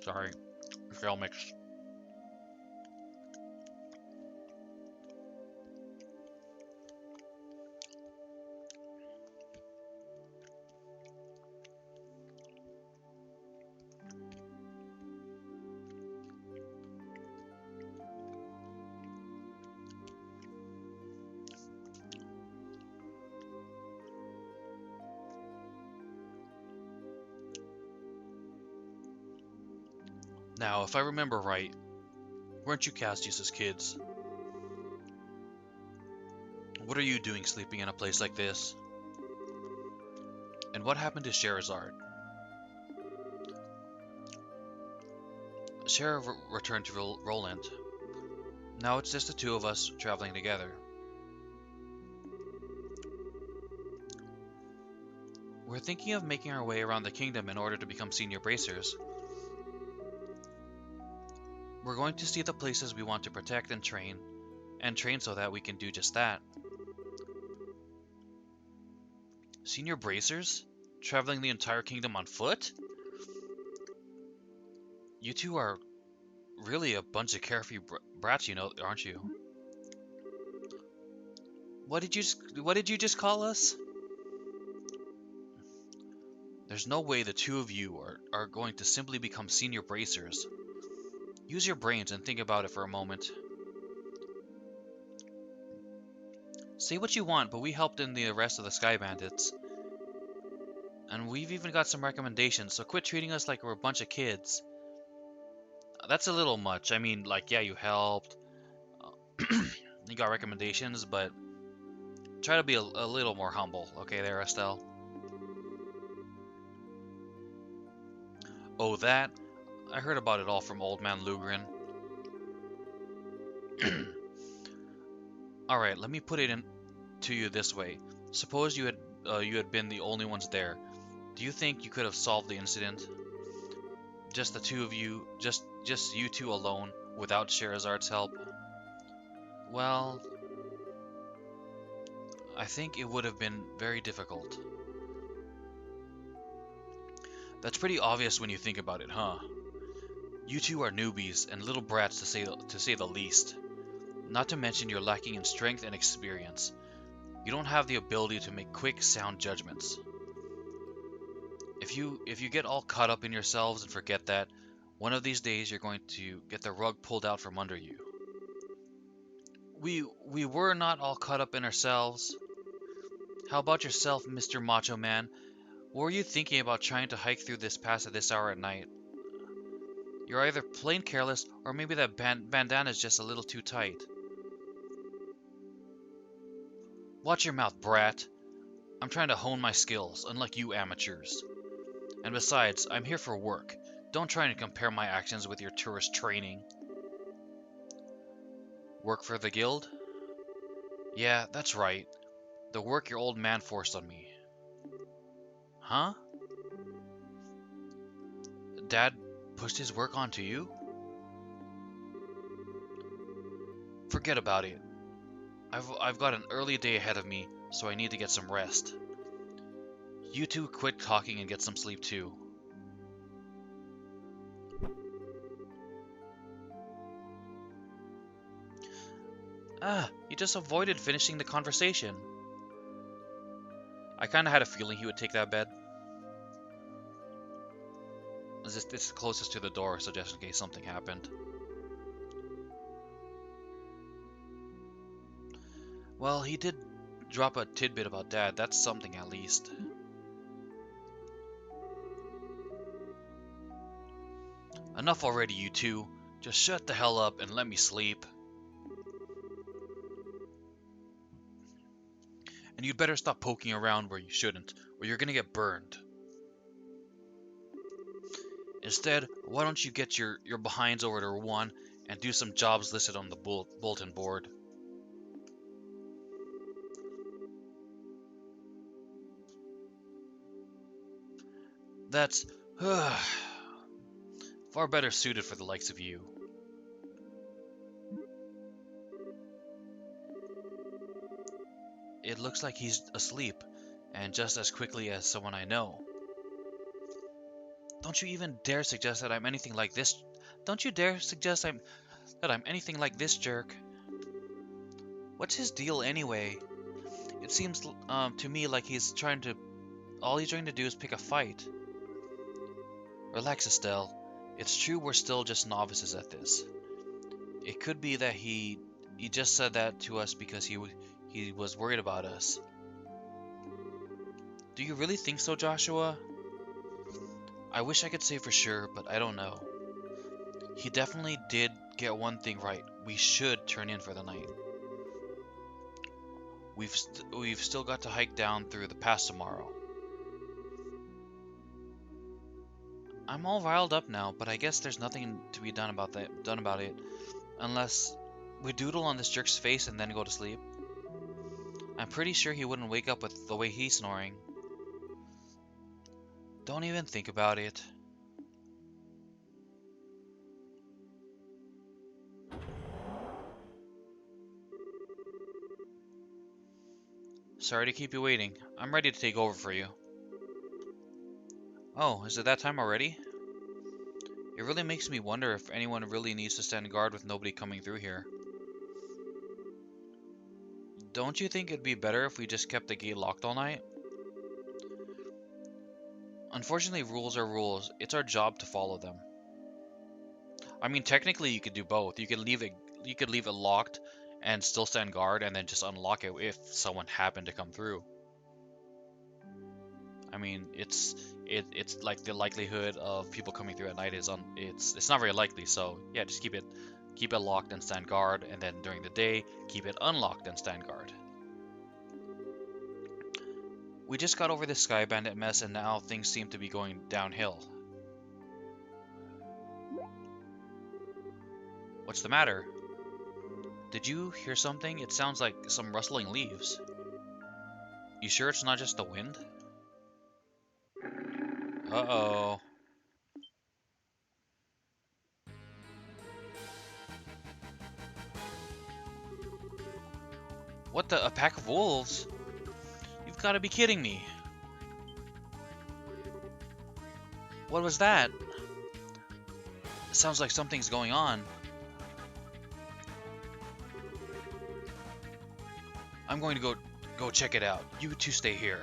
Sorry, trail mix. Now, if I remember right, weren't you Cassius's kids? What are you doing sleeping in a place like this? And what happened to Sherazard? Sheriff returned to Roland. Now it's just the two of us traveling together. We're thinking of making our way around the kingdom in order to become senior bracers. We're going to see the places we want to protect and train so that we can do just that. Senior bracers? Traveling the entire kingdom on foot? You two are really a bunch of carefree brats, you know, aren't you? What did you just call us? There's no way the two of you are going to simply become senior bracers. Use your brains and think about it for a moment. Say what you want, but we helped in the arrest of the Sky Bandits. And we've even got some recommendations, so quit treating us like we're a bunch of kids. That's a little much. I mean, like, yeah, you helped. You got recommendations, but try to be a little more humble, okay there, Estelle? Oh, that? I heard about it all from Old Man Lugrin. Alright, let me put it in to you this way. Suppose you had been the only ones there. Do you think you could have solved the incident? Just the two of you, just you two alone, without Sherazard's help? Well, I think it would have been very difficult. That's pretty obvious when you think about it, huh? You two are newbies and little brats to say the least. Not to mention you're lacking in strength and experience. You don't have the ability to make quick, sound judgments. If you get all caught up in yourselves and forget that, one of these days you're going to get the rug pulled out from under you. We were not all caught up in ourselves. How about yourself, Mr. Macho Man? What were you thinking about trying to hike through this pass at this hour at night? You're either plain careless, or maybe that bandana is just a little too tight. Watch your mouth, brat. I'm trying to hone my skills, unlike you amateurs. And besides, I'm here for work. Don't try to compare my actions with your tourist training. Work for the guild? Yeah, that's right. The work your old man forced on me. Huh? Dad pushed his work onto you? Forget about it. I've got an early day ahead of me, so I need to get some rest. You two quit talking and get some sleep too. You just avoided finishing the conversation. I kinda had a feeling he would take that bed. It's closest to the door, so just in case something happened. Well, he did drop a tidbit about Dad. That's something at least. Enough already, you two. Just shut the hell up and let me sleep. And you'd better stop poking around where you shouldn't, or you're gonna get burned. Instead, why don't you get your behinds over to Rouen and do some jobs listed on the bulletin board. That's far better suited for the likes of you. It looks like he's asleep, and just as quickly as someone I know. Don't you even dare suggest that I'm anything like this. Don't you dare suggest that I'm anything like this jerk. What's his deal anyway? It seems to me like all he's trying to do is pick a fight. Relax, Estelle. It's true we're still just novices at this. It could be that he just said that to us because he was worried about us. Do you really think so, Joshua? I wish I could say for sure, but I don't know. He definitely did get one thing right. We should turn in for the night. We've still got to hike down through the pass tomorrow. I'm all riled up now, but I guess there's nothing to be done about it, unless we doodle on this jerk's face and then go to sleep. I'm pretty sure he wouldn't wake up with the way he's snoring. Don't even think about it. Sorry to keep you waiting. I'm ready to take over for you. Oh, is it that time already? It really makes me wonder if anyone really needs to stand guard with nobody coming through here. Don't you think it'd be better if we just kept the gate locked all night? Unfortunately, rules are rules. It's our job to follow them. I mean, technically you could do both. You could leave it locked and still stand guard and then just unlock it if someone happened to come through. I mean, it's like the likelihood of people coming through at night is on it's not very likely. So yeah, just keep it locked and stand guard, and then during the day keep it unlocked and stand guard. We just got over the Sky Bandit mess, and now things seem to be going downhill. What's the matter? Did you hear something? It sounds like some rustling leaves. You sure it's not just the wind? Uh-oh. What the? A pack of wolves? You've got to be kidding me. What was that? It sounds like something's going on. I'm going to go check it out. You two stay here.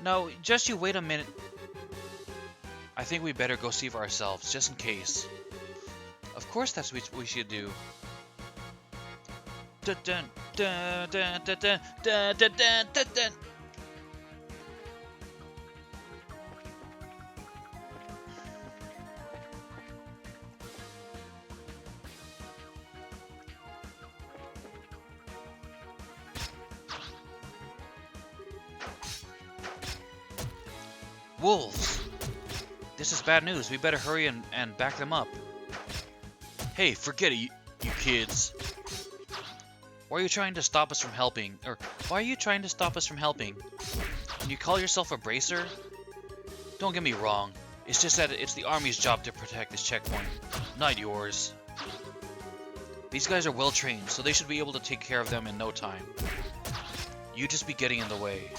No, just you wait a minute. I think we better go see for ourselves, just in case. Of course that's what we should do. Dun dun dun dun dun dun dun dun dun dun dun. Wolves! This is bad news. We better hurry and back them up. Hey, forget it, you kids. Why are you trying to stop us from helping? Or, why are you trying to stop us from helping? And you call yourself a bracer? Don't get me wrong. It's just that it's the army's job to protect this checkpoint, not yours. These guys are well trained, so they should be able to take care of them in no time. You just be getting in the way.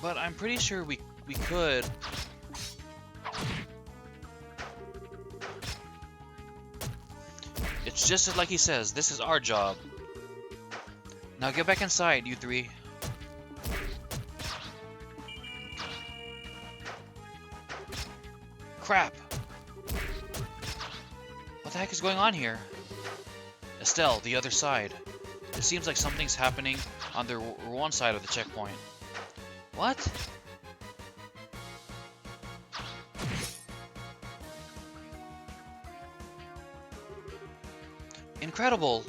But I'm pretty sure we could. It's just like he says, this is our job. Now get back inside, you three. Crap! What the heck is going on here? Estelle, the other side. It seems like something's happening on the one side of the checkpoint. What? Incredible!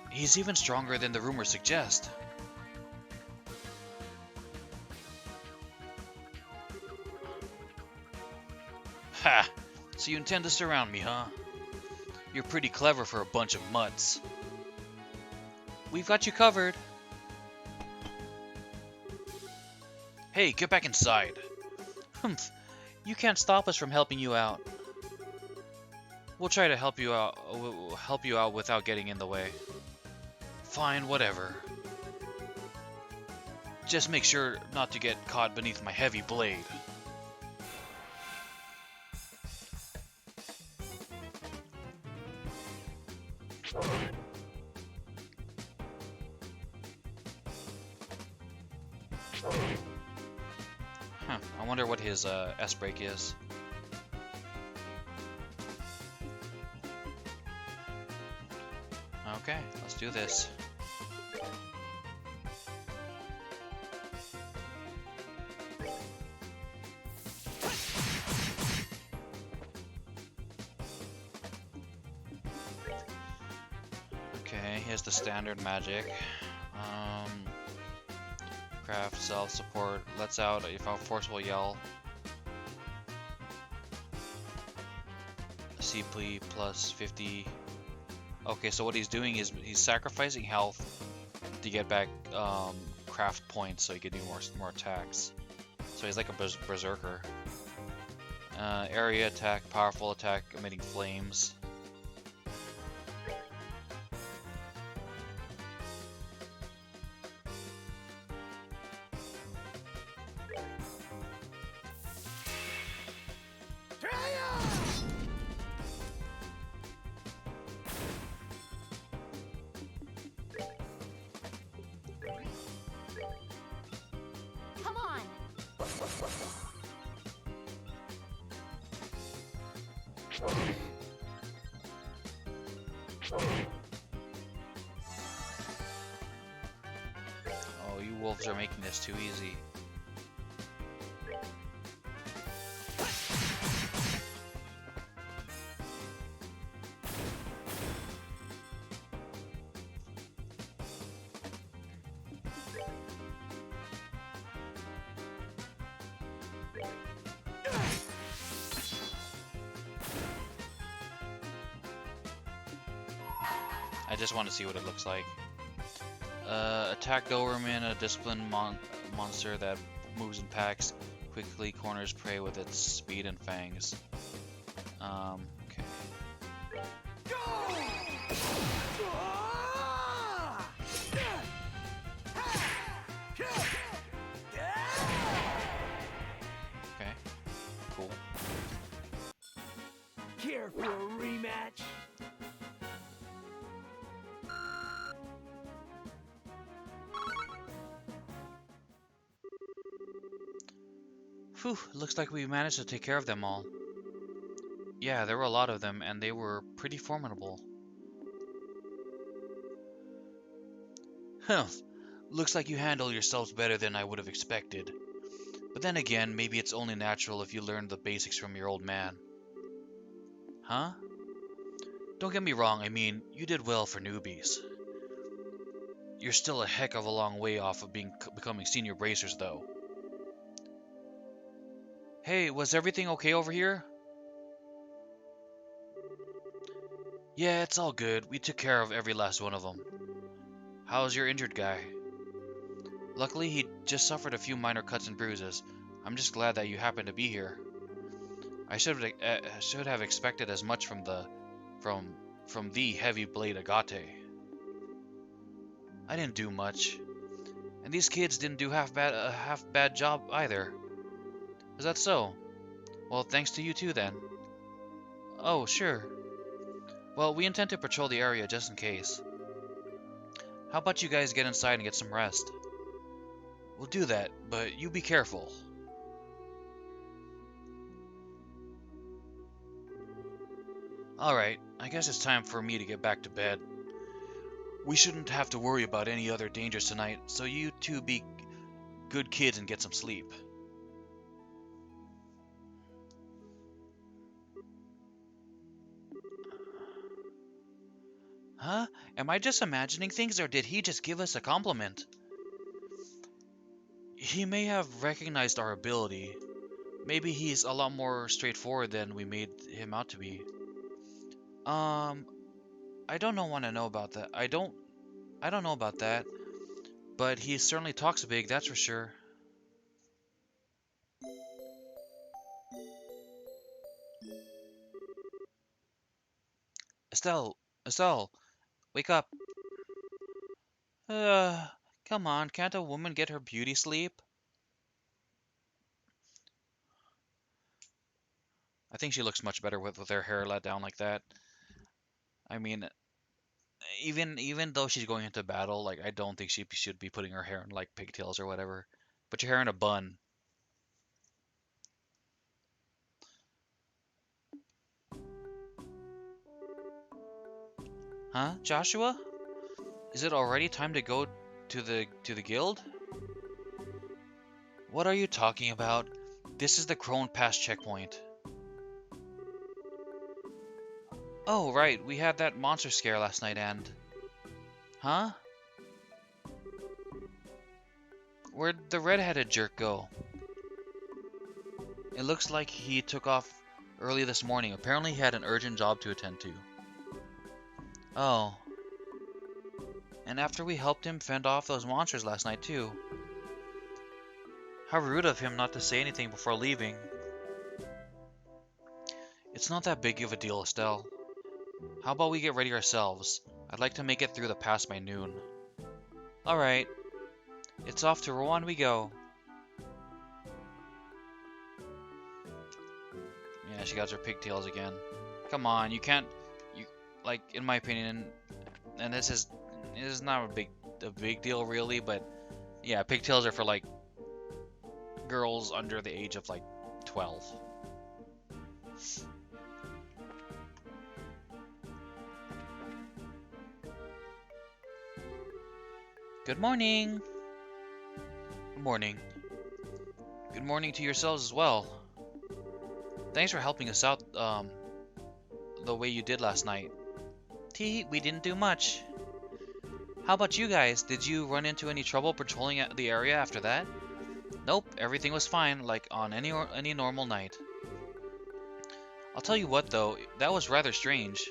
He's even stronger than the rumors suggest. Ha! So you intend to surround me, huh? You're pretty clever for a bunch of mutts. We've got you covered. Hey, get back inside. Humph. You can't stop us from helping you out. We'll try to help you out without getting in the way. Fine, whatever. Just make sure not to get caught beneath my heavy blade. I wonder what his S-break is. Okay, let's do this. Okay, here's the standard magic. Craft, self-support, lets out a forceful yell. CP plus 50. Okay, so what he's doing is he's sacrificing health to get back craft points so he can do more attacks. So he's like a berserker. Area attack, powerful attack, emitting flames. Come on. wolves are making this too easy. I just want to see what it looks like. Attack Doberman, a disciplined monster that moves in packs, quickly corners prey with its speed and fangs. Okay. Okay. Cool. Care for a rematch? Phew, looks like we managed to take care of them all. Yeah, there were a lot of them, and they were pretty formidable. Huh, looks like you handle yourselves better than I would have expected. But then again, maybe it's only natural if you learned the basics from your old man. Huh? Don't get me wrong, I mean, you did well for newbies. You're still a heck of a long way off of becoming senior bracers, though. Hey, was everything okay over here? Yeah, it's all good. We took care of every last one of them. How's your injured guy? Luckily, he just suffered a few minor cuts and bruises. I'm just glad that you happened to be here. I should have expected as much from the heavy blade Agate. I didn't do much, and these kids didn't do half bad job either. Is that so? Well, thanks to you too then. Oh, sure. Well, we intend to patrol the area just in case. How about you guys get inside and get some rest? We'll do that, but you be careful. Alright, I guess it's time for me to get back to bed. We shouldn't have to worry about any other dangers tonight, so you two be good kids and get some sleep. Huh? Am I just imagining things, or did he just give us a compliment? He may have recognized our ability. Maybe he's a lot more straightforward than we made him out to be. I don't want to know about that. I don't know about that. But he certainly talks big, that's for sure. Estelle, wake up. Come on, can't a woman get her beauty sleep? I think she looks much better with her hair let down like that. I mean, even though she's going into battle, like I don't think she should be putting her hair in like pigtails or whatever. Put your hair in a bun. Huh, Joshua? Is it already time to go to the guild? What are you talking about? This is the Crone Pass checkpoint. Oh, right, we had that monster scare last night and... Huh? Where'd the red-headed jerk go? It looks like he took off early this morning. Apparently he had an urgent job to attend to. Oh. And after we helped him fend off those monsters last night too. How rude of him not to say anything before leaving. It's not that big of a deal, Estelle. How about we get ready ourselves? I'd like to make it through the pass by noon. Alright. It's off to Rouen we go. Yeah, she got her pigtails again. Come on, you can't... like, in my opinion, and this is not a big deal really, but yeah, pigtails are for like girls under the age of like 12. Good morning. morning. Good morning to yourselves as well. Thanks for helping us out, the way you did last night. We didn't do much. How about you guys? Did you run into any trouble patrolling the area after that? Nope, everything was fine, like on any normal night. I'll tell you what though, that was rather strange.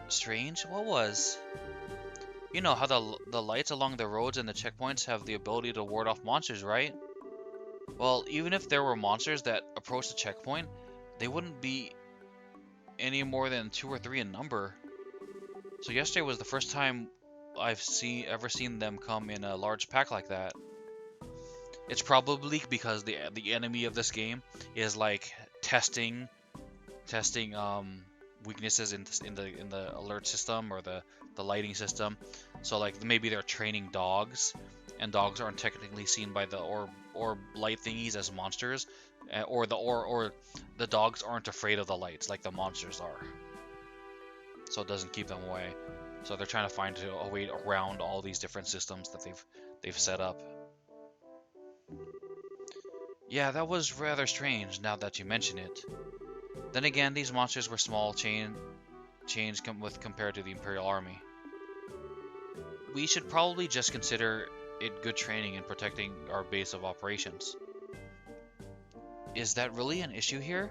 Strange? What was? You know how the lights along the roads and the checkpoints have the ability to ward off monsters, right? Well, even if there were monsters that approached the checkpoint, they wouldn't be any more than 2 or 3 in number. So yesterday was the first time I've ever seen them come in a large pack like that. It's probably because the enemy of this game is like testing weaknesses in the alert system or the lighting system. So like maybe they're training dogs, and dogs aren't technically seen by the or light thingies as monsters, or the dogs aren't afraid of the lights like the monsters are. So it doesn't keep them away. So they're trying to find a way around all these different systems that they've set up. Yeah, that was rather strange now that you mention it. Then again, these monsters were small compared to the Imperial Army. We should probably just consider it good training in protecting our base of operations. Is that really an issue here?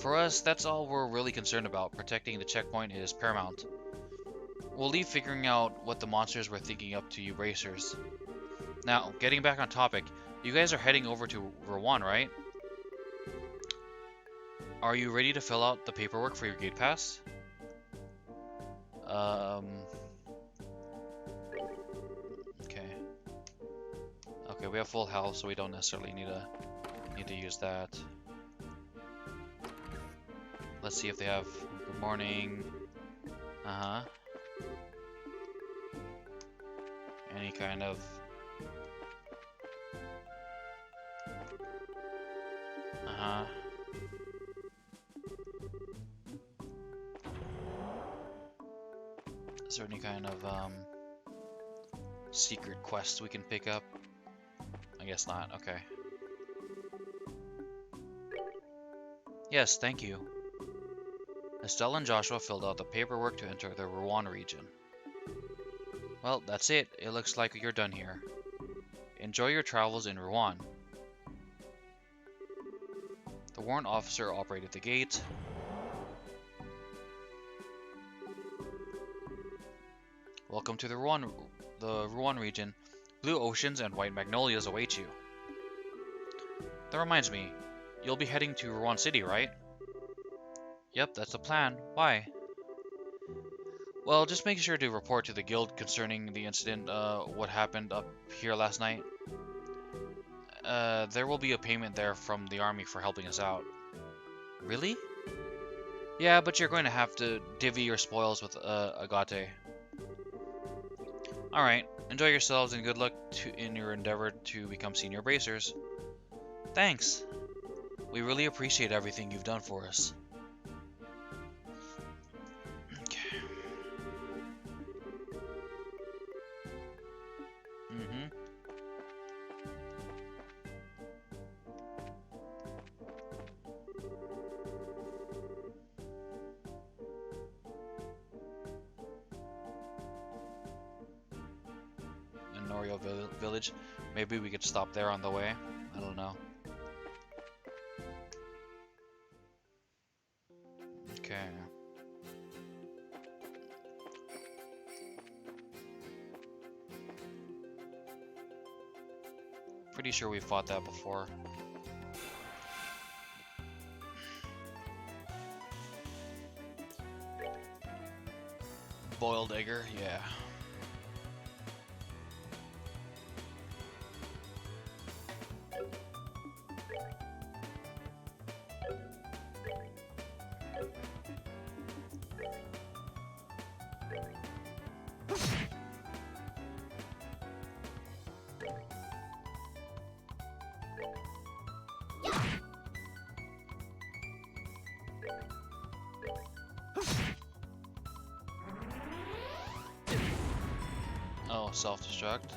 For us, that's all we're really concerned about. Protecting the checkpoint is paramount. We'll leave figuring out what the monsters were thinking up to you racers. Now, getting back on topic, you guys are heading over to Rouen, right? Are you ready to fill out the paperwork for your gate pass? Okay. Okay, we have full health, so we don't necessarily need to use that. Let's see if they have good morning. Any kind of Is there any kind of secret quests we can pick up? I guess not. Okay. Yes, thank you. Estelle and Joshua filled out the paperwork to enter the Rouen region. Well, that's it. It looks like you're done here. Enjoy your travels in Rouen. The warrant officer operated the gate. Welcome to the Rouen region. Blue oceans and white magnolias await you. That reminds me, you'll be heading to Rouen City, right? Yep, that's the plan. Why? Well, just make sure to report to the guild concerning the incident, what happened up here last night. There will be a payment there from the army for helping us out. Really? Yeah, but you're going to have to divvy your spoils with Agate. Alright, enjoy yourselves and good luck in your endeavor to become senior bracers. Thanks. We really appreciate everything you've done for us. Okay. Norio Village. Maybe we could stop there on the way. I don't know. Okay. Pretty sure we fought that before. Boiled egger, yeah. Oh, self-destruct.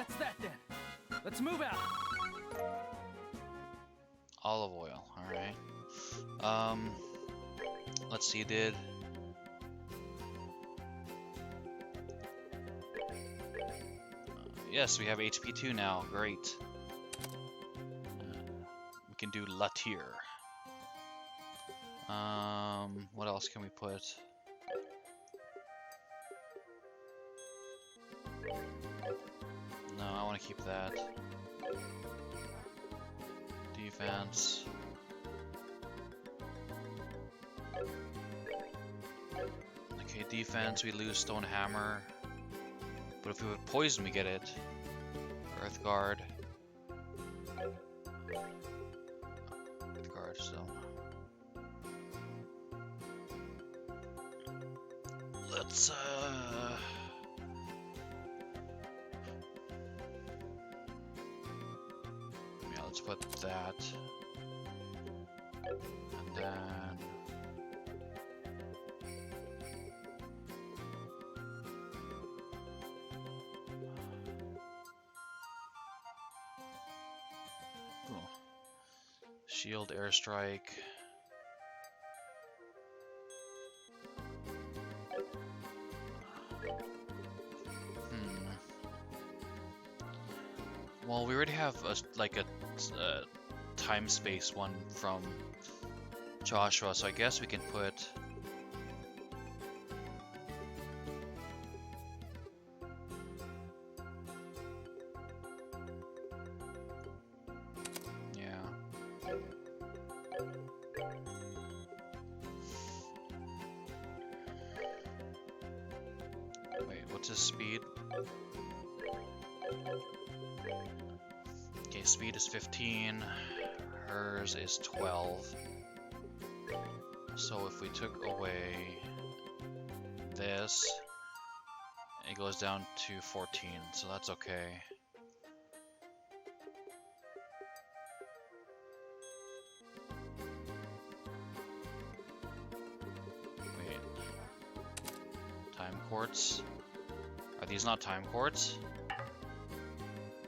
That's that then. Let's move out. Olive oil, alright. Let's see, yes, we have HP 2 now, great. We can do Latier. What else can we put? No, I want to keep that. Defense. Okay, defense, we lose Stone Hammer. But if we put poison, we get it. Earth Guard. Earth Guard, so. Let's, yeah, let's put that. And then... Shield, airstrike. Well, we already have a time space one from Joshua, so I guess we can put. What's his speed? Okay, speed is 15. Hers is 12. So if we took away this, it goes down to 14. So that's okay. Wait. Time quartz. Are these not time quartz?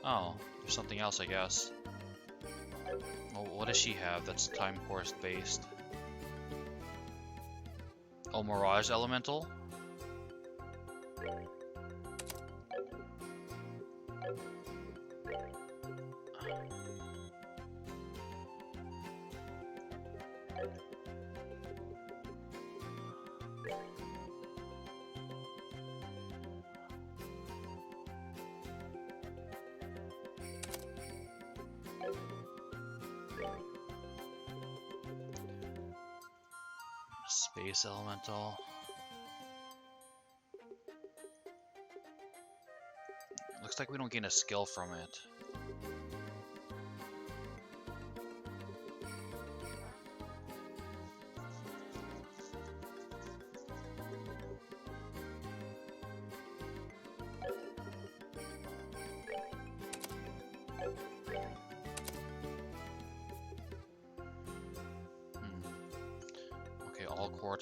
Oh, there's something else, I guess. Well, what does she have that's time quartz based? Oh, Mirage Elemental? Space Elemental. Looks like we don't gain a skill from it.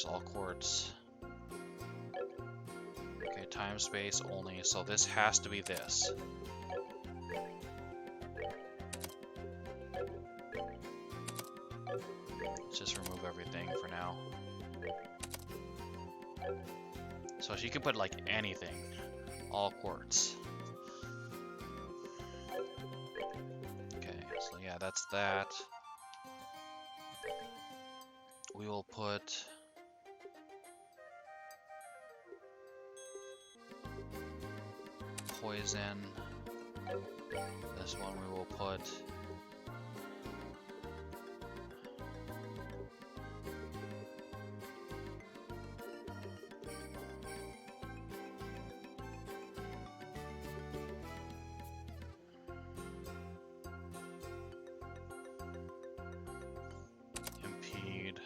All quartz. Okay, time space only, so this has to be this. Let's just remove everything for now. So she can put like anything. All quartz. Okay, so yeah, that's that. We will put poison. This one we will put impede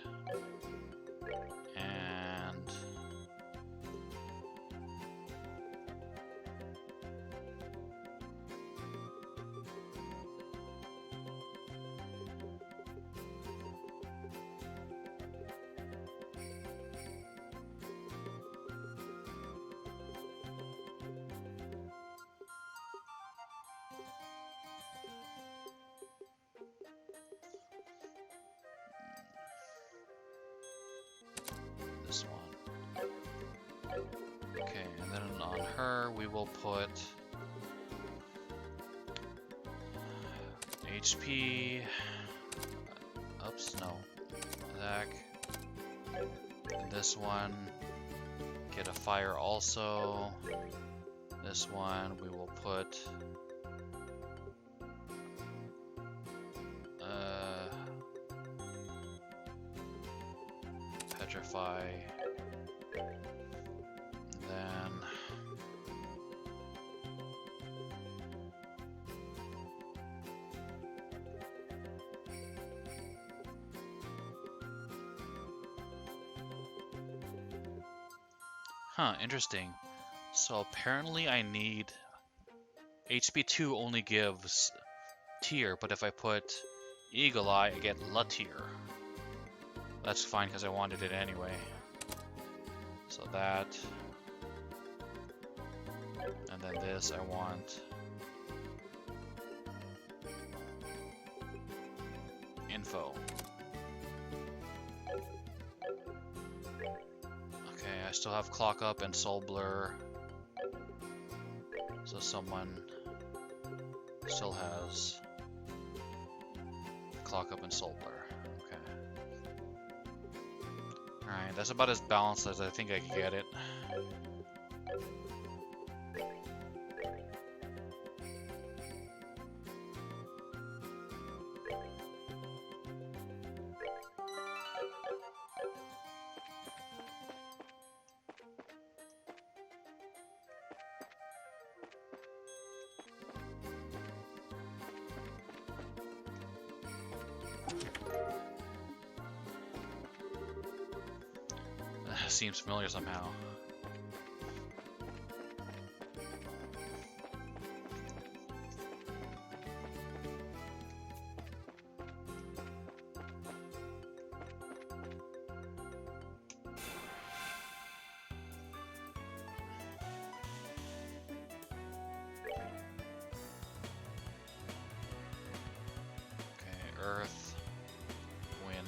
and we will put HP. Oops, no. Attack. And this one, get a fire also. This one we will put petrify. And then huh, interesting. So apparently I need HP2 only gives tier, but if I put Eagle Eye, I get La tier. That's fine because I wanted it anyway. So that. And then this I want. Info. Okay, I still have Clock Up and Soul Blur. So someone still has Clock Up and Soul Blur. Okay. Alright, that's about as balanced as I think I can get it. Seems familiar somehow. Okay, Earth, Wind.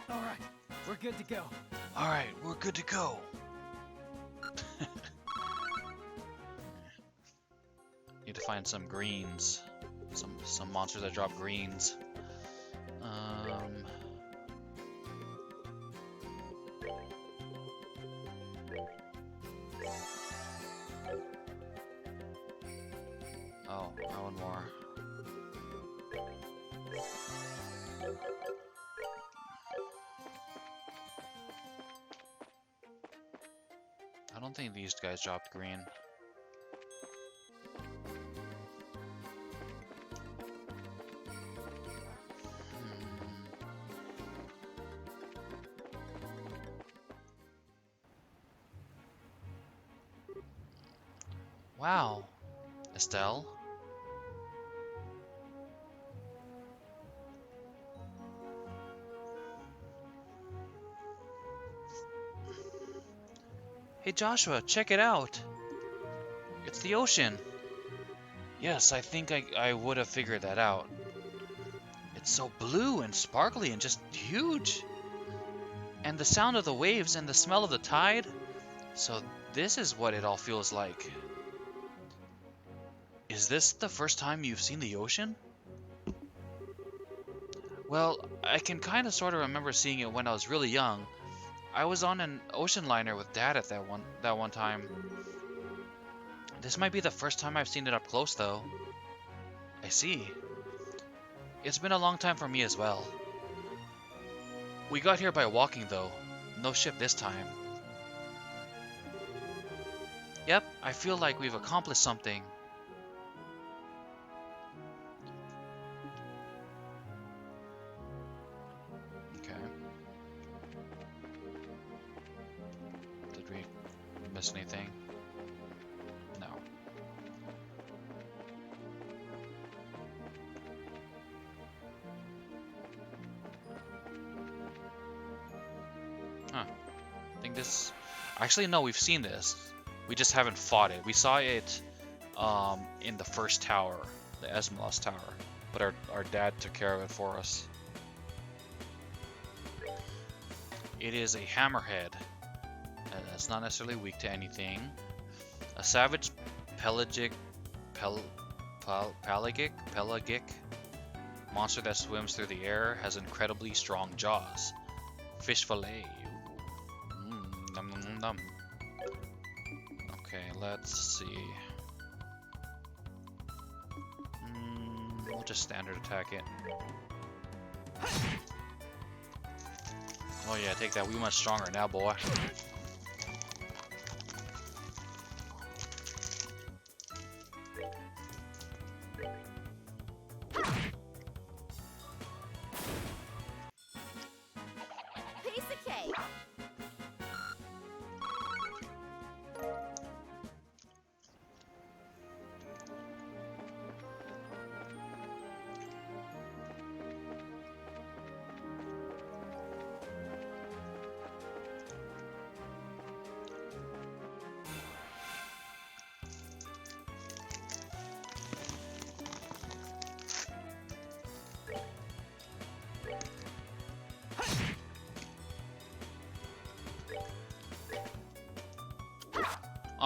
All right, we're good to go. Alright, we're good to go. Need to find some greens. Some monsters that drop greens. Oh, I want more. I don't think these guys dropped green. Wow. Estelle? Hey Joshua, check it out! It's the ocean! Yes, I think I would have figured that out. It's so blue and sparkly and just huge! And the sound of the waves and the smell of the tide? So this is what it all feels like. Is this the first time you've seen the ocean? Well, I can kind of sort of remember seeing it when I was really young. I was on an ocean liner with Dad at that one time. This might be the first time I've seen it up close, though. I see. It's been a long time for me as well. We got here by walking, though. No ship this time. Yep, I feel like we've accomplished something. Okay. Did we miss anything? No. Huh. I think this... Actually, no, we've seen this. We just haven't fought it. We saw it in the first tower, the Esmelos Tower, but our dad took care of it for us. It is a hammerhead. That's not necessarily weak to anything. A savage pelagic monster that swims through the air, has incredibly strong jaws. Fish fillet. Nom, nom, nom, nom. Okay, let's see. We'll just standard attack it. Oh yeah, take that. We much stronger now, boy. Piece of cake.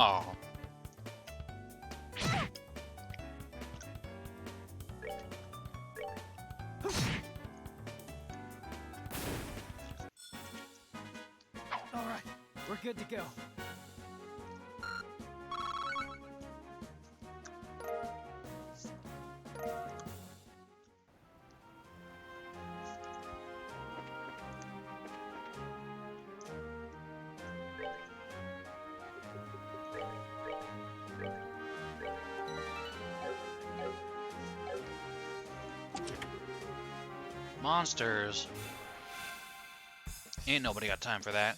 Oh. All right, we're good to go. Monsters. Ain't nobody got time for that.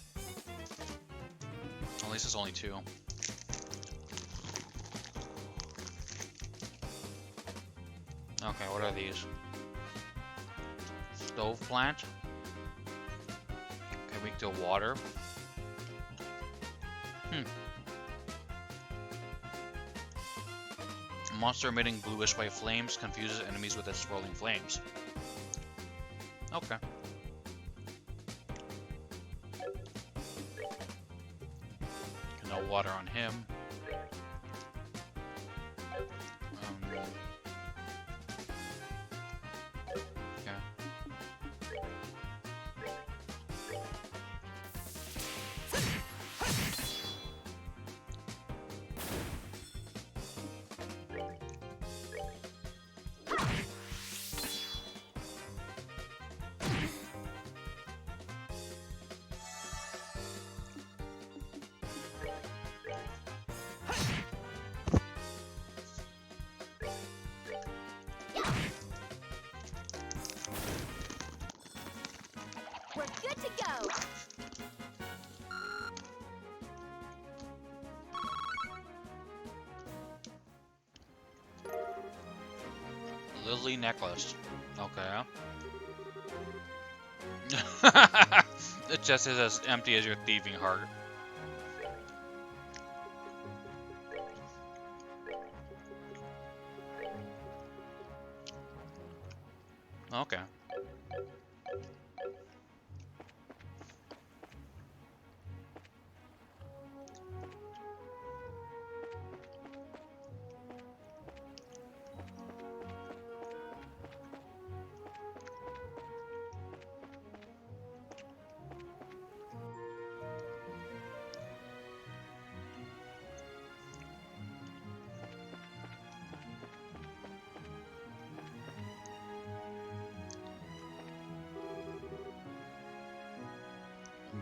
At least it's only 2. Okay, what are these? Stove plant? Okay, weak to water. A monster emitting bluish white flames confuses enemies with its swirling flames. Okay. No water on him. Okay. We're good to go. Lily necklace. Okay. The chest is as empty as your thieving heart. Okay.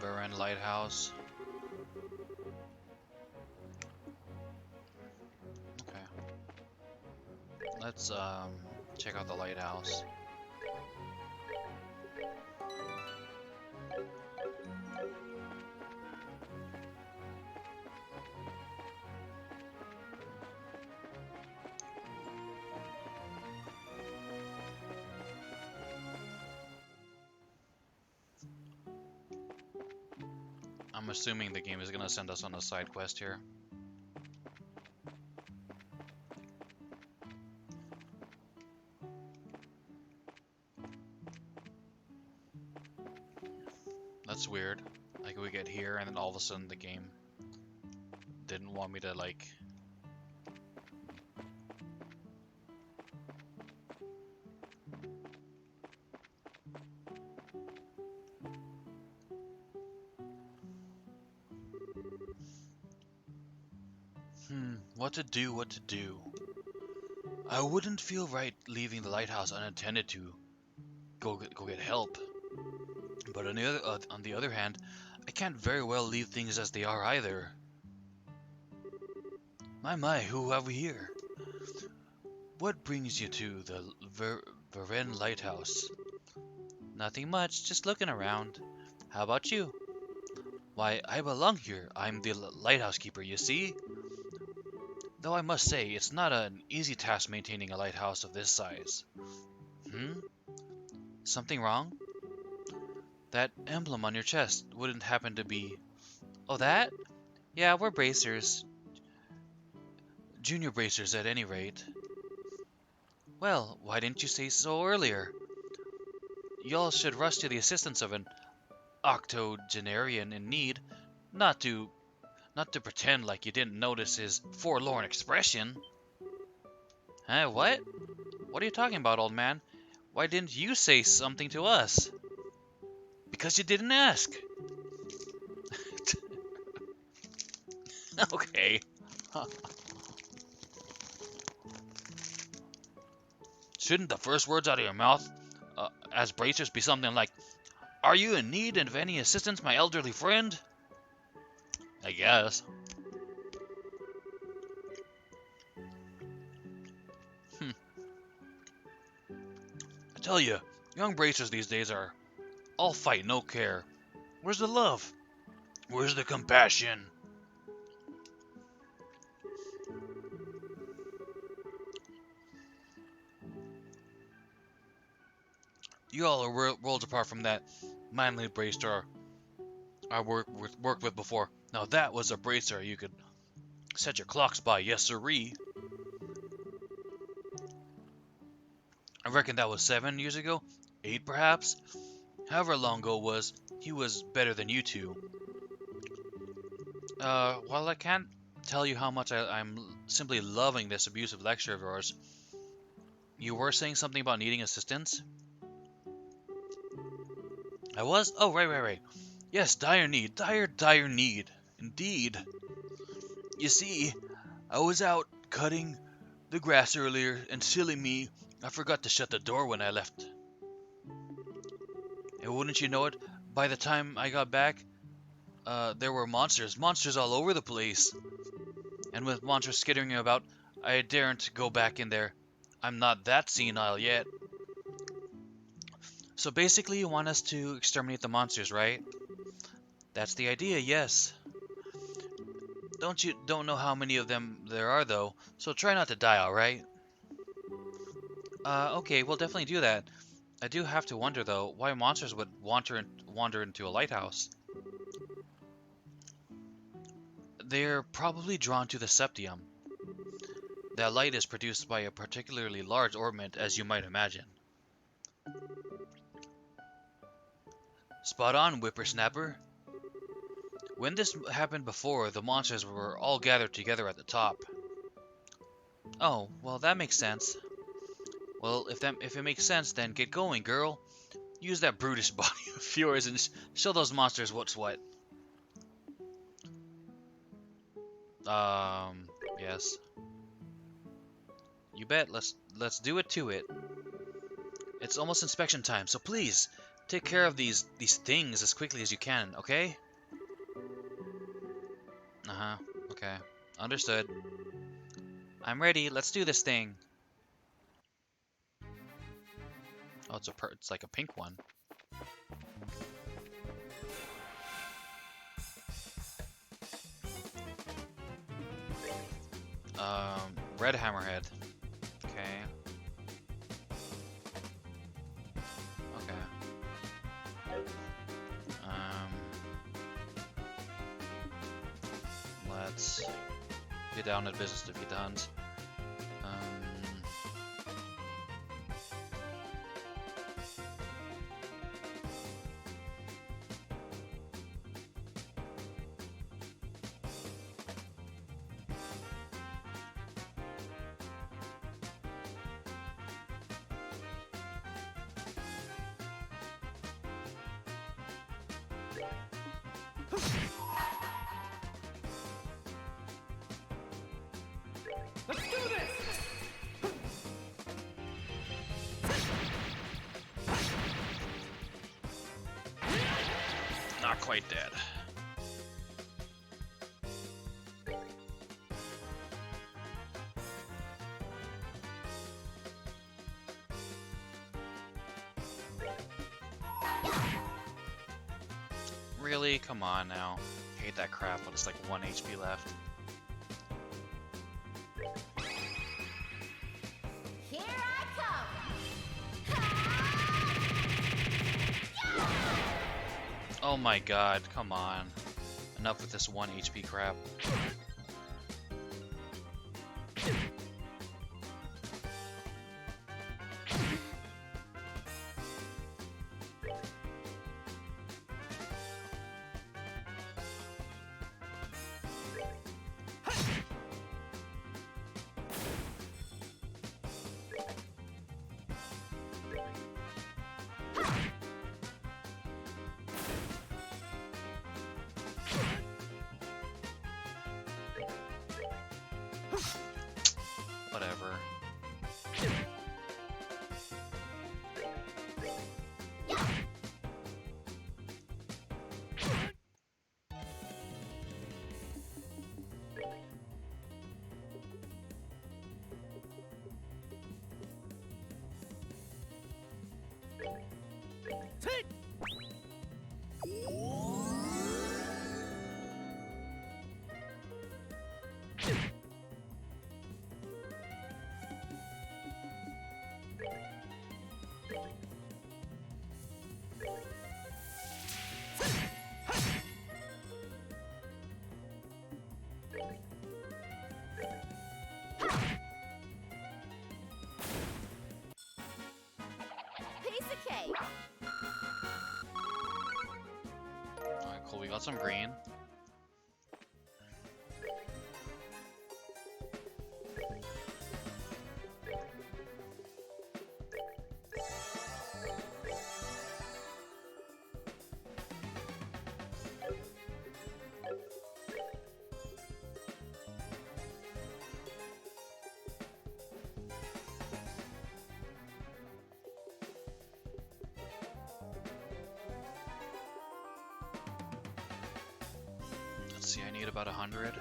Varen Lighthouse. Okay. Let's check out the lighthouse. I'm assuming the game is gonna send us on a side quest here. That's weird. Like we get here and then all of a sudden the game didn't want me to like... what to do, what to do. I wouldn't feel right leaving the lighthouse unattended to go get help. But on the other hand, I can't very well leave things as they are either. My, who have we here? What brings you to the Varen Lighthouse? Nothing much, just looking around. How about you? Why, I belong here. I'm the lighthouse keeper, you see? Though I must say, it's not an easy task maintaining a lighthouse of this size. Something wrong? That emblem on your chest wouldn't happen to be... Oh, that? Yeah, we're bracers. Junior bracers at any rate. Well, why didn't you say so earlier? Y'all should rush to the assistance of an octogenarian in need, not to pretend like you didn't notice his forlorn expression. Huh, what? What are you talking about, old man? Why didn't you say something to us? Because you didn't ask. Okay. Shouldn't the first words out of your mouth as bracers be something like, "Are you in need of any assistance, my elderly friend?" I guess. I tell you, young bracers these days are all fight, no care. Where's the love? Where's the compassion? You all are worlds apart from that manly bracer I worked with before. Now that was a bracer you could set your clocks by, yes sirree. I reckon that was 7 years ago, 8 perhaps. However long ago it was, he was better than you two. While I can't tell you how much I'm simply loving this abusive lecture of yours, you were saying something about needing assistance? I was? Oh, right. Yes, dire need. Dire need. Indeed. You see, I was out cutting the grass earlier, and silly me, I forgot to shut the door when I left. And wouldn't you know it, by the time I got back, there were monsters all over the place. And with monsters skittering about, I daren't go back in there. I'm not that senile yet. So basically you want us to exterminate the monsters, right? That's the idea, yes. Don't know how many of them there are though, so try not to die, alright? Okay, we'll definitely do that. I do have to wonder though, why monsters would wander into a lighthouse. They're probably drawn to the septium. That light is produced by a particularly large orbment, as you might imagine. Spot on, whippersnapper. When this happened before, the monsters were all gathered together at the top. Oh, well that makes sense. Well, if it makes sense, then get going, girl. Use that brutish body of yours and show those monsters what's what. Yes. You bet. Let's do it to it. It's almost inspection time, so please Take care of these things as quickly as you can, okay? Uh-huh. Okay. Understood. I'm ready. Let's do this thing. Oh, it's like a pink one. Red hammerhead. Okay. Okay. Let's get down to business to feed the Huns. Let's do this! Not quite dead. Really? Come on now. Hate that crap when it's like 1 HP left. Here I come. Oh my god, come on. Enough with this 1 HP crap. Whatever. Piece of cake. Alright, cool. We got some green. Let's see, I need about 100.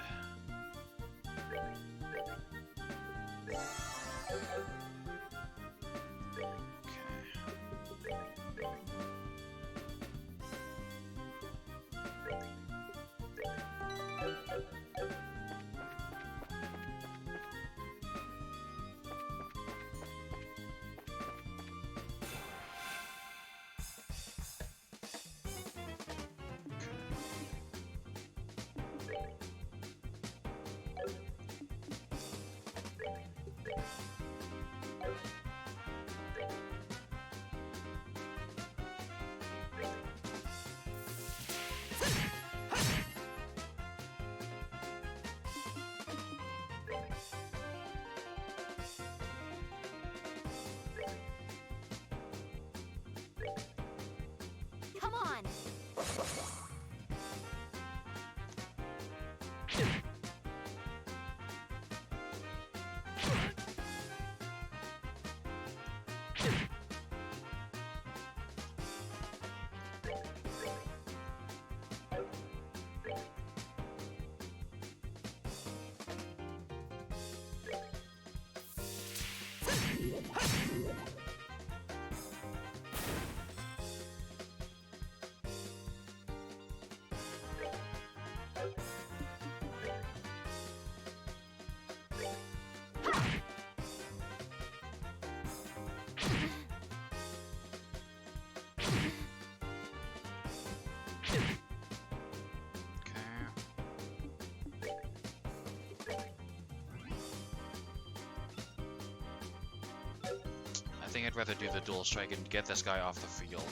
I think I'd rather do the dual strike and get this guy off the field.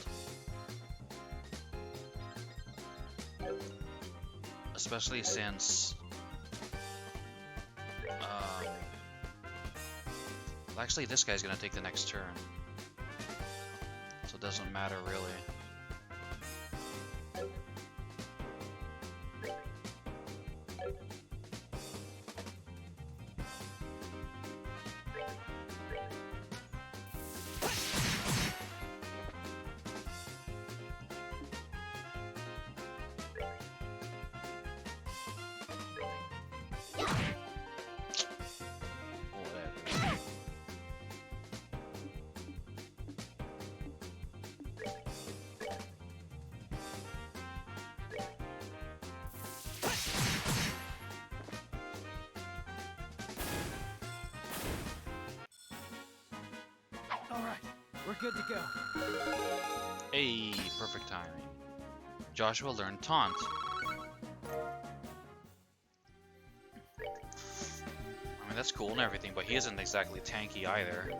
Especially since... well, actually, this guy's gonna take the next turn. So it doesn't matter, really. Whatever. All right, we're good to go. Hey, perfect timing. Joshua learned Taunt. I mean, that's cool and everything, but he isn't exactly tanky either.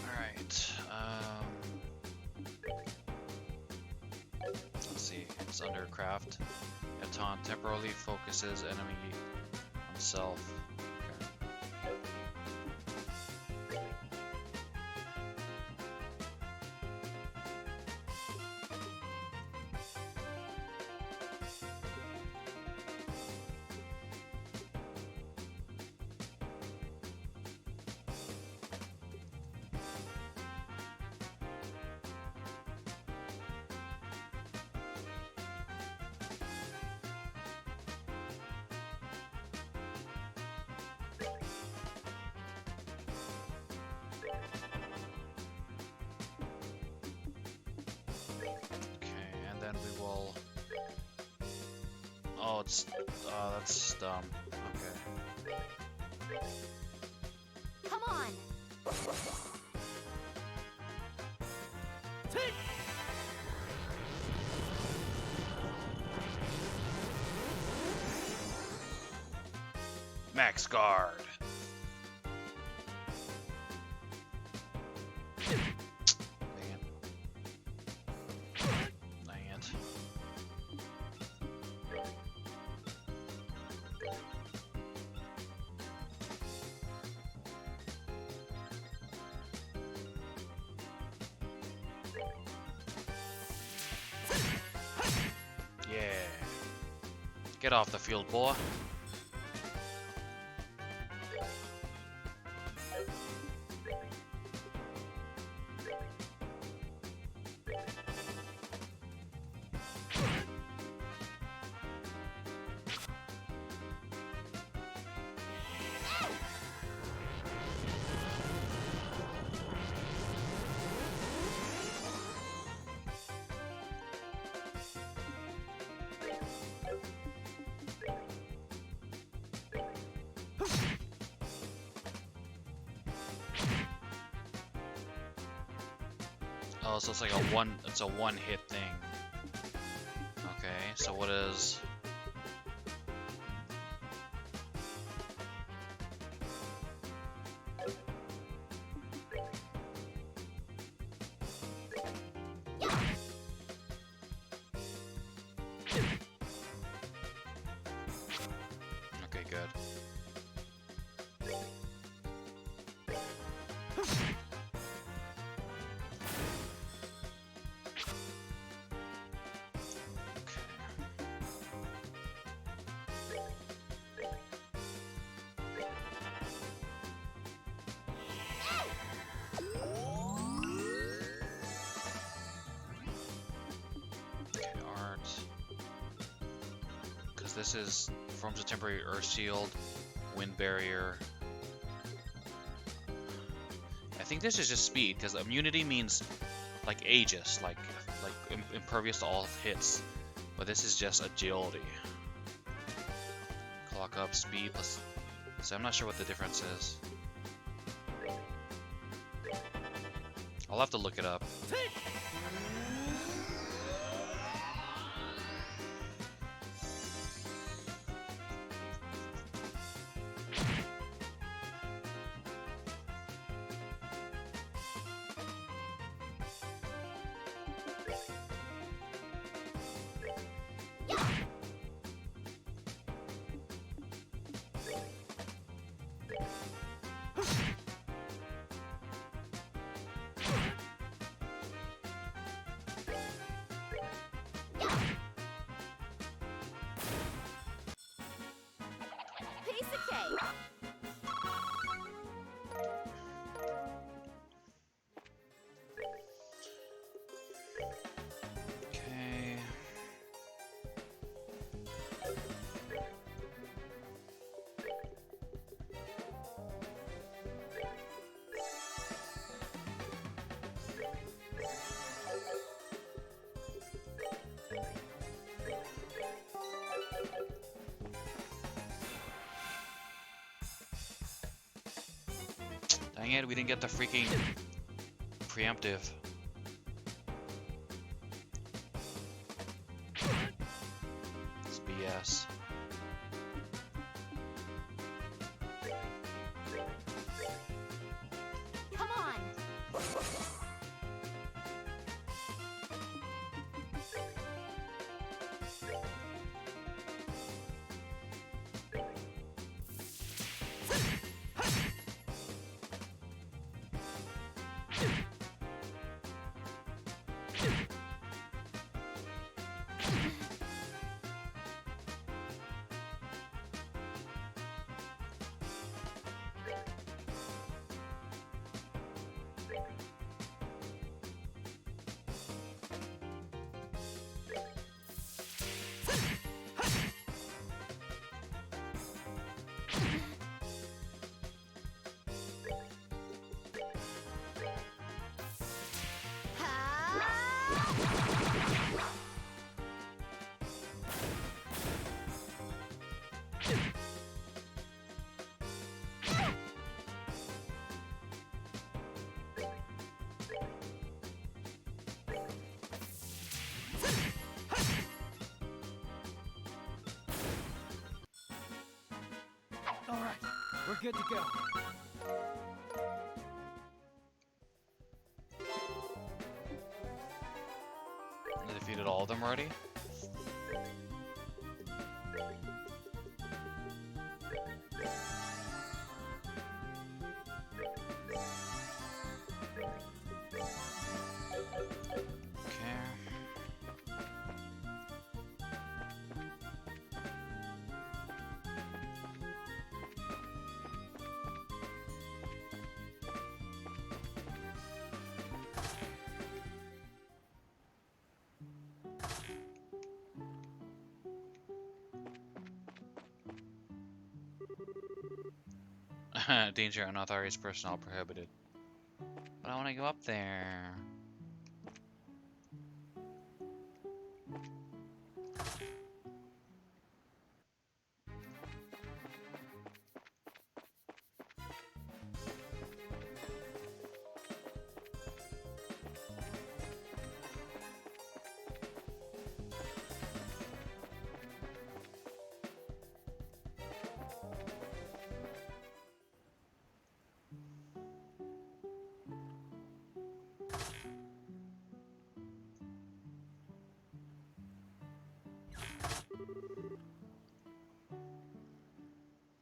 Alright, let's see, it's under craft. A taunt temporarily focuses enemy on self. Okay. Okay, and then we will... Oh, it's... that's dumb. Okay. Come on. Max guard! Dang it. Dang it. Yeah. Get off the field, boy. Oh, so it's like it's a one hit thing. Okay, so what is... Okay, good. This is forms a temporary earth shield, wind barrier. I think this is just speed, because immunity means like Aegis, like impervious to all hits. But this is just agility. Clock up, speed plus. So I'm not sure what the difference is. I'll have to look it up. Piece of cake. Okay. Dang it, we didn't get the freaking preemptive. It's BS. Come on. All right, we're good to go. I defeated all of them already? Danger, unauthorized personnel prohibited. But I want to go up there.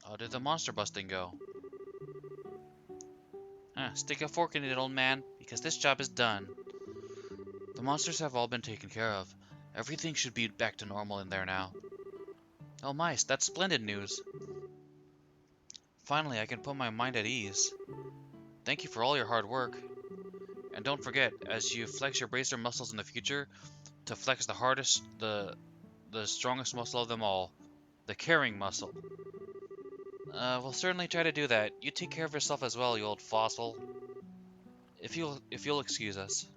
How did the monster busting go? Stick a fork in it, old man, because this job is done. The monsters have all been taken care of. Everything should be back to normal in there now. Oh, mice, that's splendid news. Finally, I can put my mind at ease. Thank you for all your hard work. And don't forget, as you flex your bracer muscles in the future, to flex the hardest, the strongest muscle of them all, the carrying muscle. We'll certainly try to do that. You take care of yourself as well, you old fossil. if you'll excuse us.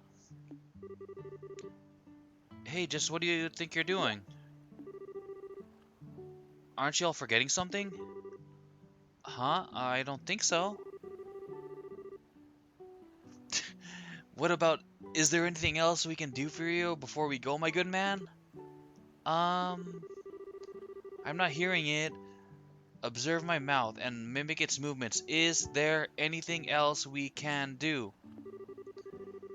Hey, just what do you think you're doing? Aren't you all forgetting something? Huh? I don't think so. What about, is there anything else we can do for you before we go, my good man? Um, I'm not hearing it. Observe my mouth and mimic its movements. Is there anything else we can do?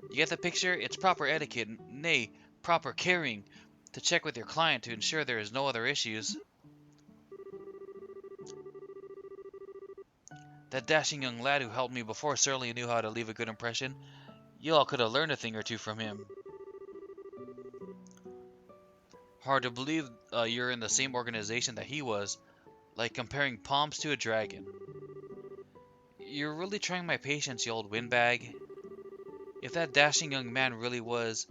You get the picture? It's proper etiquette, nay, proper caring, to check with your client to ensure there is no other issues. That dashing young lad who helped me before certainly knew how to leave a good impression. You all could have learned a thing or two from him. Hard to believe you're in the same organization that he was, like comparing palms to a dragon. You're really trying my patience, you old windbag. If that dashing young man really was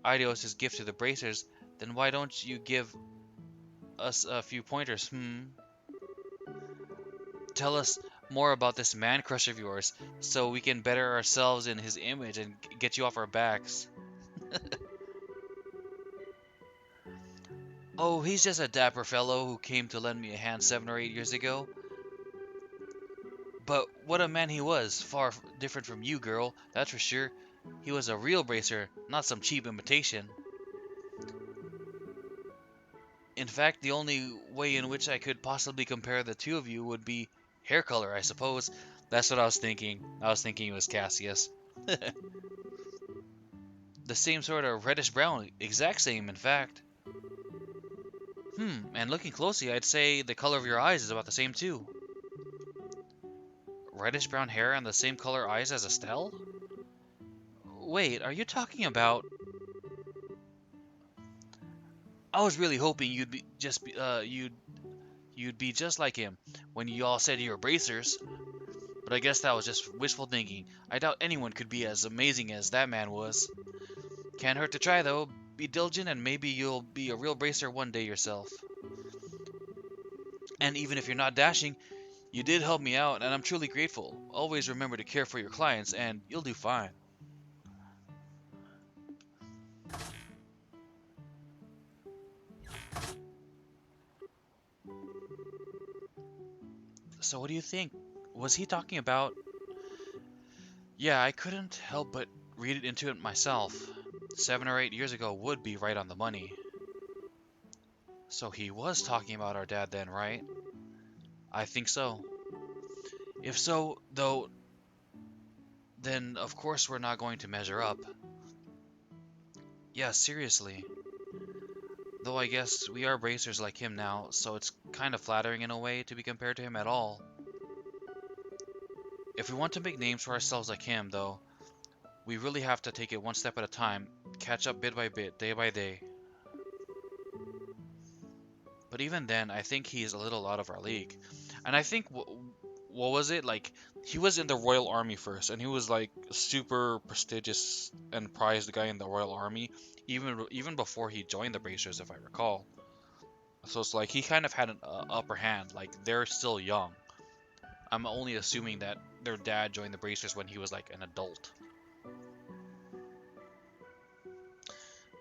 Eidos' gift to the bracers, then why don't you give us a few pointers, Tell us more about this man crush of yours, so we can better ourselves in his image and get you off our backs. Oh, he's just a dapper fellow who came to lend me a hand 7 or 8 years ago. But what a man he was, far different from you, girl, that's for sure. He was a real bracer, not some cheap imitation. In fact, the only way in which I could possibly compare the two of you would be hair color, I suppose. That's what I was thinking. I was thinking it was Cassius. The same sort of reddish brown, exact same, in fact. And looking closely, I'd say the color of your eyes is about the same too. Reddish brown hair and the same color eyes as Estelle? Wait, are you talking about... I was really hoping you'd be just like him when you all said you were bracers. But I guess that was just wishful thinking. I doubt anyone could be as amazing as that man was. Can't hurt to try though. Be diligent and maybe you'll be a real bracer one day yourself. And even if you're not dashing, you did help me out and I'm truly grateful. Always remember to care for your clients and you'll do fine. So what do you think? Was he talking about... Yeah, I couldn't help but read it into it myself. 7 or 8 years ago would be right on the money. So he was talking about our dad then, right? I think so. If so, though, then of course we're not going to measure up. Yeah, seriously. Though I guess we are bracers like him now, so it's kind of flattering in a way to be compared to him at all. If we want to make names for ourselves like him, though, we really have to take it one step at a time, catch up bit by bit, day by day. But even then, I think he's a little out of our league. And I think, what was it? Like, he was in the Royal Army first, and he was like super prestigious and prized guy in the Royal Army, even before he joined the Bracers, if I recall. So it's like he kind of had an upper hand. Like, they're still young. I'm only assuming that their dad joined the Bracers when he was like an adult.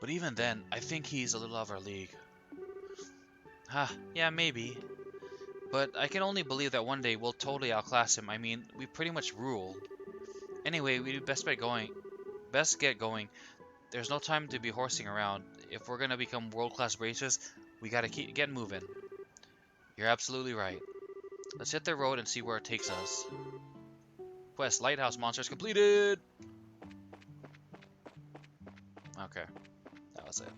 But even then, I think he's a little out of our league. Yeah, maybe. But I can only believe that one day we'll totally outclass him. I mean, we pretty much rule. Anyway, we best get going. There's no time to be horsing around. If we're gonna become world-class bracers, we gotta get moving. You're absolutely right. Let's hit the road and see where it takes us. Quest Lighthouse Monsters completed! Okay, that was it.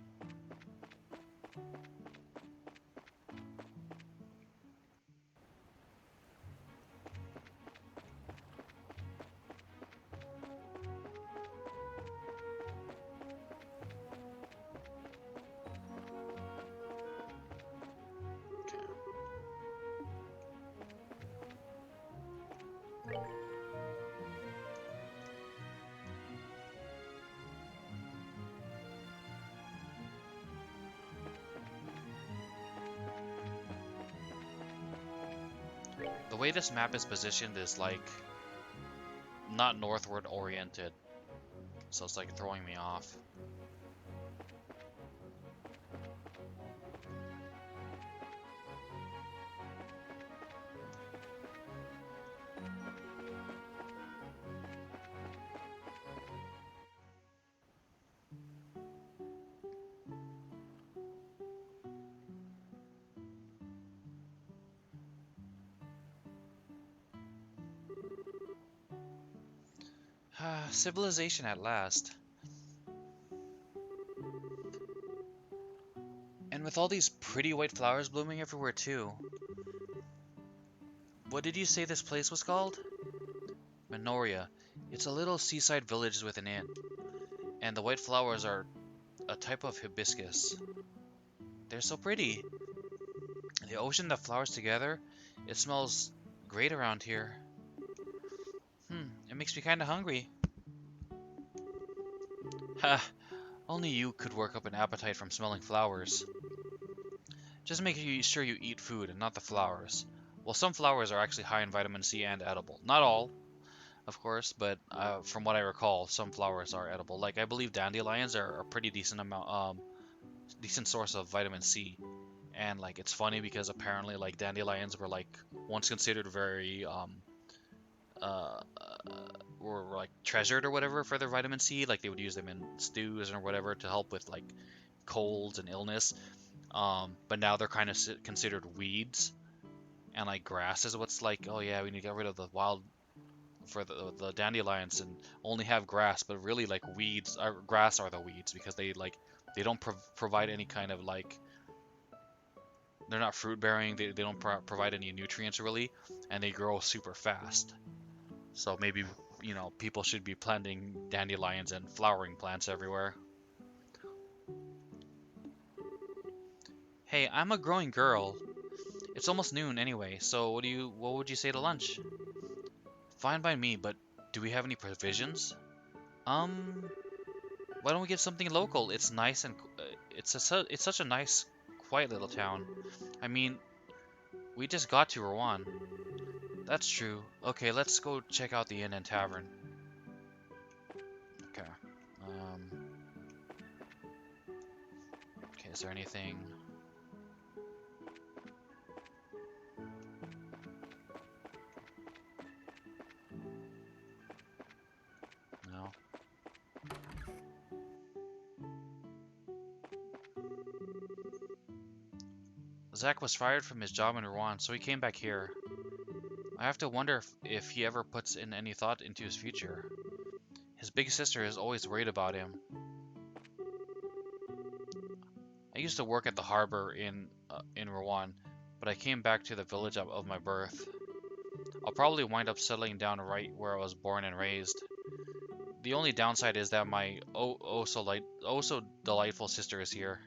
The way this map is positioned is like... not northward oriented. So it's like throwing me off. Civilization at last. And with all these pretty white flowers blooming everywhere too. What did you say this place was called? Minoria. It's a little seaside village with an inn. And the white flowers are a type of hibiscus. They're so pretty. The ocean that flowers together, it smells great around here. It makes me kinda hungry. Ha! Only you could work up an appetite from smelling flowers. Just make sure you eat food and not the flowers. Well, some flowers are actually high in vitamin C and edible. Not all, of course, but from what I recall, some flowers are edible. Like, I believe dandelions are a pretty decent amount, decent source of vitamin C. And, like, it's funny because apparently, like, dandelions were, like, once considered very, uh, were like treasured or whatever for their vitamin C. Like they would use them in stews or whatever to help with like colds and illness. But now they're kind of considered weeds, and like grass is what's like, oh yeah, we need to get rid of the wild for the dandelions and only have grass. But really, like weeds, grass are the weeds because they don't provide any kind of like, they're not fruit bearing. They don't provide any nutrients really, and they grow super fast. So maybe, people should be planting dandelions and flowering plants everywhere. Hey, I'm a growing girl. It's almost noon anyway, so what would you say to lunch? Fine by me, but do we have any provisions? Why don't we get something local? It's nice and it's such a nice, quiet little town. I mean, we just got to Rouen. That's true. Okay, let's go check out the inn and tavern. Okay. Okay, is there anything? No. Zach was fired from his job in Rouen, so he came back here. I have to wonder if he ever puts in any thought into his future. His big sister is always worried about him. I used to work at the harbor in Rouen, but I came back to the village of my birth. I'll probably wind up settling down right where I was born and raised. The only downside is that my so delightful sister is here.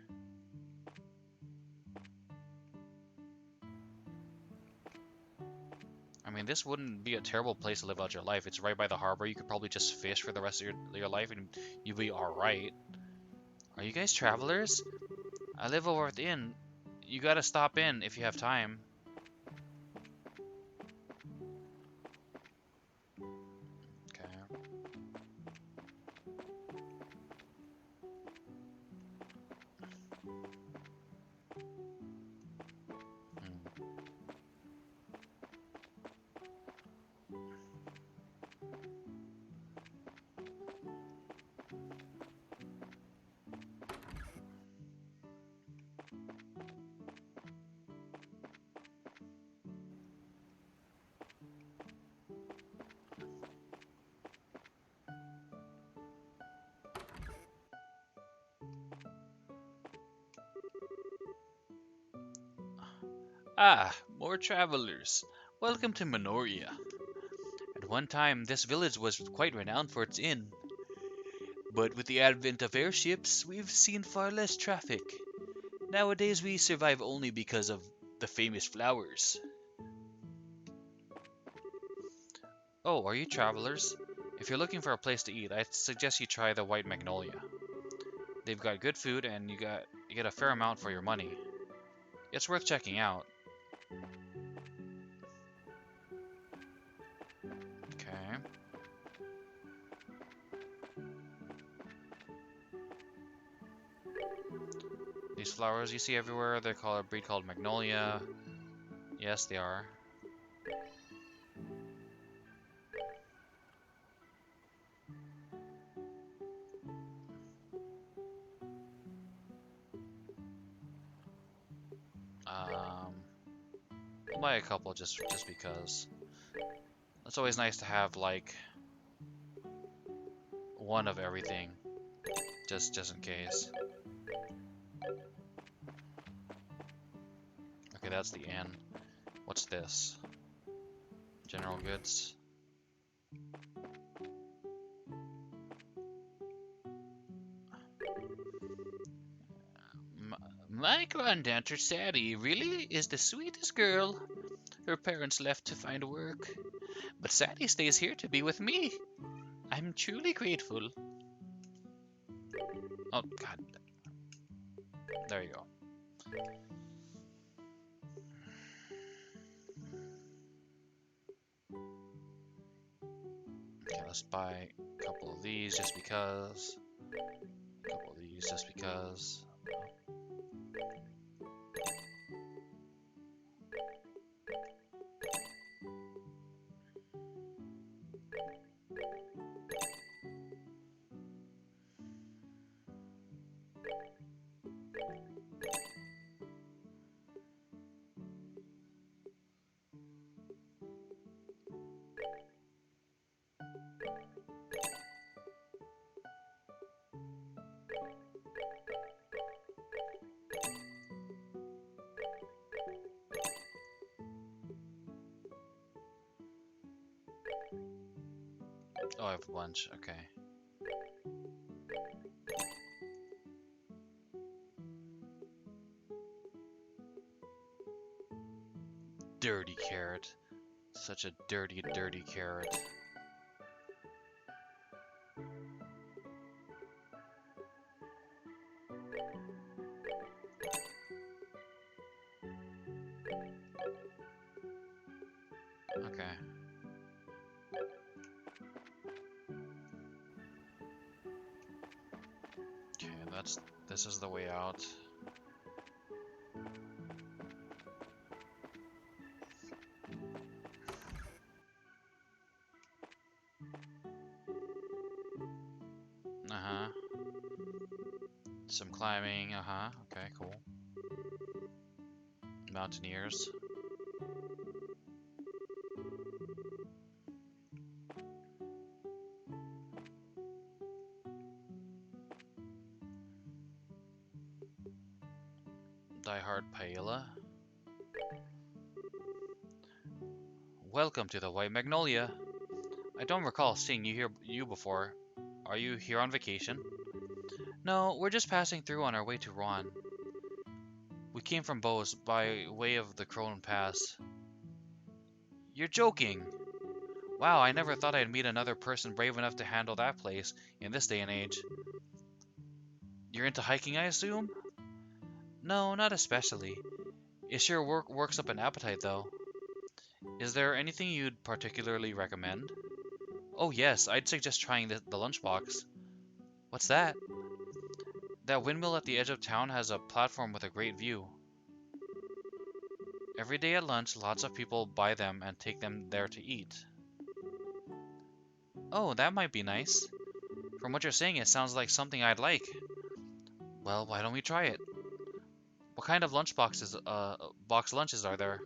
I mean, this wouldn't be a terrible place to live out your life. It's right by the harbor. You could probably just fish for the rest of your life and you'd be alright. Are you guys travelers? I live over at the inn. You gotta stop in if you have time. Okay. Ah, more travelers. Welcome to Minoria. At one time, this village was quite renowned for its inn. But with the advent of airships, we've seen far less traffic. Nowadays, we survive only because of the famous flowers. Oh, are you travelers? If you're looking for a place to eat, I suggest you try the White Magnolia. They've got good food and you get a fair amount for your money. It's worth checking out. Okay. these flowers you see everywhere, they're called a breed called Magnolia. Yes, they are. I'll buy a couple just because. It's always nice to have like one of everything, just in case. Okay, that's the inn. What's this? General goods. My granddaughter Sadie really is the sweetest girl. Her parents left to find work, but Sadie stays here to be with me. I'm truly grateful. Oh, God. There you go. Okay, let's buy a couple of these just because. A couple of these just because. Oh, I have a bunch. Okay. Dirty carrot. Such a dirty, dirty carrot. Okay. Okay, this is the way out. Uh-huh. Some climbing, uh-huh. Okay, cool. Mountaineers. Die Hard Paella. Welcome to the White Magnolia. I don't recall seeing you before. Are you here on vacation? No, we're just passing through on our way to Rouen. We came from Bose by way of the Crone Pass. You're joking! Wow, I never thought I'd meet another person brave enough to handle that place in this day and age. You're into hiking, I assume? No, not especially. It sure works up an appetite, though. Is there anything you'd particularly recommend? Oh yes, I'd suggest trying the lunchbox. What's that? That windmill at the edge of town has a platform with a great view. Every day at lunch, lots of people buy them and take them there to eat. Oh, that might be nice. From what you're saying, it sounds like something I'd like. Well, why don't we try it? What kind of box lunches are there?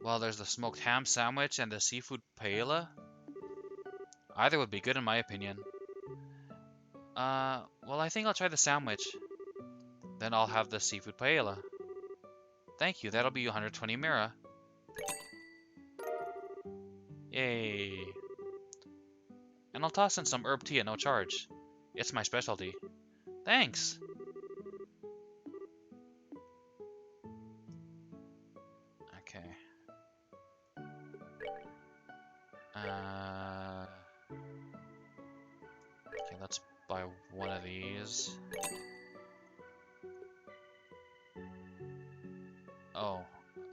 Well, there's the smoked ham sandwich and the seafood paella. Either would be good in my opinion. Well, I think I'll try the sandwich. Then I'll have the seafood paella. Thank you, that'll be 120 mira. Yay. And I'll toss in some herb tea at no charge. It's my specialty. Thanks! Okay. Okay, let's buy one of these. Oh,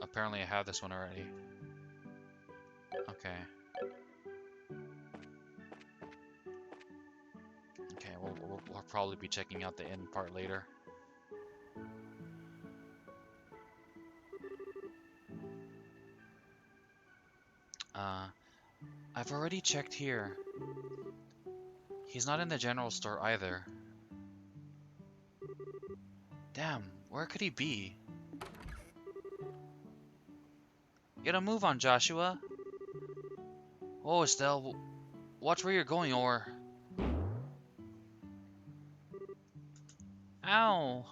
apparently I have this one already. Okay. Okay, we'll probably be checking out the inn part later. I've already checked here. He's not in the general store either. Damn, where could he be? Get a move on, Joshua. Oh, Estelle, watch where you're going, or... Ow!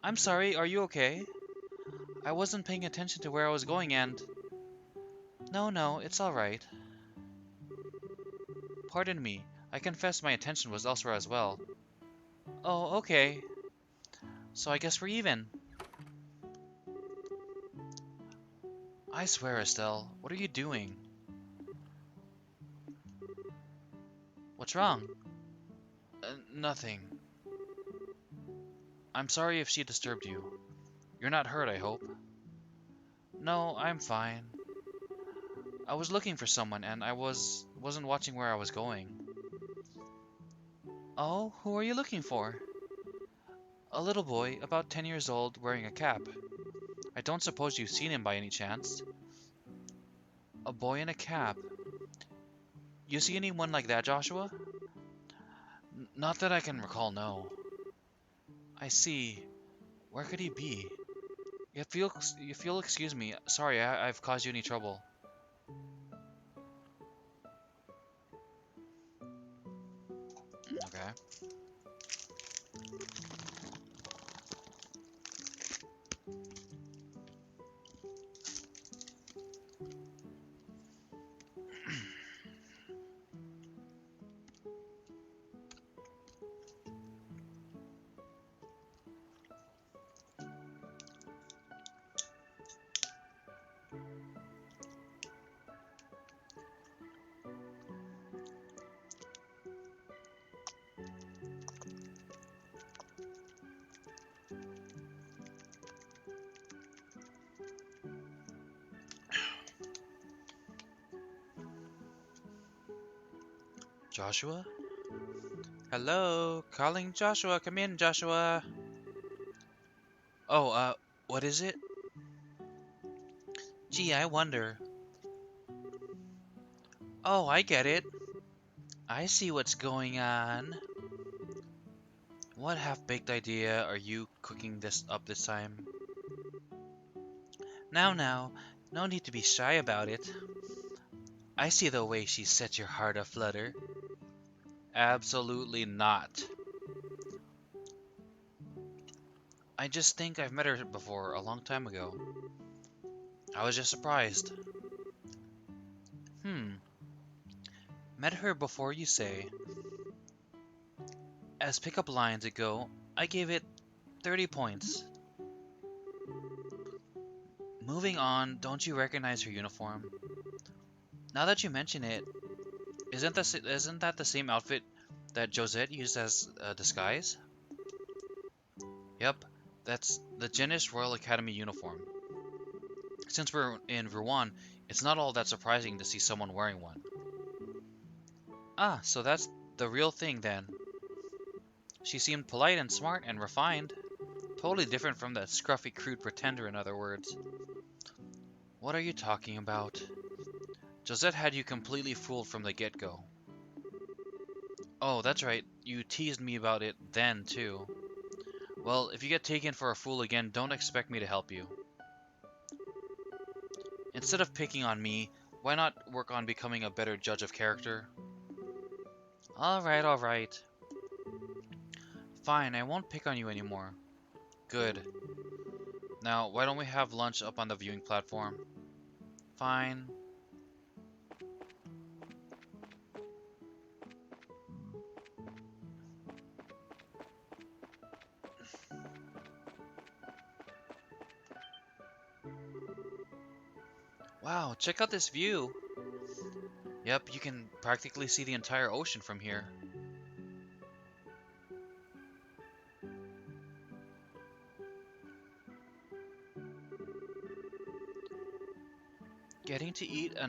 I'm sorry, are you okay? I wasn't paying attention to where I was going and... No, it's alright. Pardon me, I confess my attention was elsewhere as well. Oh, okay. So I guess we're even. I swear, Estelle, what are you doing? What's wrong? Nothing. I'm sorry if she disturbed you. You're not hurt, I hope. No, I'm fine. I was looking for someone and I wasn't watching where I was going. Oh, who are you looking for? A little boy, about 10 years old, wearing a cap. I don't suppose you've seen him by any chance? A boy in a cap. You see anyone like that, Joshua? Not that I can recall, no. I see. Where could he be? If you'll excuse me, sorry I've caused you any trouble. Okay. Joshua? Hello? Calling Joshua. Come in, Joshua. Oh, what is it? Gee, I wonder. Oh, I get it. I see what's going on. What half-baked idea are you cooking this up this time? Now, no need to be shy about it. I see the way she set your heart aflutter. Absolutely not. I just think I've met her before a long time ago. I was just surprised. Met her before, you say? As pickup lines go, I gave it 30 points. Moving on, don't you recognize her uniform? Now that you mention it, isn't that the same outfit that Josette used as a disguise? Yep, that's the Genis Royal Academy uniform. Since we're in Rouen, it's not all that surprising to see someone wearing one. Ah, so that's the real thing then. She seemed polite and smart and refined. Totally different from that scruffy, crude pretender, in other words. What are you talking about? Josette had you completely fooled from the get-go. Oh, that's right. You teased me about it then, too. Well, if you get taken for a fool again, don't expect me to help you. Instead of picking on me, why not work on becoming a better judge of character? Alright. Fine, I won't pick on you anymore. Good. Now, why don't we have lunch up on the viewing platform? Fine. Wow, check out this view. Yep, you can practically see the entire ocean from here. Getting to eat at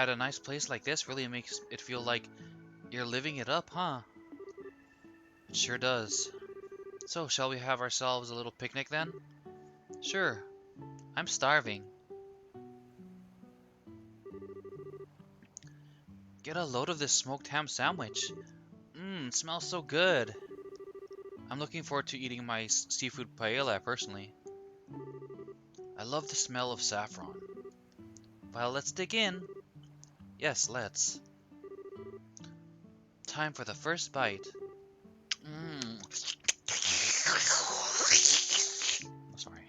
a nice place like this really makes it feel like you're living it up, huh? It sure does. So, shall we have ourselves a little picnic then? Sure. I'm starving. Get a load of this smoked ham sandwich. Mmm, smells so good. I'm looking forward to eating my seafood paella personally. I love the smell of saffron. Well, let's dig in. Yes, let's. Time for the first bite. Mmm. Sorry.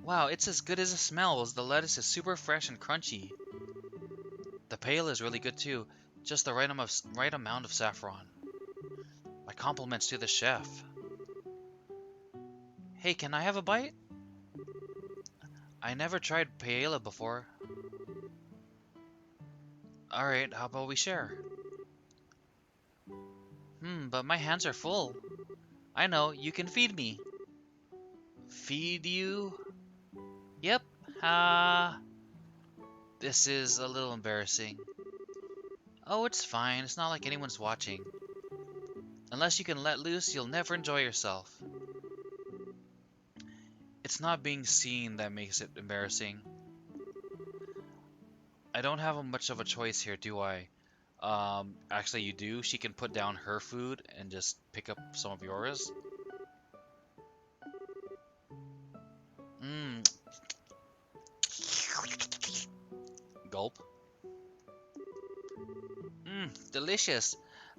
Wow, it's as good as it smells. The lettuce is super fresh and crunchy. The paella is really good too. Just the right amount of saffron. My compliments to the chef. Hey, can I have a bite? I never tried paella before. Alright, how about we share? But my hands are full. I know, you can feed me. Feed you? Yep. This is a little embarrassing. Oh, it's fine. It's not like anyone's watching. Unless you can let loose, you'll never enjoy yourself. It's not being seen that makes it embarrassing. I don't have much of a choice here, do I? Actually you do. She can put down her food and just pick up some of yours. Mmm. Gulp. Mmm, delicious.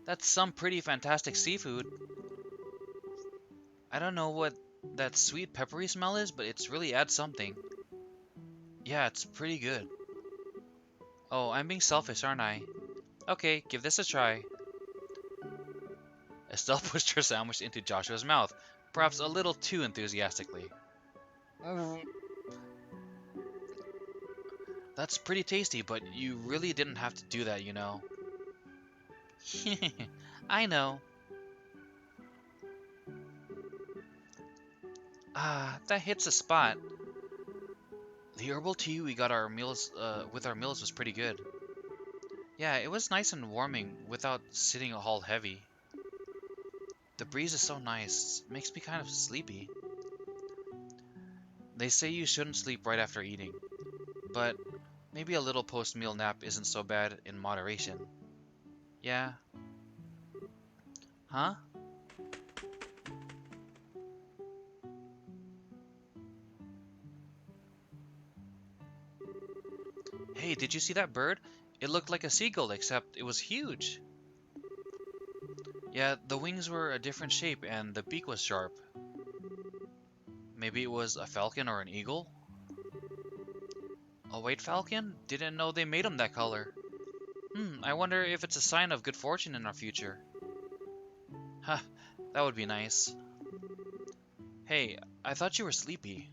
That's some pretty fantastic seafood. I don't know what that sweet peppery smell is, but it's really adds something. Yeah, it's pretty good. Oh, I'm being selfish, aren't I? Okay, give this a try. Estelle pushed her sandwich into Joshua's mouth, perhaps a little too enthusiastically. That's pretty tasty, but you really didn't have to do that, you know. I know. Ah, that hits a spot. The herbal tea we got our meals with our meals was pretty good. Yeah, it was nice and warming without sitting all heavy. The breeze is so nice, it makes me kind of sleepy. They say you shouldn't sleep right after eating, but maybe a little post-meal nap isn't so bad in moderation. Yeah. Huh? Hey, did you see that bird? It looked like a seagull, except it was huge. Yeah, the wings were a different shape and the beak was sharp. Maybe it was a falcon or an eagle? A white falcon? Didn't know they made them that color. I wonder if it's a sign of good fortune in our future. Huh, that would be nice. Hey, I thought you were sleepy.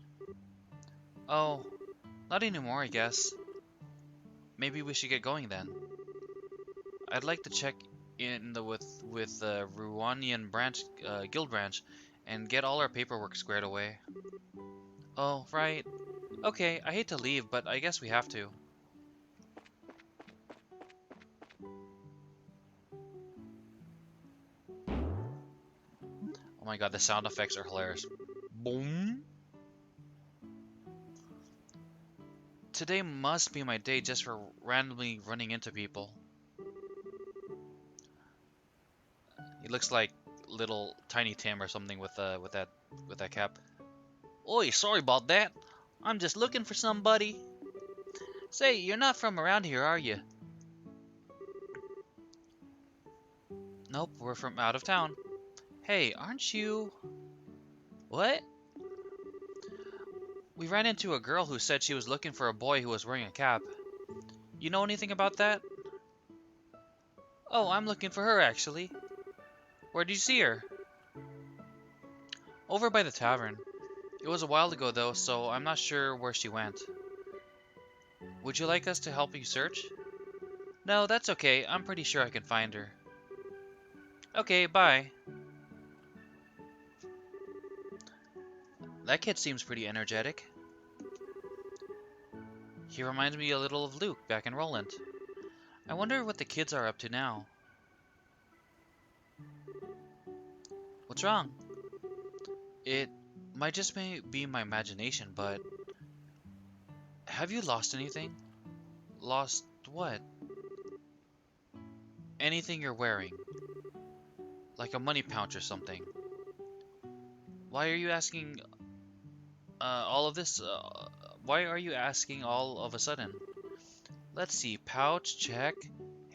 Oh, not anymore, I guess. Maybe we should get going then. I'd like to check in with the Ruanian branch, guild branch, and get all our paperwork squared away. Oh, right. Okay, I hate to leave, but I guess we have to. Oh my god, the sound effects are hilarious. Boom. Today must be my day just for randomly running into people. He looks like little Tiny Tim or something with that cap. Oi, sorry about that. I'm just looking for somebody. Say, you're not from around here, are you? Nope, we're from out of town. Hey, aren't you... What? We ran into a girl who said she was looking for a boy who was wearing a cap. You know anything about that? Oh, I'm looking for her, actually. Where did you see her? Over by the tavern. It was a while ago, though, so I'm not sure where she went. Would you like us to help you search? No, that's okay. I'm pretty sure I can find her. Okay, bye. That kid seems pretty energetic. He reminds me a little of Luke back in Roland. I wonder what the kids are up to now. What's wrong? Might just may be my imagination, but have you lost anything? Lost what? Anything you're wearing. Like a money pouch or something. Why are you asking all of this? Why are you asking all of a sudden? Let's see. Pouch, check.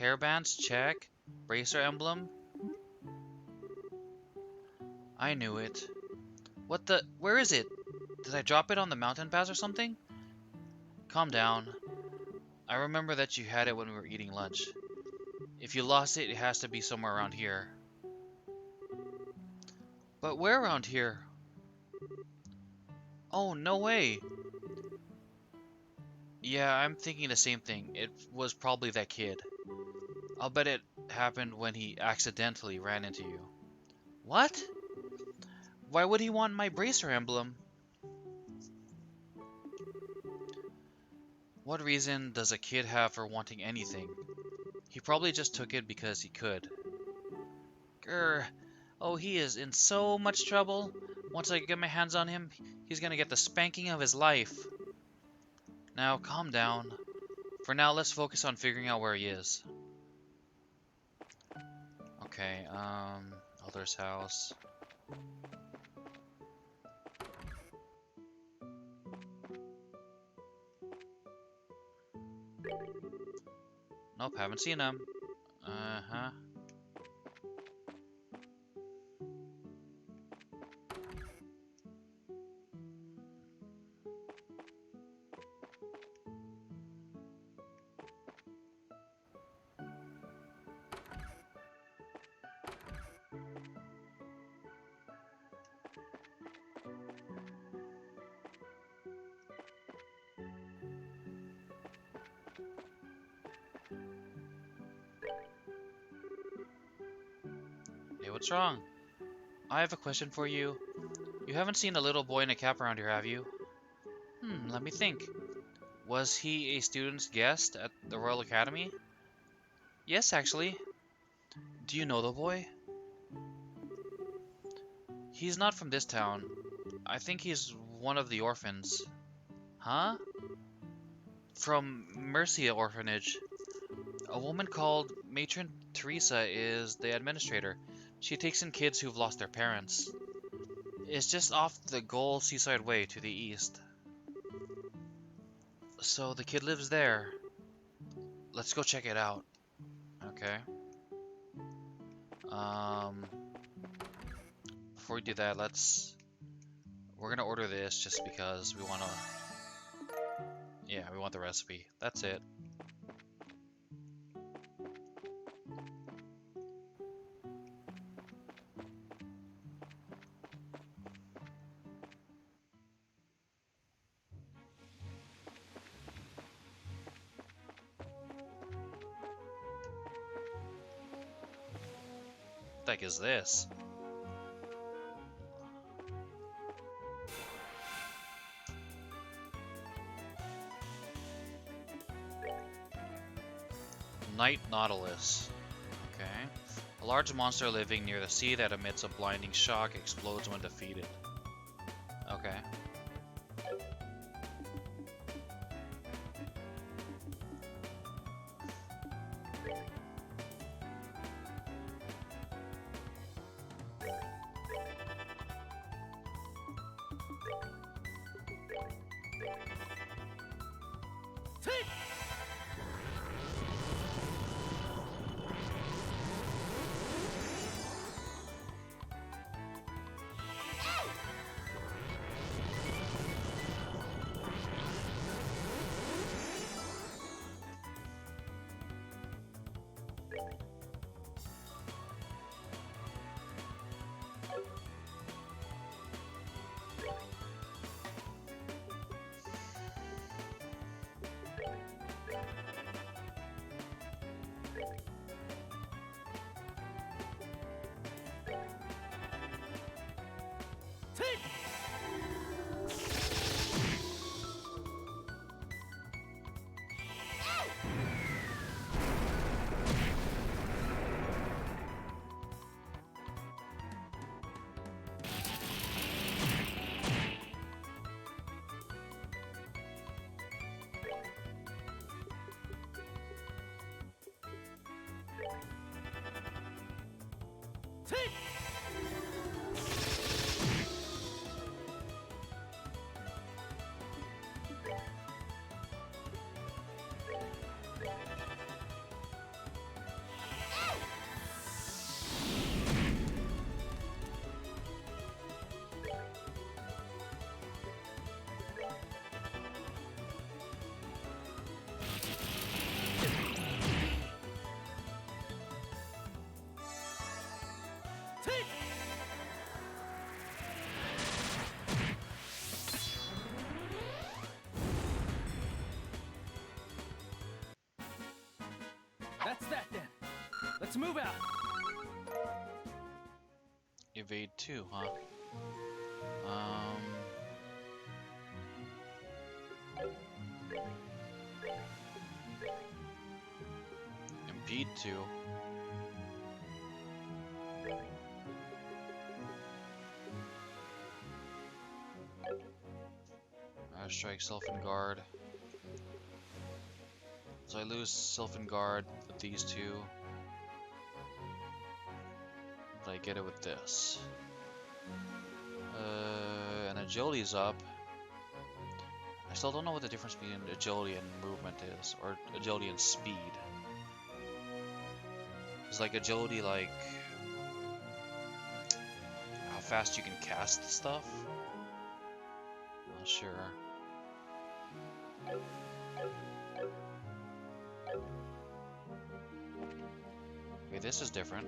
Hairbands, check. Bracer emblem. I knew it. What the? Where is it? Did I drop it on the mountain pass or something? Calm down. I remember that you had it when we were eating lunch. If you lost it, it has to be somewhere around here. But where around here? Oh, no way. Yeah, I'm thinking the same thing. It was probably that kid. I'll bet it happened when he accidentally ran into you. What? Why would he want my bracer emblem? What reason does a kid have for wanting anything? He probably just took it because he could. Grr. Oh, he is in so much trouble. Once I get my hands on him, he's gonna get the spanking of his life. Now, calm down. For now, let's focus on figuring out where he is. Okay, Elder's house. Nope, haven't seen him. Uh-huh. Hey, what's wrong? I have a question for you. You haven't seen a little boy in a cap around here, have you? Let me think. Was he a student's guest at the Royal Academy? Yes, actually. Do you know the boy? He's not from this town. I think he's one of the orphans. Huh? From Mercia Orphanage. A woman called Matron Teresa is the administrator. She takes in kids who've lost their parents. It's just off the Goal Seaside Way to the east. So the kid lives there. Let's go check it out. Okay. Before we do that, we're gonna order this just because we wanna... Yeah, we want the recipe. That's it. What the heck is this? Night Nautilus. Okay. A large monster living near the sea that emits a blinding shock explodes when defeated. Okay. That's that then. Let's move out. Evade 2, huh? Impede 2. Strike Sylphin Guard. So I lose Sylphin Guard with these two. But I get it with this. And Agility's up. I still don't know what the difference between agility and movement is, or agility and speed. Is like agility like how fast you can cast stuff? Not sure. Okay, this is different.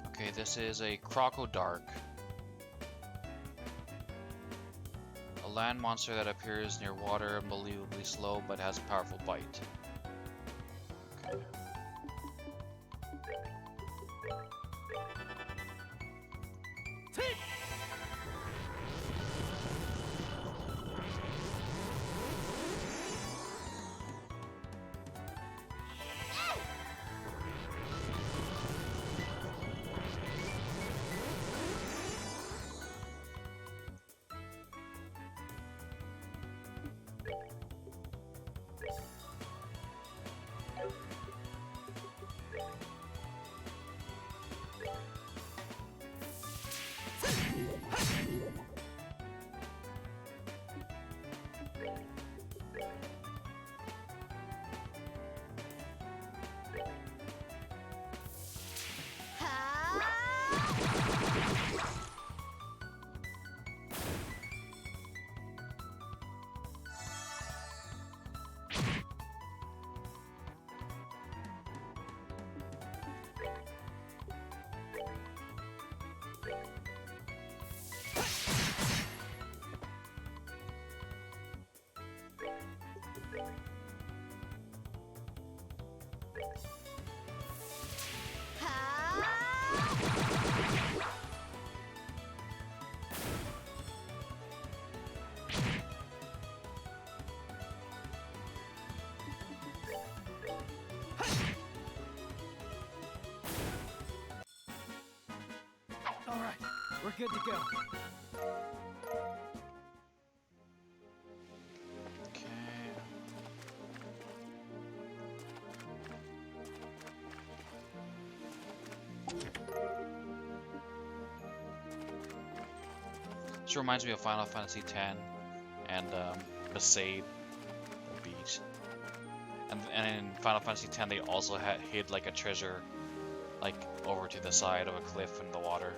Okay, this is a Crocodark. A land monster that appears near water, unbelievably slow, but has a powerful bite. Okay. All right, we're good to go. Okay. This reminds me of Final Fantasy X and Besaid, the beach. And in Final Fantasy X they also hid like a treasure like over to the side of a cliff in the water.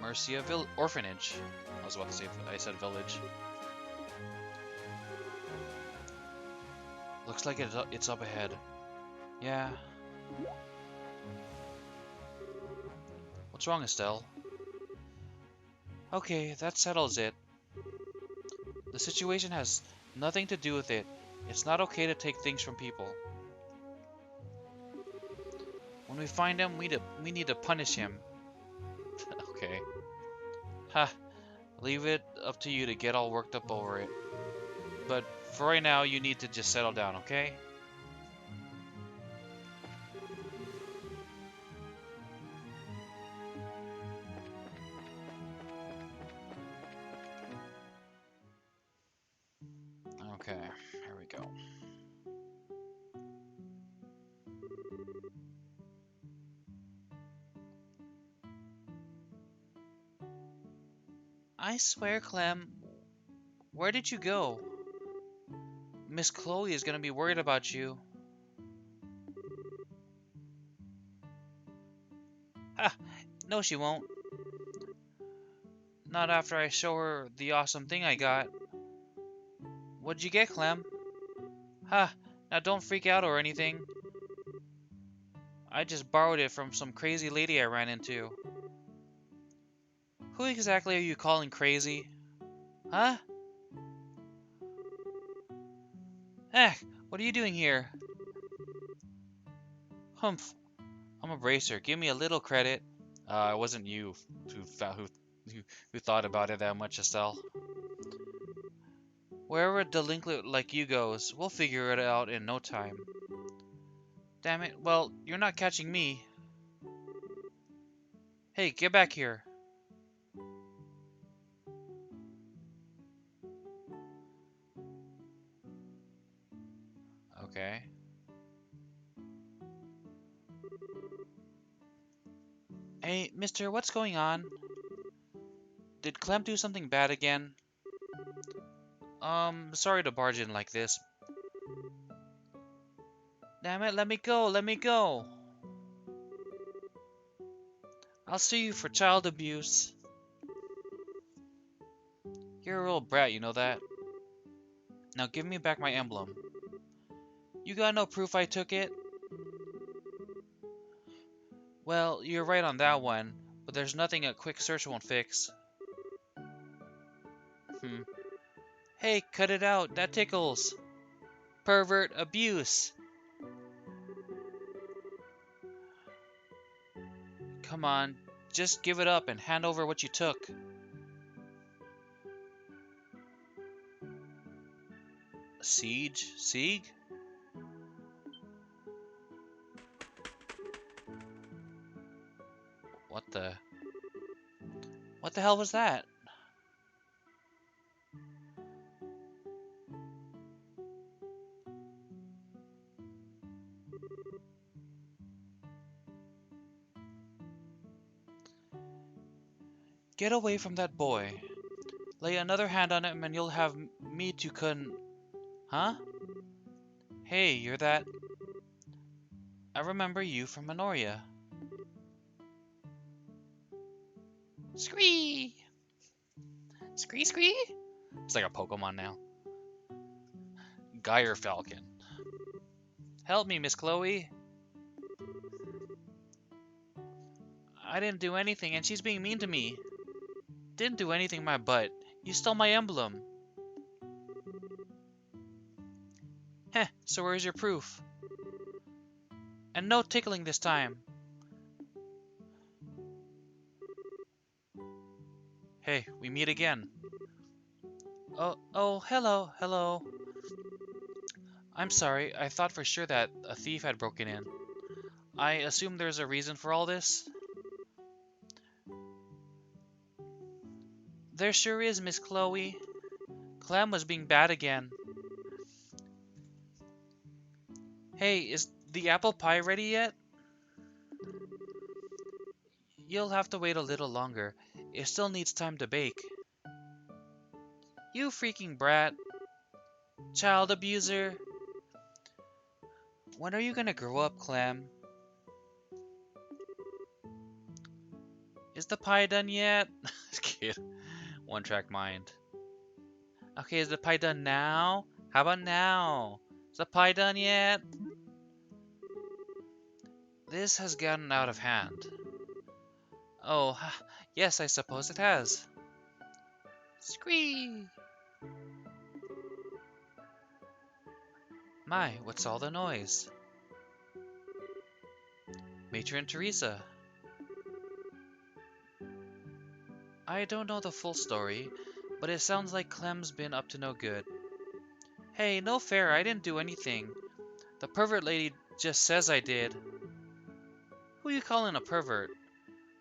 Mercia Orphanage. I was about to say, I said village. Looks like it's up ahead. Yeah. What's wrong, Estelle? Okay, that settles it. The situation has nothing to do with it. It's not okay to take things from people. When we find him, we need to punish him. Okay. Ha. Leave it up to you to get all worked up over it. But for right now, you need to just settle down, okay? Okay, here we go. I swear, Clem, where did you go? Miss Chloe is gonna be worried about you. Ha! No, she won't. Not after I show her the awesome thing I got. What'd you get, Clem? Ha! Now don't freak out or anything. I just borrowed it from some crazy lady I ran into. Who exactly are you calling crazy? Huh? Eh, what are you doing here? Humph. I'm a bracer. Give me a little credit. It wasn't you who thought about it that much, Estelle. Wherever a delinquent like you goes, we'll figure it out in no time. Damn it. Well, you're not catching me. Hey, get back here. Okay. Hey, mister, what's going on? Did Clem do something bad again? Sorry to barge in like this. Damn it, let me go, let me go. I'll sue you for child abuse. You're a real brat, you know that? Now give me back my emblem. You got no proof I took it? Well, you're right on that one, but there's nothing a quick search won't fix. Hey, cut it out, that tickles. Pervert abuse. Come on, just give it up and hand over what you took. Siege? Sieg? What the... What the hell was that? Get away from that boy. Lay another hand on him and you'll have me to Huh? Hey, you're that... I remember you from Minoria. Scree! Scree scree? It's like a Pokemon now. Gyre Falcon. Help me, Miss Chloe. I didn't do anything and she's being mean to me. Didn't do anything, my butt. You stole my emblem. Heh, so where's your proof? And no tickling this time. Hey, we meet again. Oh, hello, hello. I'm sorry, I thought for sure that a thief had broken in. I assume there's a reason for all this? There sure is, Miss Chloe. Clem was being bad again. Hey, is the apple pie ready yet? You'll have to wait a little longer. It still needs time to bake. You freaking brat. Child abuser. When are you gonna grow up, Clem? Is the pie done yet? Kid. One track mind. Okay, is the pie done now? How about now? Is the pie done yet? This has gotten out of hand. Oh, yes, I suppose it has. Scree! My, what's all the noise? Matron Teresa. I don't know the full story, but it sounds like Clem's been up to no good. Hey, no fair, I didn't do anything. The pervert lady just says I did. Who you calling a pervert?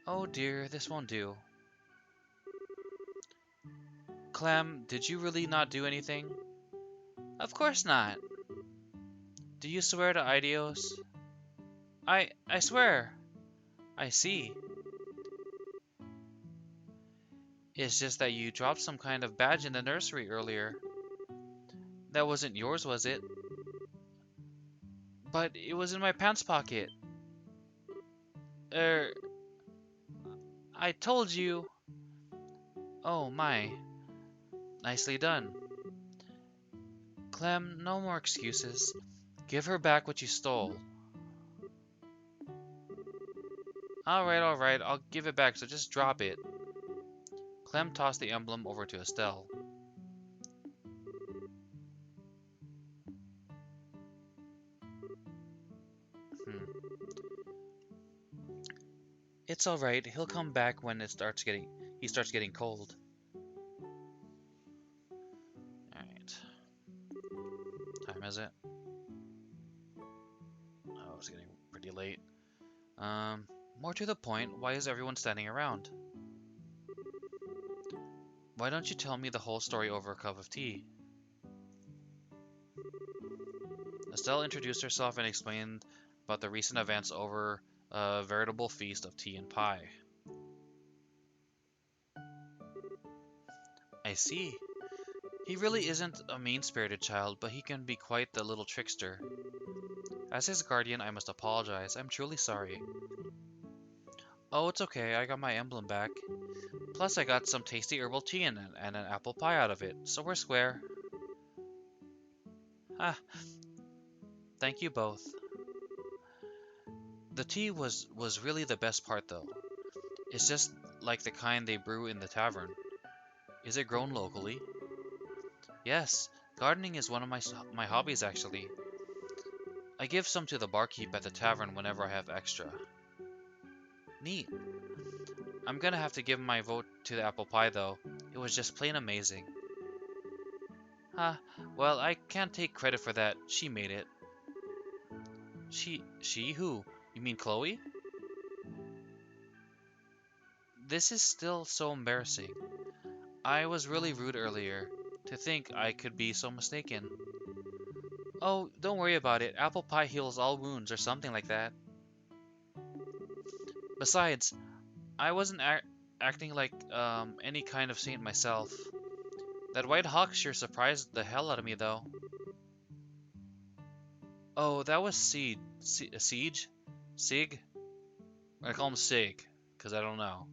Oh dear, this won't do. Clem, did you really not do anything? Of course not. Do you swear to Idios? I swear. I see. It's just that you dropped some kind of badge in the nursery earlier. That wasn't yours, was it? But it was in my pants pocket. Er, I told you. Oh my. Nicely done. Clem, no more excuses. Give her back what you stole. Alright, I'll give it back, so just drop it. Clem tossed the emblem over to Estelle. It's alright, he'll come back when he starts getting cold. Alright. Time is it? Oh, it's getting pretty late. More to the point, why is everyone standing around? Why don't you tell me the whole story over a cup of tea? Estelle introduced herself and explained about the recent events over a veritable feast of tea and pie. I see. He really isn't a mean-spirited child, but he can be quite the little trickster. As his guardian, I must apologize. I'm truly sorry. Oh, it's okay. I got my emblem back. Plus, I got some tasty herbal tea and an apple pie out of it, so we're square. Ah, thank you both. The tea was really the best part, though. It's just like the kind they brew in the tavern. Is it grown locally? Yes, gardening is one of my hobbies, actually. I give some to the barkeep at the tavern whenever I have extra. Neat. I'm gonna have to give my vote to the apple pie, though. It was just plain amazing. Huh, well, I can't take credit for that. She made it. She who? You mean Chloe? This is still so embarrassing. I was really rude earlier. To think I could be so mistaken. Oh, don't worry about it. Apple pie heals all wounds or something like that. Besides, I wasn't acting like any kind of saint myself. That white hawk sure surprised the hell out of me, though. Oh, that was Siege? Sig? I call him Sig, because I don't know.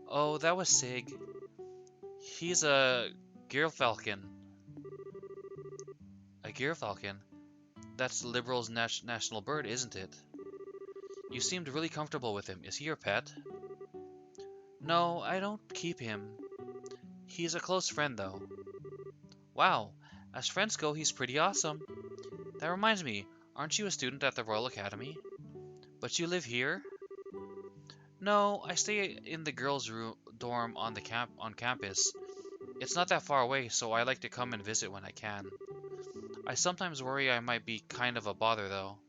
Oh, that was Sig. He's a Gyrfalcon. A Gyrfalcon? That's the Liberals' national bird, isn't it? You seemed really comfortable with him. Is he your pet? No, I don't keep him. He's a close friend, though. Wow, as friends go, he's pretty awesome. That reminds me, aren't you a student at the Royal Academy? But you live here? No, I stay in the girls' dorm on campus. It's not that far away, so I like to come and visit when I can. I sometimes worry I might be kind of a bother, though.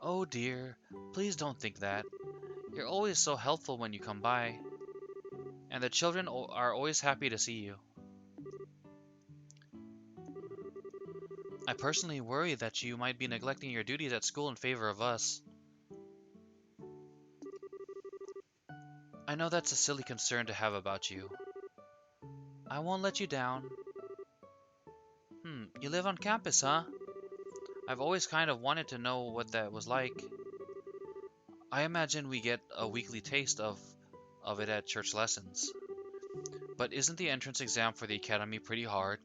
Oh dear, please don't think that. You're always so helpful when you come by. And the children are always happy to see you. I personally worry that you might be neglecting your duties at school in favor of us. I know that's a silly concern to have about you. I won't let you down. You live on campus, huh? I've always kind of wanted to know what that was like. I imagine we get a weekly taste of it at church lessons. But isn't the entrance exam for the academy pretty hard?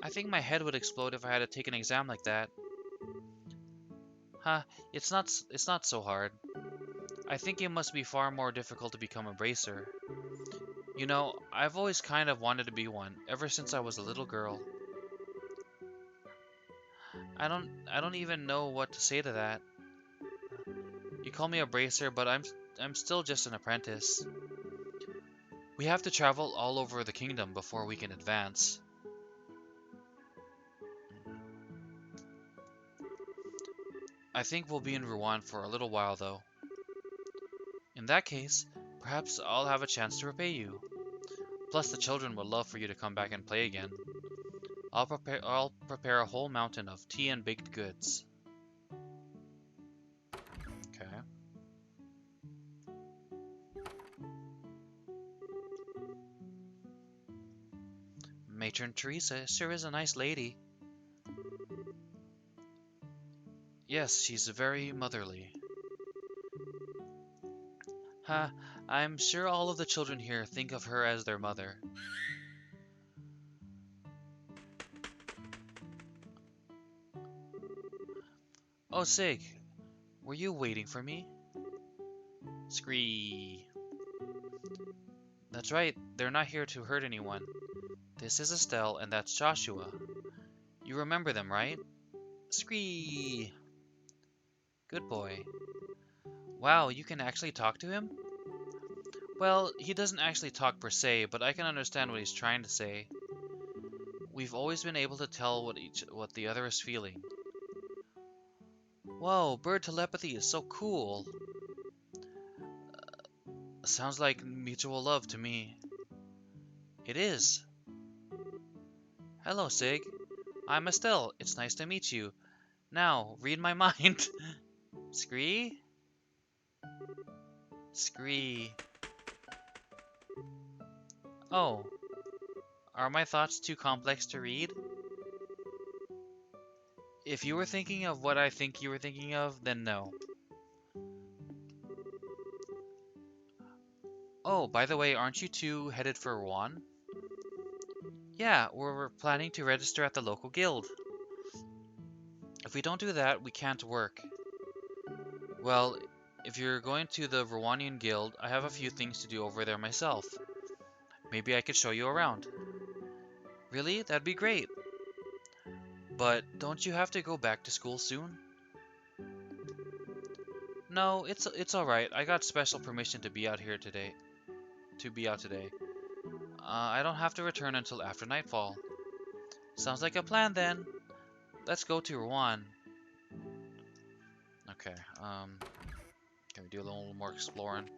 I think my head would explode if I had to take an exam like that. Huh, it's not so hard. I think it must be far more difficult to become a bracer. You know, I've always kind of wanted to be one, ever since I was a little girl. I don't even know what to say to that. You call me a bracer, but I'm still just an apprentice. We have to travel all over the kingdom before we can advance. I think we'll be in Rouen for a little while, though. In that case, perhaps I'll have a chance to repay you. Plus, the children would love for you to come back and play again. I'll prepare a whole mountain of tea and baked goods. Okay. Matron Teresa sure is a nice lady. Yes, she's very motherly. Ha, I'm sure all of the children here think of her as their mother. Oh, Sig, were you waiting for me? Scree. That's right, they're not here to hurt anyone. This is Estelle, and that's Joshua. You remember them, right? Scree. Good boy. Wow, you can actually talk to him? Well, he doesn't actually talk per se, but I can understand what he's trying to say. We've always been able to tell what the other is feeling. Whoa, bird telepathy is so cool. Sounds like mutual love to me. It is. Hello, Sig. I'm Estelle. It's nice to meet you. Now, read my mind. Scree? Scree. Oh, are my thoughts too complex to read? If you were thinking of what I think you were thinking of, then no. Oh, by the way, aren't you two headed for Rouen? Yeah, we're planning to register at the local guild. If we don't do that, we can't work. Well, if you're going to the Rouenian Guild, I have a few things to do over there myself. Maybe I could show you around. Really? That'd be great. But don't you have to go back to school soon? No, it's all right. I got special permission to be out here today. I don't have to return until after nightfall. Sounds like a plan then. Let's go to Rouen. Okay, can we do a little more exploring?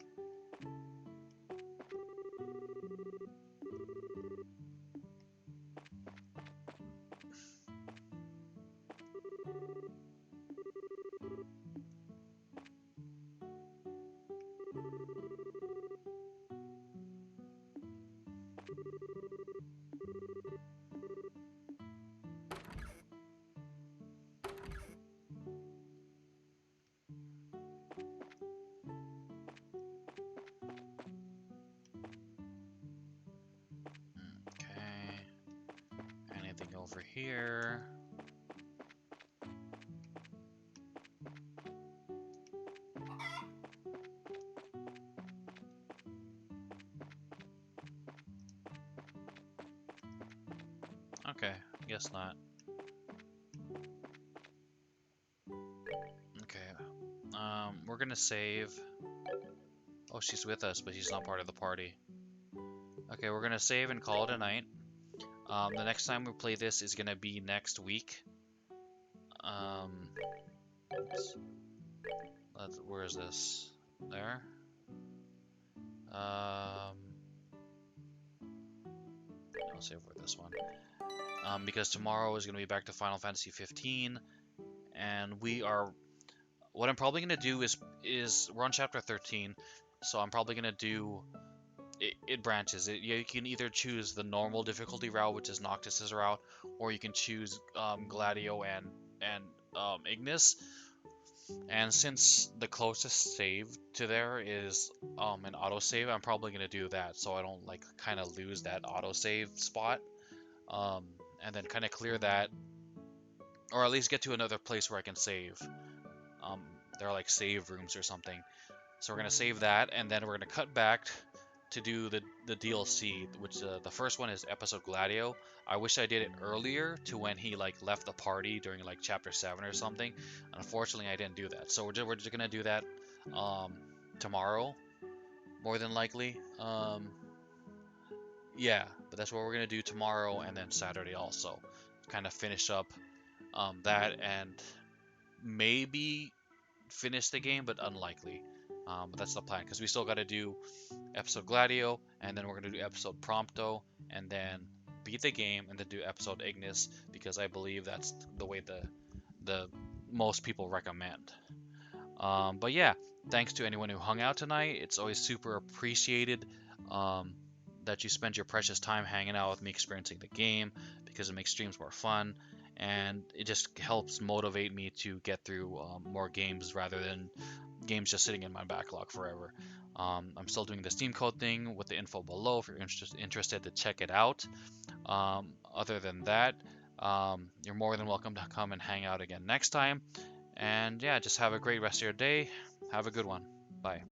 Okay. Anything over here? Okay, guess not. Okay, we're gonna save. Oh, she's with us, but she's not part of the party. Okay, we're gonna save and call it a night. The next time we play this is gonna be next week. Oops. Where is this? There? I'll save with this one. Because tomorrow is gonna be back to Final Fantasy 15, and what I'm probably gonna do is we're on chapter 13, so I'm probably gonna do it branches. You can either choose the normal difficulty route, which is Noctis's route, or you can choose Gladio and Ignis. And since the closest save to there is an autosave, I'm probably gonna do that so I don't like kind of lose that autosave spot, and then kind of clear that, or at least get to another place where I can save. There are like save rooms or something. So we're gonna save that, and then we're gonna cut back to do the DLC, which the first one is Episode Gladio. I wish I did it earlier to when he like left the party during like chapter 7 or something. Unfortunately, I didn't do that. So we're just gonna do that tomorrow, more than likely. Yeah, but that's what we're gonna do tomorrow, and then Saturday also, kind of finish up that and maybe finish the game, but unlikely. But that's the plan, because we still got to do Episode Gladio, and then we're going to do Episode Prompto, and then beat the game, and then do Episode Ignis, because I believe that's the way the most people recommend. But yeah, thanks to anyone who hung out tonight. It's always super appreciated. that you spend your precious time hanging out with me, experiencing the game, because it makes streams more fun, and it just helps motivate me to get through more games rather than games just sitting in my backlog forever. I'm still doing the Steam code thing with the info below if you're interested to check it out. Other than that, you're more than welcome to come and hang out again next time. And yeah, just have a great rest of your day. Have a good one. Bye.